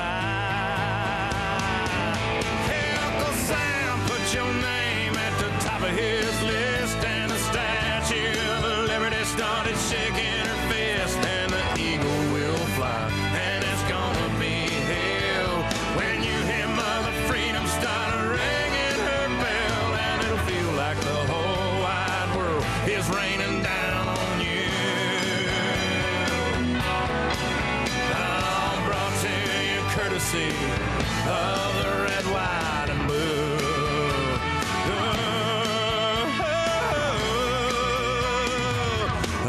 Hey, Uncle Sam, put your name at the top of his list, and the Statue of Liberty started shaking her fist, and the eagle will fly, and it's gonna be hell when you hear Mother Freedom start ringing her bell, and it'll feel like the whole wide world is raining down on you. All brought to you courtesy of the red, white, and blue.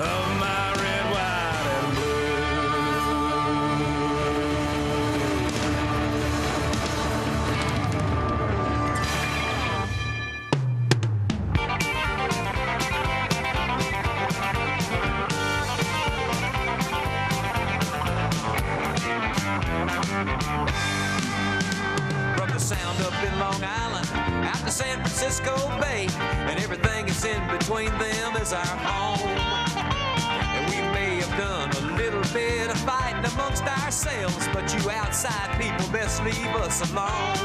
Of my red, white, and From the Sound up in Long Island out to San Francisco Bay, and everything that's in between them is our home. And we may have done a little bit of fighting amongst ourselves, but you outside people best leave us alone.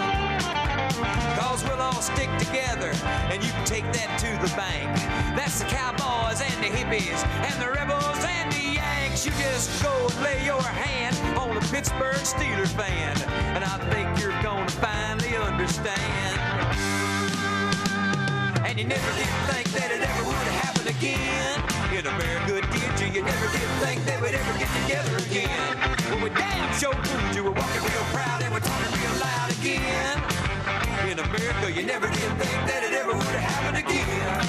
Cause we'll all stick together, and you can take that to the bank. That's the cowboys and the hippies and the rebels and the Yanks. You just go and lay your hand on the Pittsburgh Steelers fan, and I think you're gonna finally understand. And you never did think that it ever would happen again. In America, did you? You never did think they would ever get together again. Well, we damn sure proved you were walking real proud and we're talking real loud again. In America, you never did think that it ever would happen again.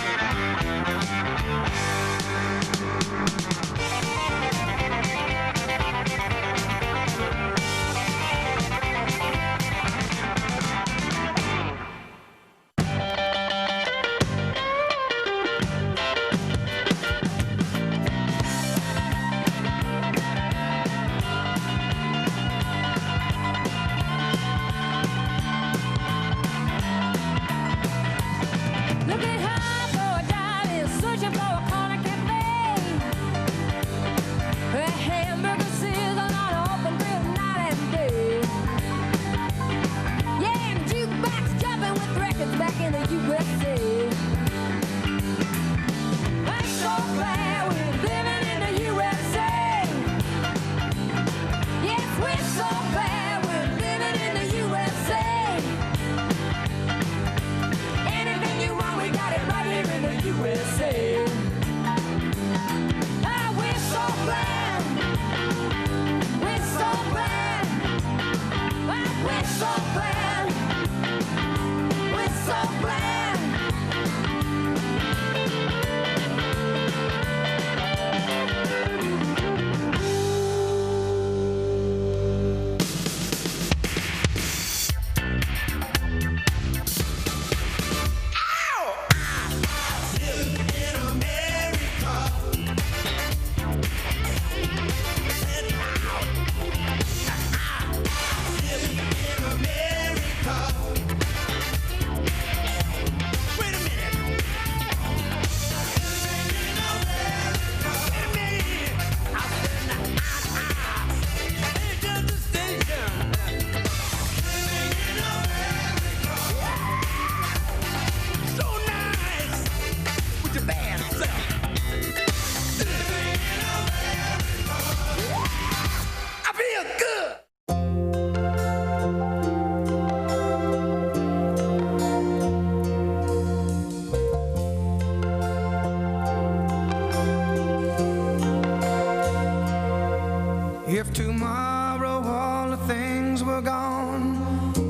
If tomorrow all the things were gone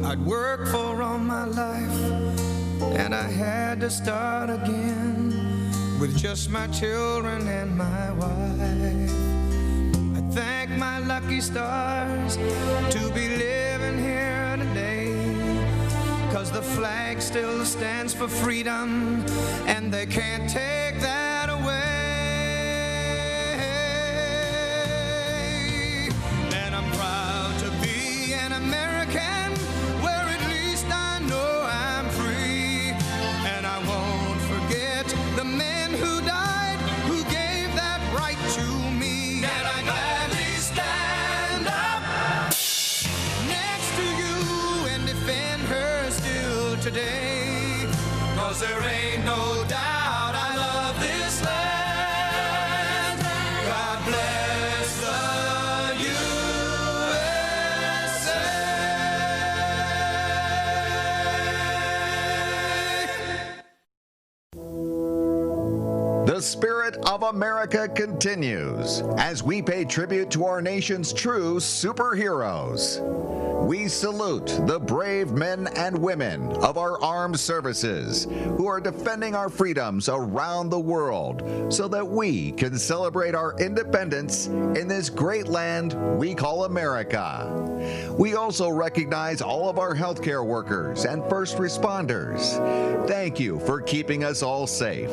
I'd work for all my life, and I had to start again with just my children and my wife. I thank my lucky stars to be living here today, 'cause the flag still stands for freedom, and they can't take that away. And I'm proud to be an American, where at least I know I'm free. And I won't forget the men who died, who gave that right to me. And I gladly stand up next to you and defend her still today, 'cause there ain't no doubt I love this land. God bless the USA. The spirit of America continues as we pay tribute to our nation's true superheroes. We salute the brave men and women of our armed services who are defending our freedoms around the world so that we can celebrate our independence in this great land we call America. We also recognize all of our healthcare workers and first responders. Thank you for keeping us all safe.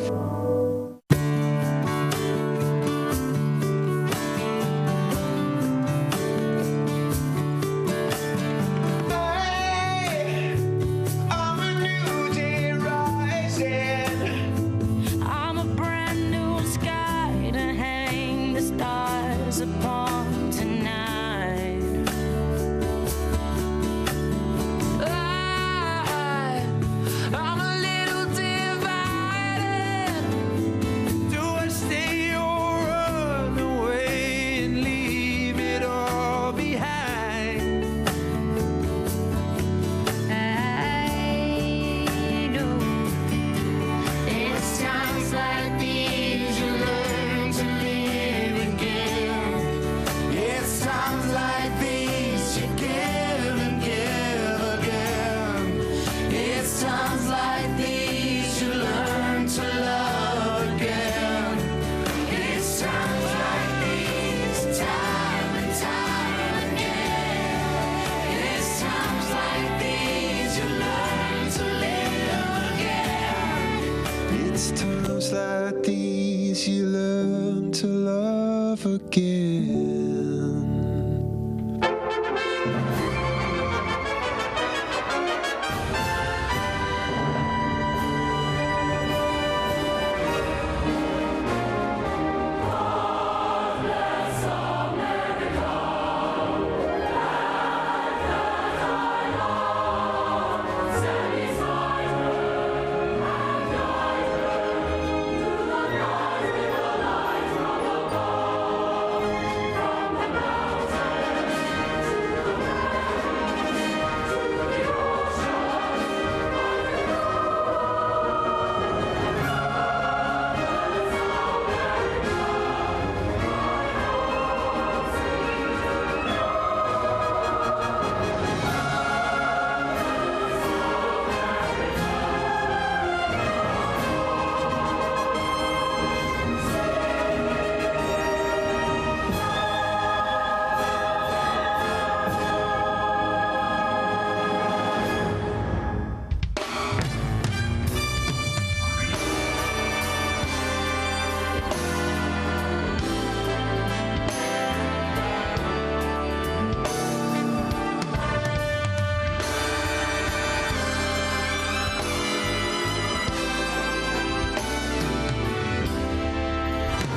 I'm a brand new sky to hang the stars upon tonight. I'm a little divided. Do I stay or run away and leave it all behind? I know it's times like these you learn to live again. It's times like these you give and give again. It's times like these you learn to love again. It's times like these, time and time again. It's times like these you learn to live again. It's times like these you learn to love again.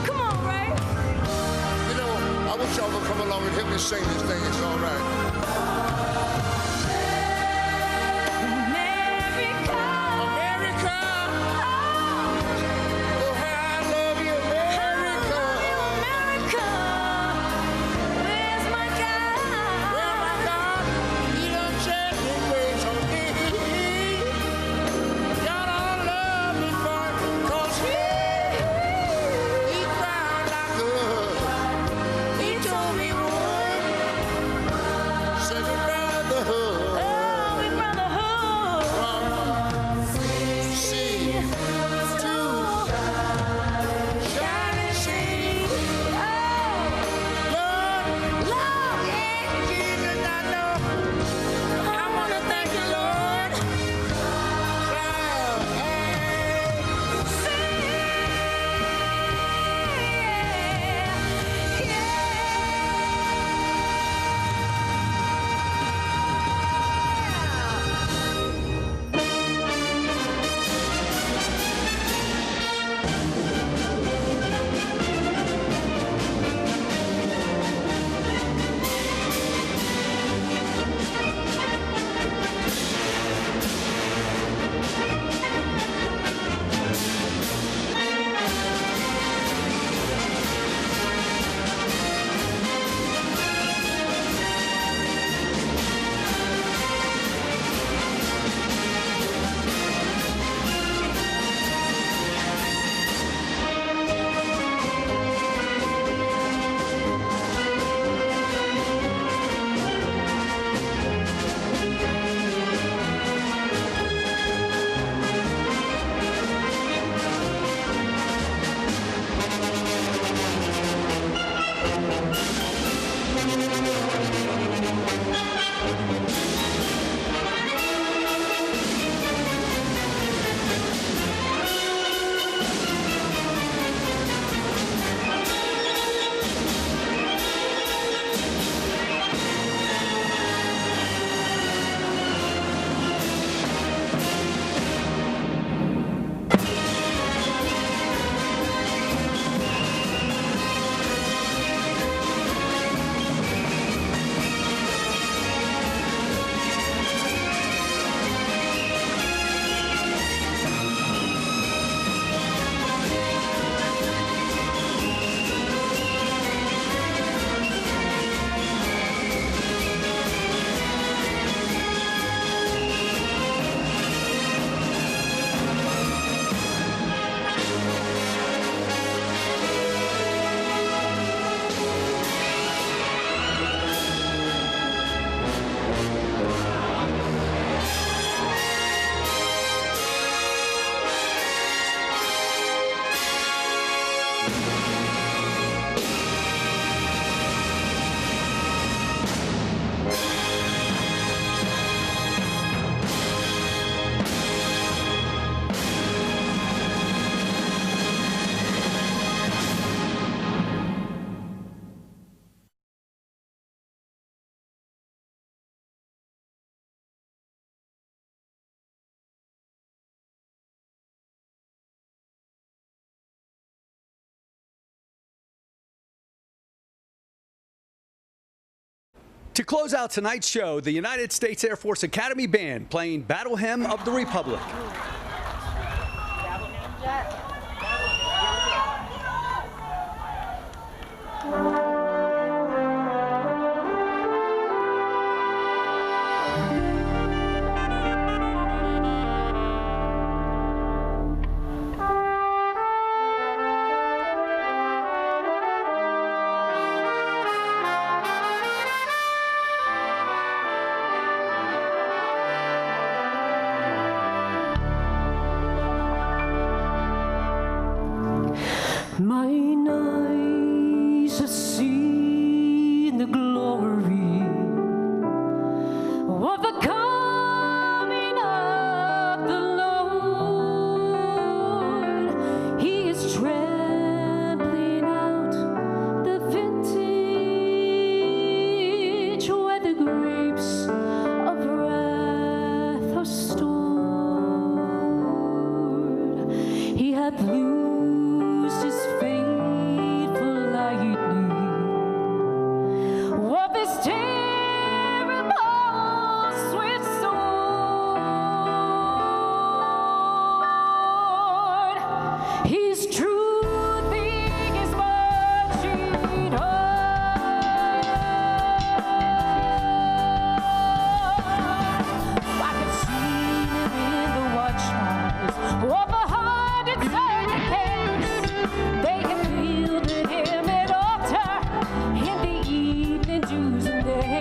Come on, Ray. You know, I wish y'all would come along and help me sing this thing. It's all right. America. America. Oh, how I love you, America. America. Where's my God? Well, my God, He done shed His grace on me. God, I love me for it, 'cause He cried like a, He told me, run. To close out tonight's show, the United States Air Force Academy Band playing Battle Hymn of the Republic. Mine eyes have seen the glory of the coming of the Lord. He is trampling out the vintage where the grapes of wrath are stored. He hath loosed his faithful lightning of his terrible swift sword. His truthing is marching on. I can see him in the watchtowers of 100 certain camps. They have fielded him at altar in the evening dews and days.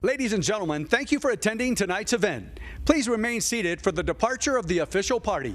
Ladies and gentlemen, thank you for attending tonight's event. Please remain seated for the departure of the official party.